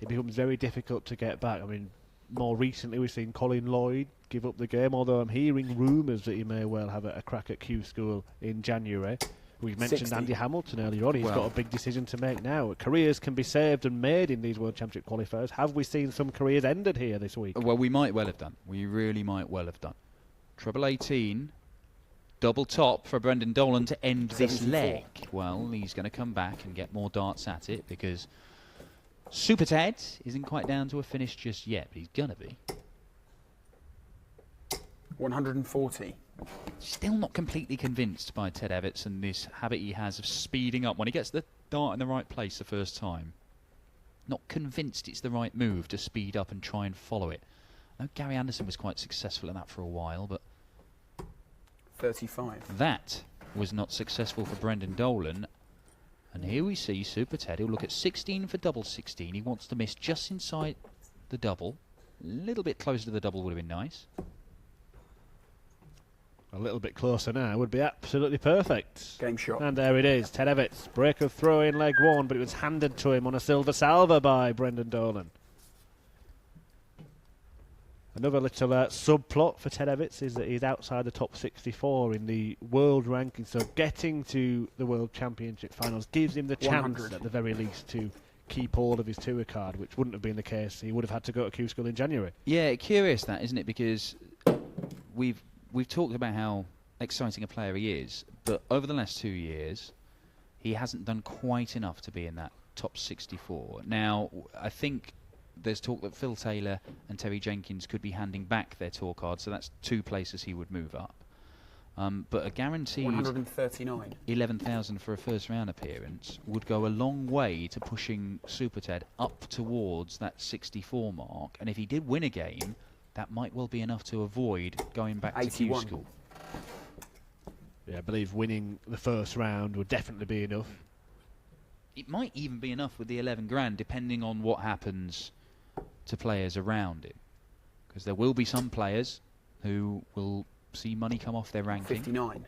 it becomes very difficult to get back. I mean, more recently we've seen Colin Lloyd give up the game, although I'm hearing rumours that he may well have a crack at Q School in January. We mentioned 60. Andy Hamilton earlier on. He's got a big decision to make now. Careers can be saved and made in these World Championship qualifiers. Have we seen some careers ended here this week? Well, we might well have done. We really might well have done. Treble 18, double top for Brendan Dolan to end 74. this leg. Well, he's going to come back and get more darts at it because Super Ted isn't quite down to a finish just yet, but he's going to be. 140. Still not completely convinced by Ted Evetts and this habit he has of speeding up when he gets the dart in the right place the first time. Not convinced it's the right move to speed up and try and follow it. I know Gary Anderson was quite successful at that for a while, but 35. that was not successful for Brendan Dolan. And here we see Super Ted. He'll look at 16 for double 16. He wants to miss just inside the double. A little bit closer to the double would have been nice. A little bit closer now would be absolutely perfect. Game shot. And there it is. Ted Evetts, break of throw in leg 1, but it was handed to him on a silver salver by Brendan Dolan. Another little subplot for Ted Evetts is that he's outside the top 64 in the world ranking, so getting to the World Championship finals gives him the chance, 100. at the very least, to keep hold of his tour card, which wouldn't have been the case. He would have had to go to Q School in January. Yeah, curious that, isn't it? Because we've talked about how exciting a player he is, but over the last 2 years, he hasn't done quite enough to be in that top 64. Now, I think there's talk that Phil Taylor and Terry Jenkins could be handing back their tour cards, so that's 2 places he would move up. But a guaranteed 139. 11,000 for a first round appearance would go a long way to pushing Super Ted up towards that 64 mark. And if he did win a game, that might well be enough to avoid going back to Q School. Yeah, I believe winning the first round would definitely be enough. It might even be enough with the 11 grand, depending on what happens to players around him. Because there will be some players who will see money come off their ranking. 59.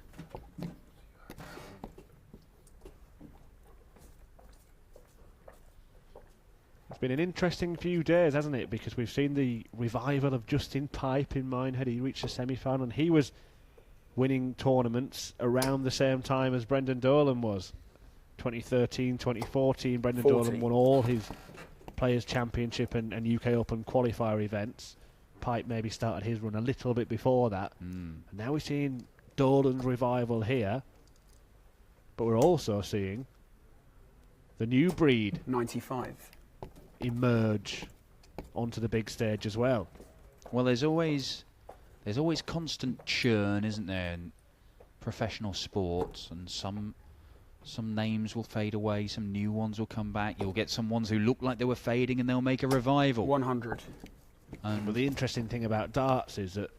It's been an interesting few days, hasn't it? Because we've seen the revival of Justin Pipe in Minehead. He reached the semi-final and he was winning tournaments around the same time as Brendan Dolan was. 2013, 2014, Brendan 40. Dolan won all his Players' Championship and UK Open qualifier events. Pipe maybe started his run a little bit before that. And now we're seeing Dolan's revival here. But we're also seeing the new breed 95 emerge onto the big stage as well. Well, there's always constant churn, isn't there, in professional sports, and some names will fade away, some new ones will come back. You'll get some ones who look like they were fading and they'll make a revival. 100. But the interesting thing about darts is that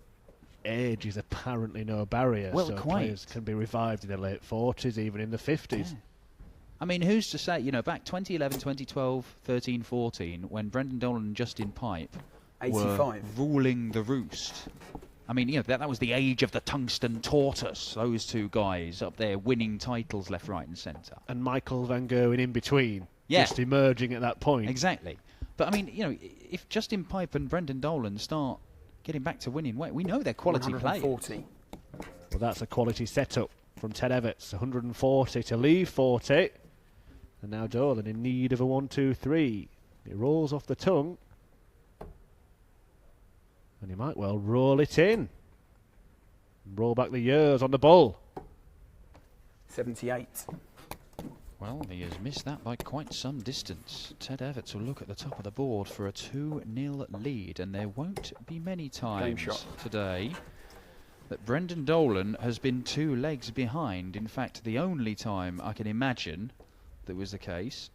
age is apparently no barrier. Well, so quite. players can be revived in their late 40s, even in the 50s. Yeah. I mean, who's to say, back 2011, 2012, 13, 14, when Brendan Dolan and Justin Pipe 85. were ruling the roost. I mean, that was the age of the tungsten tortoise, those two guys up there winning titles left, right and centre. And Michael van Gerwen in between, Yeah. just emerging at that point. Exactly. But, I mean, if Justin Pipe and Brendan Dolan start getting back to winning, we know they're quality players. 140. Well, that's a quality setup from Ted Evetts. 140 to leave 40. And now Dolan in need of a 1-2-3. It rolls off the tongue. And he might well roll it in. Roll back the years on the bull. 78. Well, he has missed that by quite some distance. Ted Evetts will look at the top of the board for a 2-0 lead, and there won't be many times today that Brendan Dolan has been 2 legs behind. In fact, the only time I can imagine that was the case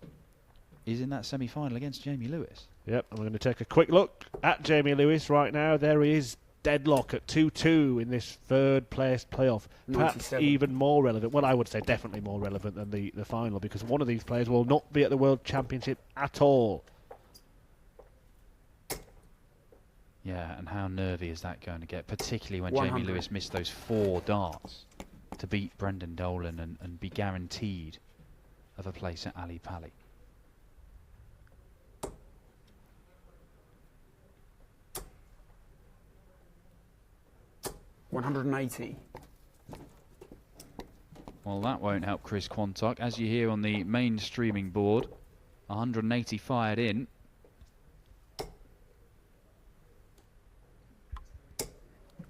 is in that semi-final against Jamie Lewis. Yep, and we're going to take a quick look at Jamie Lewis right now. There is deadlock at 2-2 in this third place playoff. Perhaps 97. even more relevant. Well, I would say definitely more relevant than the final, because one of these players will not be at the World Championship at all. Yeah, and how nervy is that going to get, particularly when 100. Jamie Lewis missed those 4 darts to beat Brendan Dolan and be guaranteed of a place at Ali Pali. $180. Well, that won't help Chris Quantock. As you hear on the main streaming board, 180 fired in.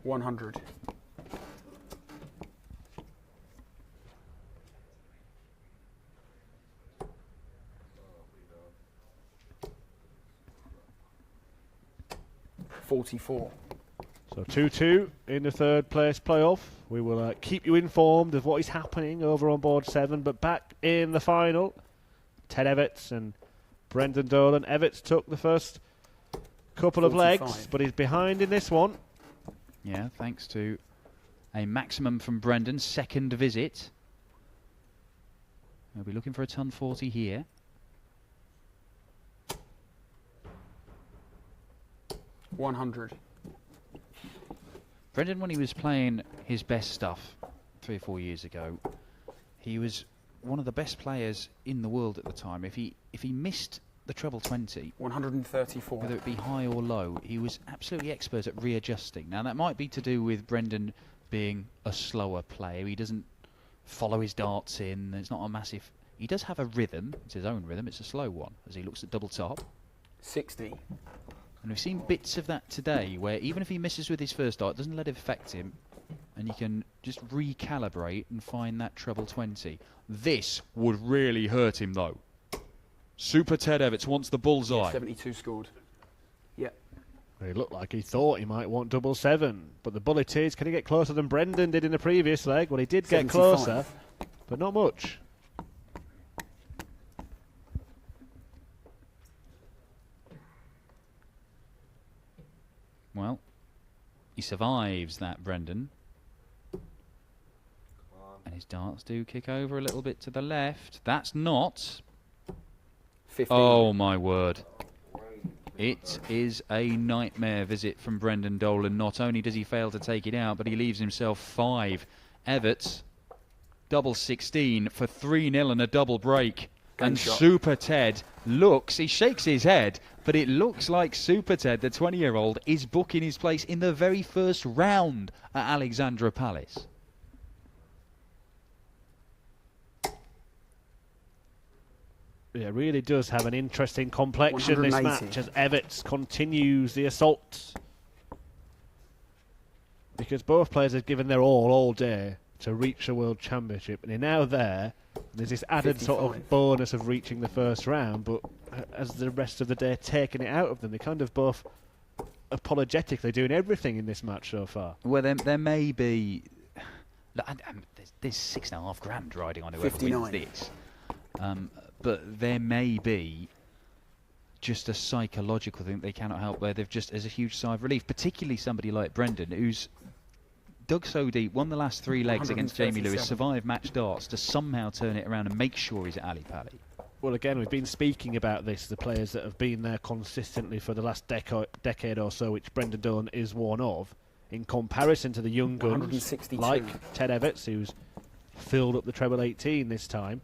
$100. $44. So 2-2 in the third place playoff. We will keep you informed of what is happening over on board 7. But back in the final, Ted Evetts and Brendan Dolan. Evetts took the first couple of 45. legs, but he's behind in this one. Yeah, thanks to a maximum from Brendan's second visit. He'll be looking for a ton 40 here. $100. Brendan, when he was playing his best stuff 3 or 4 years ago, he was one of the best players in the world at the time. If he missed the treble 20, 134. whether it be high or low, he was absolutely expert at readjusting. Now that might be to do with Brendan being a slower player. He doesn't follow his darts in. There's not a massive. He does have a rhythm. It's his own rhythm. It's a slow one as he looks at double top. 60. And we've seen bits of that today, where even if he misses with his first dart, it doesn't let it affect him, and he can just recalibrate and find that treble 20. This would really hurt him, though. Super Ted Evetts wants the bullseye. 72 scored. Yep. He looked like he thought he might want 7-7, but the bullet is, can he get closer than Brendan did in the previous leg? Well, he did 75. get closer, but not much. Well, he survives that, Brendan. And his darts do kick over a little bit to the left. That's not. 15. Oh, my word. It is a nightmare visit from Brendan Dolan. Not only does he fail to take it out, but he leaves himself 5. Evetts, double 16 for 3-0 and a double break. And shot. Super Ted looks, he shakes his head, but it looks like Super Ted, the 20-year-old, is booking his place in the very first round at Alexandra Palace. Yeah, it really does have an interesting complexion, this 180. match, as Evetts continues the assault. Because both players have given their all day to reach a World Championship, and they're now there. There's this added 55. sort of bonus of reaching the first round, but as the rest of the day taking it out of them, they kind of both apologetically doing everything in this match so far. Well, there may be. There's $6,500 riding on whoever 59. wins this. But there may be just a psychological thing they cannot help, where they've just, as a huge sigh of relief, particularly somebody like Brendan, who's dug so deep, won the last 3 legs against Jamie Lewis, 137. survived match darts to somehow turn it around and make sure he's at Ali Pali. Well, again, we've been speaking about this, the players that have been there consistently for the last decade or so, which Brendan Dolan is one of, in comparison to the young guns 162. like Ted Evetts, who's filled up the treble 18 this time.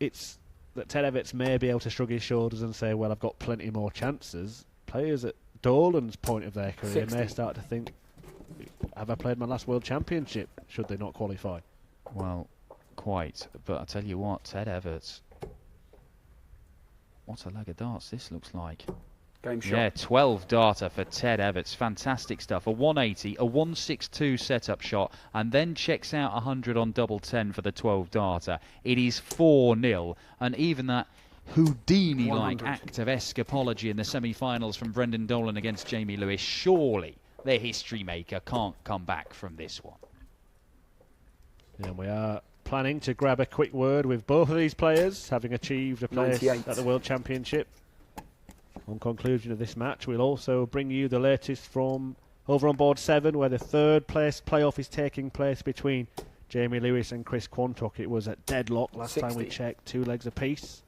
It's that Ted Evetts may be able to shrug his shoulders and say, well, I've got plenty more chances. Players at Dolan's point of their career 60. may start to think, have I played my last World Championship, should they not qualify? Well, quite. But I tell you what, Ted Evetts. What a leg of darts this looks like. Game shot. Yeah, 12 darter for Ted Evetts. Fantastic stuff. A 180, a 162 setup shot, and then checks out 100 on double 10 for the 12 darter. It is 4-0, and even that Houdini-like 100. act of escapology in the semi-finals from Brendan Dolan against Jamie Lewis, surely the history maker can't come back from this one. And we are planning to grab a quick word with both of these players, having achieved a place 98. at the World Championship. On conclusion of this match, we'll also bring you the latest from over on board 7, where the third place playoff is taking place between Jamie Lewis and Chris Quantock. It was at deadlock last 60. time we checked, 2 legs apiece.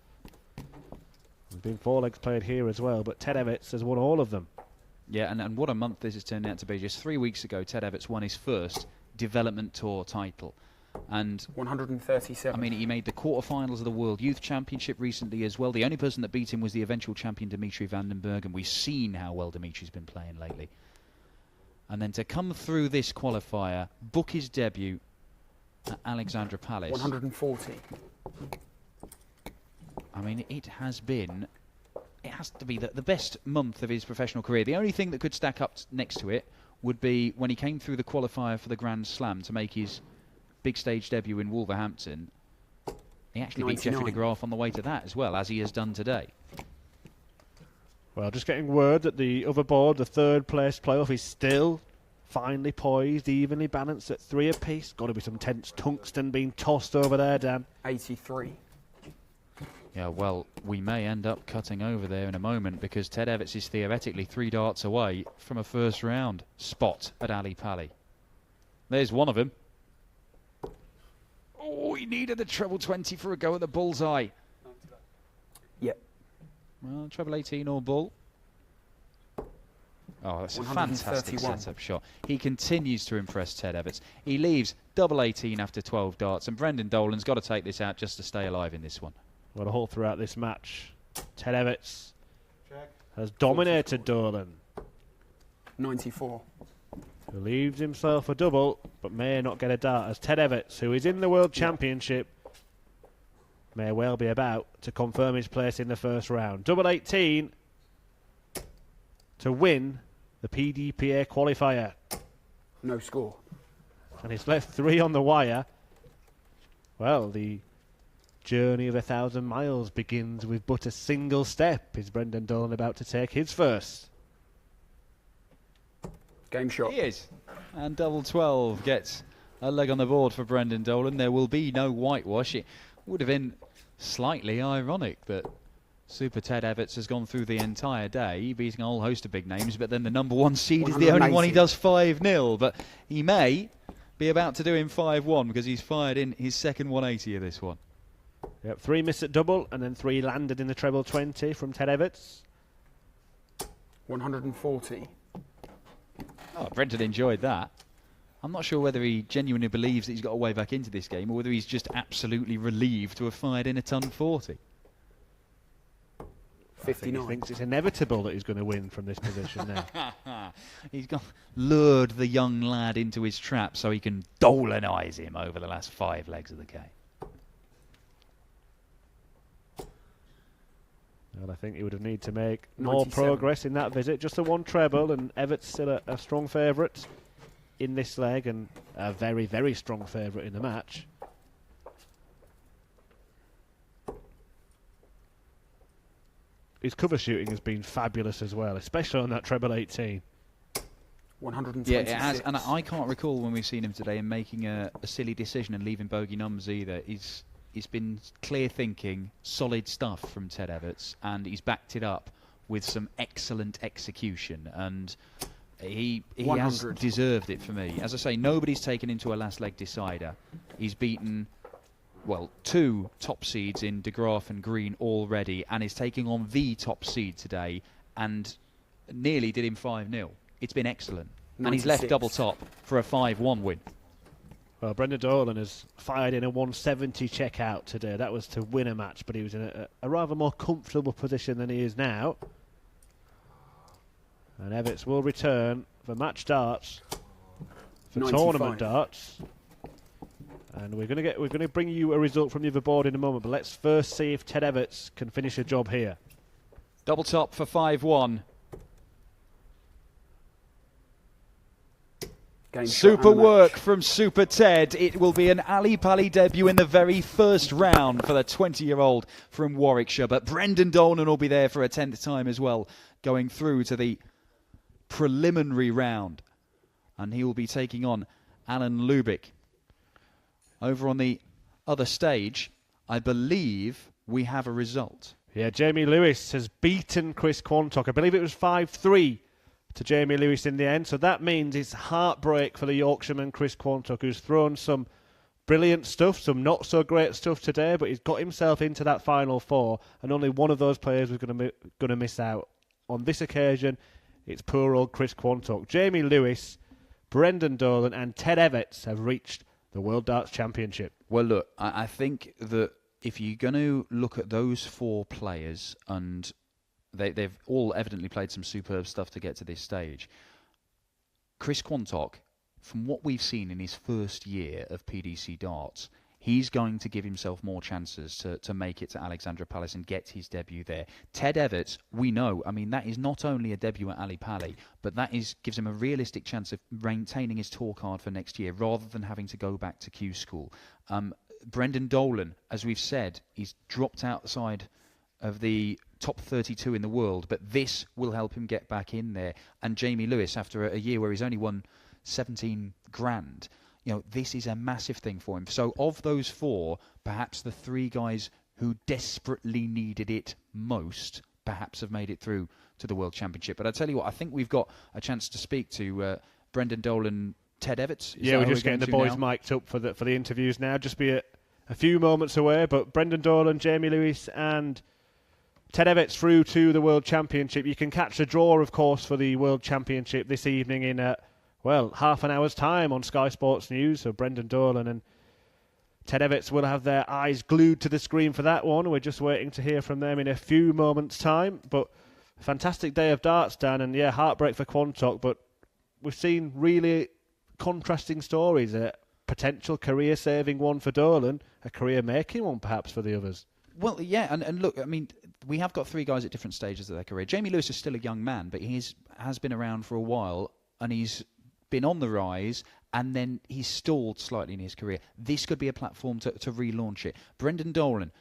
There's been 4 legs played here as well, but Ted Evetts has won all of them. Yeah, and what a month this has turned out to be. Just 3 weeks ago, Ted Evetts won his first development tour title. And 137. I mean, he made the quarterfinals of the World Youth Championship recently as well. The only person that beat him was the eventual champion Dimitri Vandenberg, and we've seen how well Dimitri's been playing lately. And then to come through this qualifier, book his debut at Alexandra Palace. 140. I mean, it has to be the best month of his professional career. The only thing that could stack up next to it would be when he came through the qualifier for the Grand Slam to make his big stage debut in Wolverhampton. He actually beat Jeffrey 99. de Graaf on the way to that as well, as he has done today. Well, just getting word that the other board, the third place playoff, is still finely poised, evenly balanced at 3 apiece. Got to be some tense tungsten being tossed over there, Dan. 83. Yeah, well, we may end up cutting over there in a moment, because Ted Evetts is theoretically 3 darts away from a first round spot at Ali Pali. There's one of them. Oh, he needed the treble 20 for a go at the bullseye. Yep. Well, treble 18 or bull. Oh, that's a fantastic setup shot. He continues to impress Ted Evetts. He leaves double 18 after 12 darts, and Brendan Dolan's got to take this out just to stay alive in this one. Well, the whole throughout this match, Ted Evetts has dominated Dolan. 94. Who leaves himself a double, but may not get a dart, as Ted Evetts, who is in the World Championship, may well be about to confirm his place in the first round. Double 18 to win the PDPA qualifier. No score. And he's left 3 on the wire. Well, the journey of 1,000 miles begins with but a single step. Is Brendan Dolan about to take his first? Game shot. He is. And double 12 gets a leg on the board for Brendan Dolan. There will be no whitewash. It would have been slightly ironic that Super Ted Evetts has gone through the entire day, beating a whole host of big names, but then the number 1 seed is the only one he does 5-0. But he may be about to do him 5-1, because he's fired in his second 180 of this one. Yep, 3 missed at double, and then 3 landed in the treble 20 from Ted Evetts. 140. Oh, Brendan enjoyed that. I'm not sure whether he genuinely believes that he's got a way back into this game, or whether he's just absolutely relieved to have fired in a ton 40. 59. He thinks it's inevitable that he's going to win from this position now. He's lured the young lad into his trap so he can Dolanize him over the last 5 legs of the game. Well, I think he would have need to make more 97. progress in that visit. Just the 1 treble, and Evetts still a strong favourite in this leg, and a very, very strong favourite in the match. His cover shooting has been fabulous as well, especially on that treble 18. 126. Yeah, it has, and I can't recall when we've seen him today and making a silly decision and leaving bogey numbers either. It's been clear thinking, solid stuff from Ted Evetts, and he's backed it up with some excellent execution, and he has deserved it for me. As I say, nobody's taken him to a last leg decider. He's beaten, well, 2 top seeds in de Graaf and Green already, and is taking on the top seed today, and nearly did him 5-0. It's been excellent. 96. And he's left double top for a 5-1 win. Well, Brendan Dolan has fired in a 170 check out today. That was to win a match, but he was in a rather more comfortable position than he is now. And Evetts will return for match darts for 95. tournament darts. And we're going to bring you a result from the other board in a moment, but let's first see if Ted Evetts can finish a job here. Double top for 5-1. Super work from Super Ted. It will be an Ali Pali debut in the very first round for the 20-year-old from Warwickshire. But Brendan Dolan will be there for a 10th time as well, going through to the preliminary round. And he will be taking on Alan Lubick. Over on the other stage, I believe we have a result. Yeah, Jamie Lewis has beaten Chris Quantock. I believe it was 5-3 to Jamie Lewis in the end. So that means it's heartbreak for the Yorkshireman Chris Quantock, who's thrown some brilliant stuff, some not so great stuff today, but he's got himself into that final four, and only one of those players was going to miss out. On this occasion, it's poor old Chris Quantock. Jamie Lewis, Brendan Dolan and Ted Evetts have reached the World Darts Championship. Well, look, I think that if you're going to look at those four players, and they've all evidently played some superb stuff to get to this stage, Chris Quantock, from what we've seen in his first year of PDC darts, he's going to give himself more chances to make it to Alexandra Palace and get his debut there. Ted Evetts, we know, I mean, that is not only a debut at Ali Pali, but that gives him a realistic chance of maintaining his tour card for next year rather than having to go back to Q School. Brendan Dolan, as we've said, he's dropped outside of the top 32 in the world, but this will help him get back in there. And Jamie Lewis, after a year where he's only won 17 grand, you know, this is a massive thing for him. So of those four, perhaps the three guys who desperately needed it most perhaps have made it through to the World Championship. But I tell you what, I think we've got a chance to speak to Brendan Dolan, Ted Evetts. Yeah, we're just getting the boys mic'd up for the interviews now. Just be a few moments away. But Brendan Dolan, Jamie Lewis and Ted Evetts through to the World Championship. You can catch a draw, of course, for the World Championship this evening in half an hour's time on Sky Sports News. So Brendan Dolan and Ted Evetts will have their eyes glued to the screen for that one. We're just waiting to hear from them in a few moments' time. But a fantastic day of darts, Dan, and heartbreak for Quantock. But we've seen really contrasting stories. A potential career-saving one for Dolan, a career-making one perhaps for the others. Well, yeah, and look, I mean, we have got three guys at different stages of their career. Jamie Lewis is still a young man, but he has been around for a while, and he's been on the rise, and then he's stalled slightly in his career. This could be a platform to relaunch it. Brendan Dolan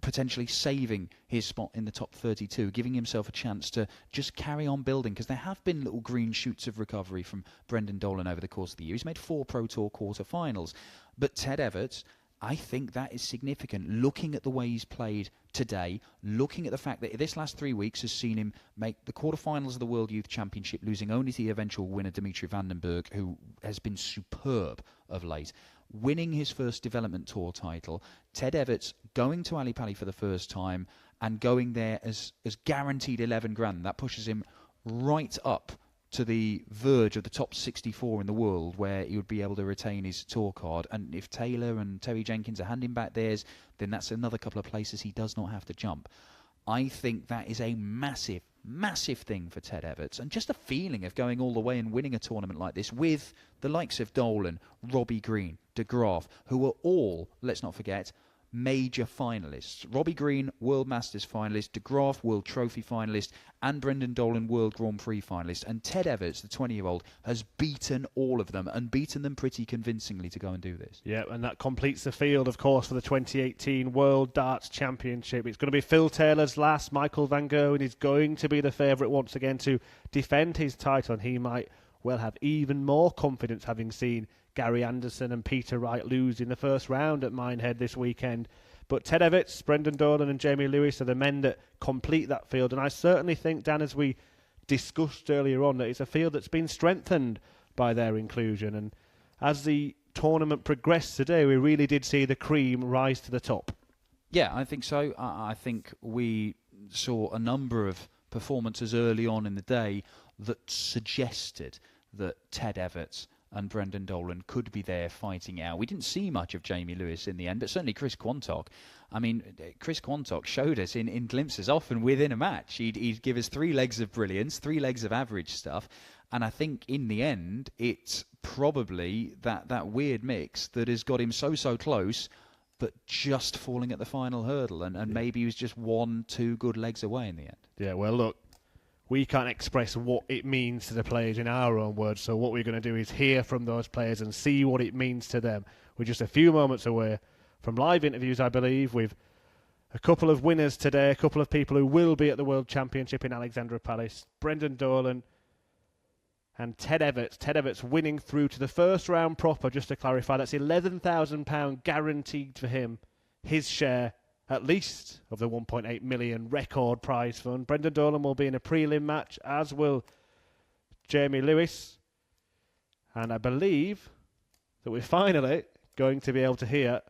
potentially saving his spot in the top 32, giving himself a chance to just carry on building, because there have been little green shoots of recovery from Brendan Dolan over the course of the year. He's made 4 Pro Tour quarter-finals. But Ted Evetts, I think that is significant. Looking at the way he's played today, looking at the fact that this last 3 weeks has seen him make the quarterfinals of the World Youth Championship, losing only to the eventual winner, Dimitri Vandenberg, who has been superb of late, winning his first development tour title, Ted Evetts going to Ali Pali for the first time and going there as guaranteed 11 grand. That pushes him right up to the verge of the top 64 in the world, where he would be able to retain his tour card. And if Taylor and Terry Jenkins are handing back theirs, then that's another couple of places he does not have to jump. I think that is a massive, massive thing for Ted Evetts. And just a feeling of going all the way and winning a tournament like this with the likes of Dolan, Robbie Green, De Graaf, who are all, let's not forget, major finalists. Robbie Green, World Masters finalist, De Graaf, World Trophy finalist, and Brendan Dolan, World Grand Prix finalist. And Ted Evetts, the 20-year-old, has beaten all of them, and beaten them pretty convincingly to go and do this. Yeah, and that completes the field, of course, for the 2018 World Darts Championship. It's going to be Phil Taylor's last. Michael Van Gerwen is going to be the favourite once again to defend his title, and he might well have even more confidence, having seen Gary Anderson and Peter Wright lose in the first round at Minehead this weekend. But Ted Evetts, Brendan Dolan and Jamie Lewis are the men that complete that field. And I certainly think, Dan, as we discussed earlier on, that it's a field that's been strengthened by their inclusion. And as the tournament progressed today, we really did see the cream rise to the top. Yeah, I think so. I think we saw a number of performances early on in the day that suggested that Ted Evetts and Brendan Dolan could be there fighting out. We didn't see much of Jamie Lewis in the end, but certainly Chris Quantock. I mean, Chris Quantock showed us in glimpses, often within a match. He'd give us 3 legs of brilliance, 3 legs of average stuff, And I think in the end, it's probably that weird mix that has got him so close, but just falling at the final hurdle. And maybe he was just 1-2 good legs away in the end. Yeah, well, look, we can't express what it means to the players in our own words. So what we're going to do is hear from those players and see what it means to them. We're just a few moments away from live interviews, I believe, with a couple of winners today, a couple of people who will be at the World Championship in Alexandra Palace, Brendan Dolan and Ted Evetts. Ted Evetts winning through to the first round proper, just to clarify. That's £11,000 guaranteed for him, his share at least of the 1.8 million record prize fund. Brendan Dolan will be in a prelim match, as will Jamie Lewis. And I believe that we're finally going to be able to hear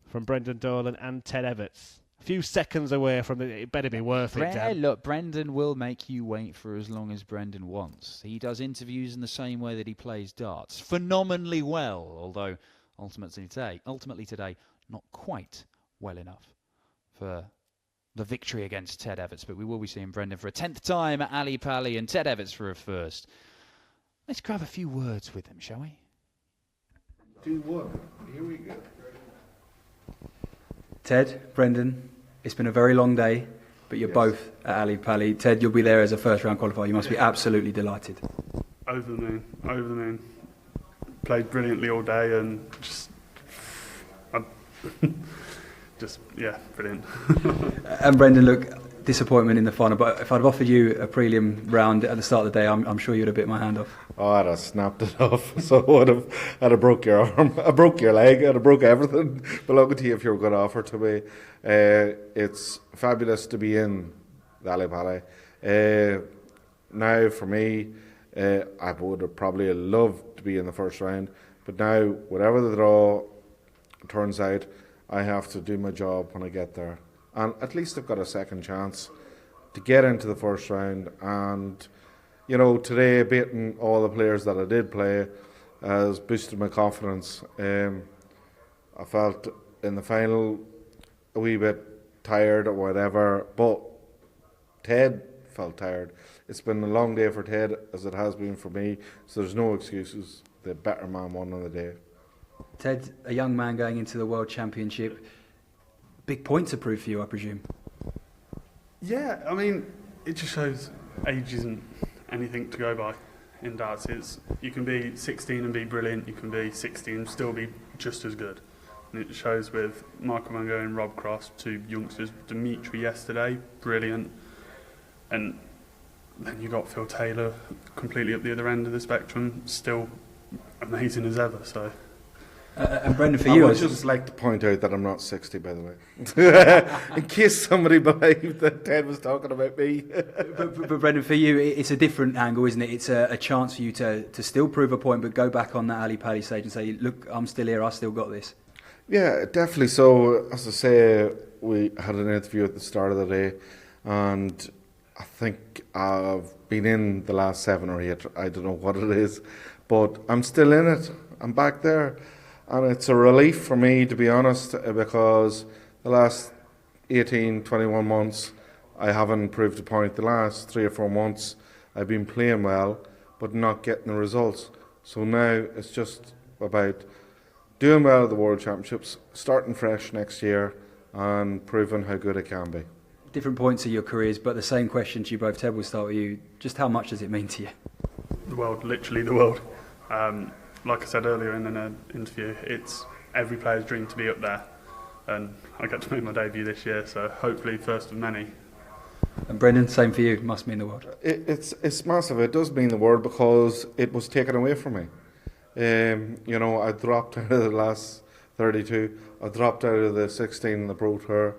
from Brendan Dolan and Ted Evetts. A few seconds away from it better be worth it, Dan. Look, Brendan will make you wait for as long as Brendan wants. He does interviews in the same way that he plays darts. Phenomenally well, although ultimately today, not quite well enough for the victory against Ted Evetts. But we will be seeing Brendan for a 10th time at Ali Pali and Ted Evetts for a first. Let's grab a few words with him, shall we? Do what? Here we go. Ted, Brendan, it's been a very long day, but you're both at Ali Pali. Ted, you'll be there as a first-round qualifier. You must be absolutely delighted. Over the moon. Played brilliantly all day and brilliant. And Brendan, look, disappointment in the final, but if I'd have offered you a prelim round at the start of the day, I'm sure you'd have bit my hand off. Oh, I'd have snapped it off. So I'd have broke your arm, I broke your leg, I'd have broke everything belonging to you if you were going to offer to me. It's fabulous to be in the Ali Pali. Now, for me, I would have probably loved to be in the first round, but now, whatever the draw turns out, I have to do my job when I get there. And at least I've got a second chance to get into the first round. And, you know, today beating all the players that I did play has boosted my confidence. I felt in the final a wee bit tired or whatever, but Ted felt tired. It's been a long day for Ted, as it has been for me, so there's no excuses. The better man won on the day. Ted, a young man going into the World Championship, big point to prove for you, I presume. Yeah, I mean, it just shows age isn't anything to go by in darts. You can be 16 and be brilliant, you can be 60 and still be just as good. And it shows with Michael Mango and Rob Cross, two youngsters, Dimitri yesterday, brilliant. And then you got Phil Taylor completely up the other end of the spectrum, still amazing as ever, so... and Brendan, for you, I would just like to point out that I'm not 60, by the way, in case somebody believed that Ted was talking about me. but Brendan, for you, it's a different angle, isn't it? It's a chance for you to still prove a point, but go back on that Ali Pali stage and say, look, I'm still here, I still got this. Yeah, definitely. So, as I say, we had an interview at the start of the day, and I think I've been in the last 7 or 8, I don't know what it is, but I'm still in it. I'm back there. And it's a relief for me, to be honest, because the last 18, 21 months, I haven't proved a point. The last 3 or 4 months, I've been playing well, but not getting the results. So now it's just about doing well at the World Championships, starting fresh next year, and proving how good it can be. Different points of your careers, but the same question to you both. Ted, we'll start with you. Just how much does it mean to you? The world, literally the world. Like I said earlier in an interview, it's every player's dream to be up there, and I get to make my debut this year, so hopefully first of many. And Brendan, same for you, it must mean the world. It's massive, it does mean the world, because it was taken away from me. You know, I dropped out of the last 32, I dropped out of the 16 in the Pro Tour,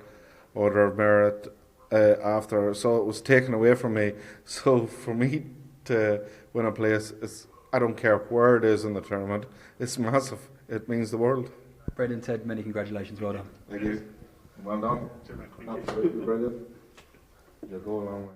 Order of Merit, after, so it was taken away from me. So for me to win a place, I don't care where it is in the tournament, it's massive. It means the world. Brendan, Ted, many congratulations. Well done. Thank you. Well done. Absolutely brilliant. You'll go a long way.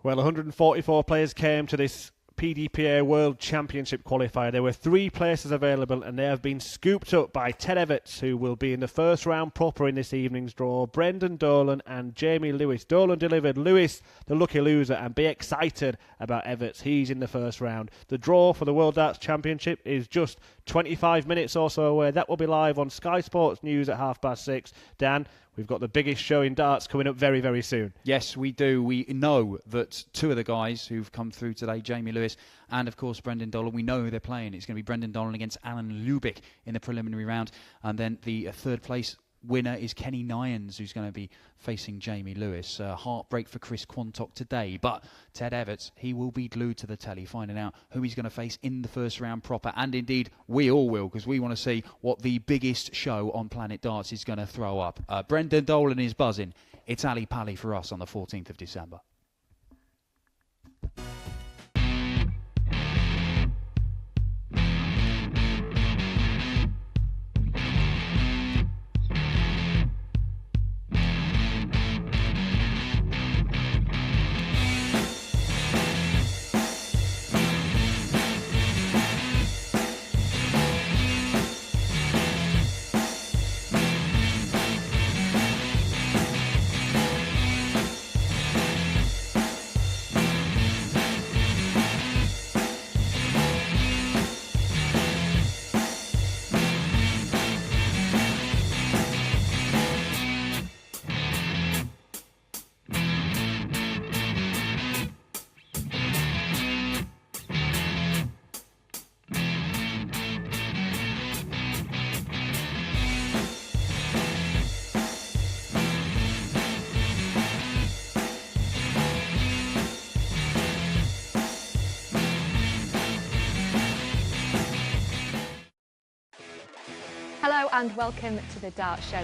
Well, 144 players came to this PDPA World Championship qualifier. There were 3 places available and they have been scooped up by Ted Evetts, who will be in the first round proper in this evening's draw. Brendan Dolan and Jamie Lewis. Dolan delivered. Lewis, the lucky loser, and be excited about Evetts. He's in the first round. The draw for the World Darts Championship is just 25 minutes or so away. That will be live on Sky Sports News at 6:30. Dan, we've got the biggest show in darts coming up very, very soon. Yes, we do. We know that 2 of the guys who've come through today, Jamie Lewis and, of course, Brendan Dolan, we know who they're playing. It's going to be Brendan Dolan against Alan Lubick in the preliminary round. And then the third place winner is Kenny Nyans, who's going to be facing Jamie Lewis. Heartbreak for Chris Quantock today, but Ted Evetts, he will be glued to the telly, finding out who he's going to face in the first round proper, and indeed we all will, because we want to see what the biggest show on Planet Darts is going to throw up. Brendan Dolan is buzzing. It's Ali Pally for us on the 14th of December. Hello and welcome to the Dart Show.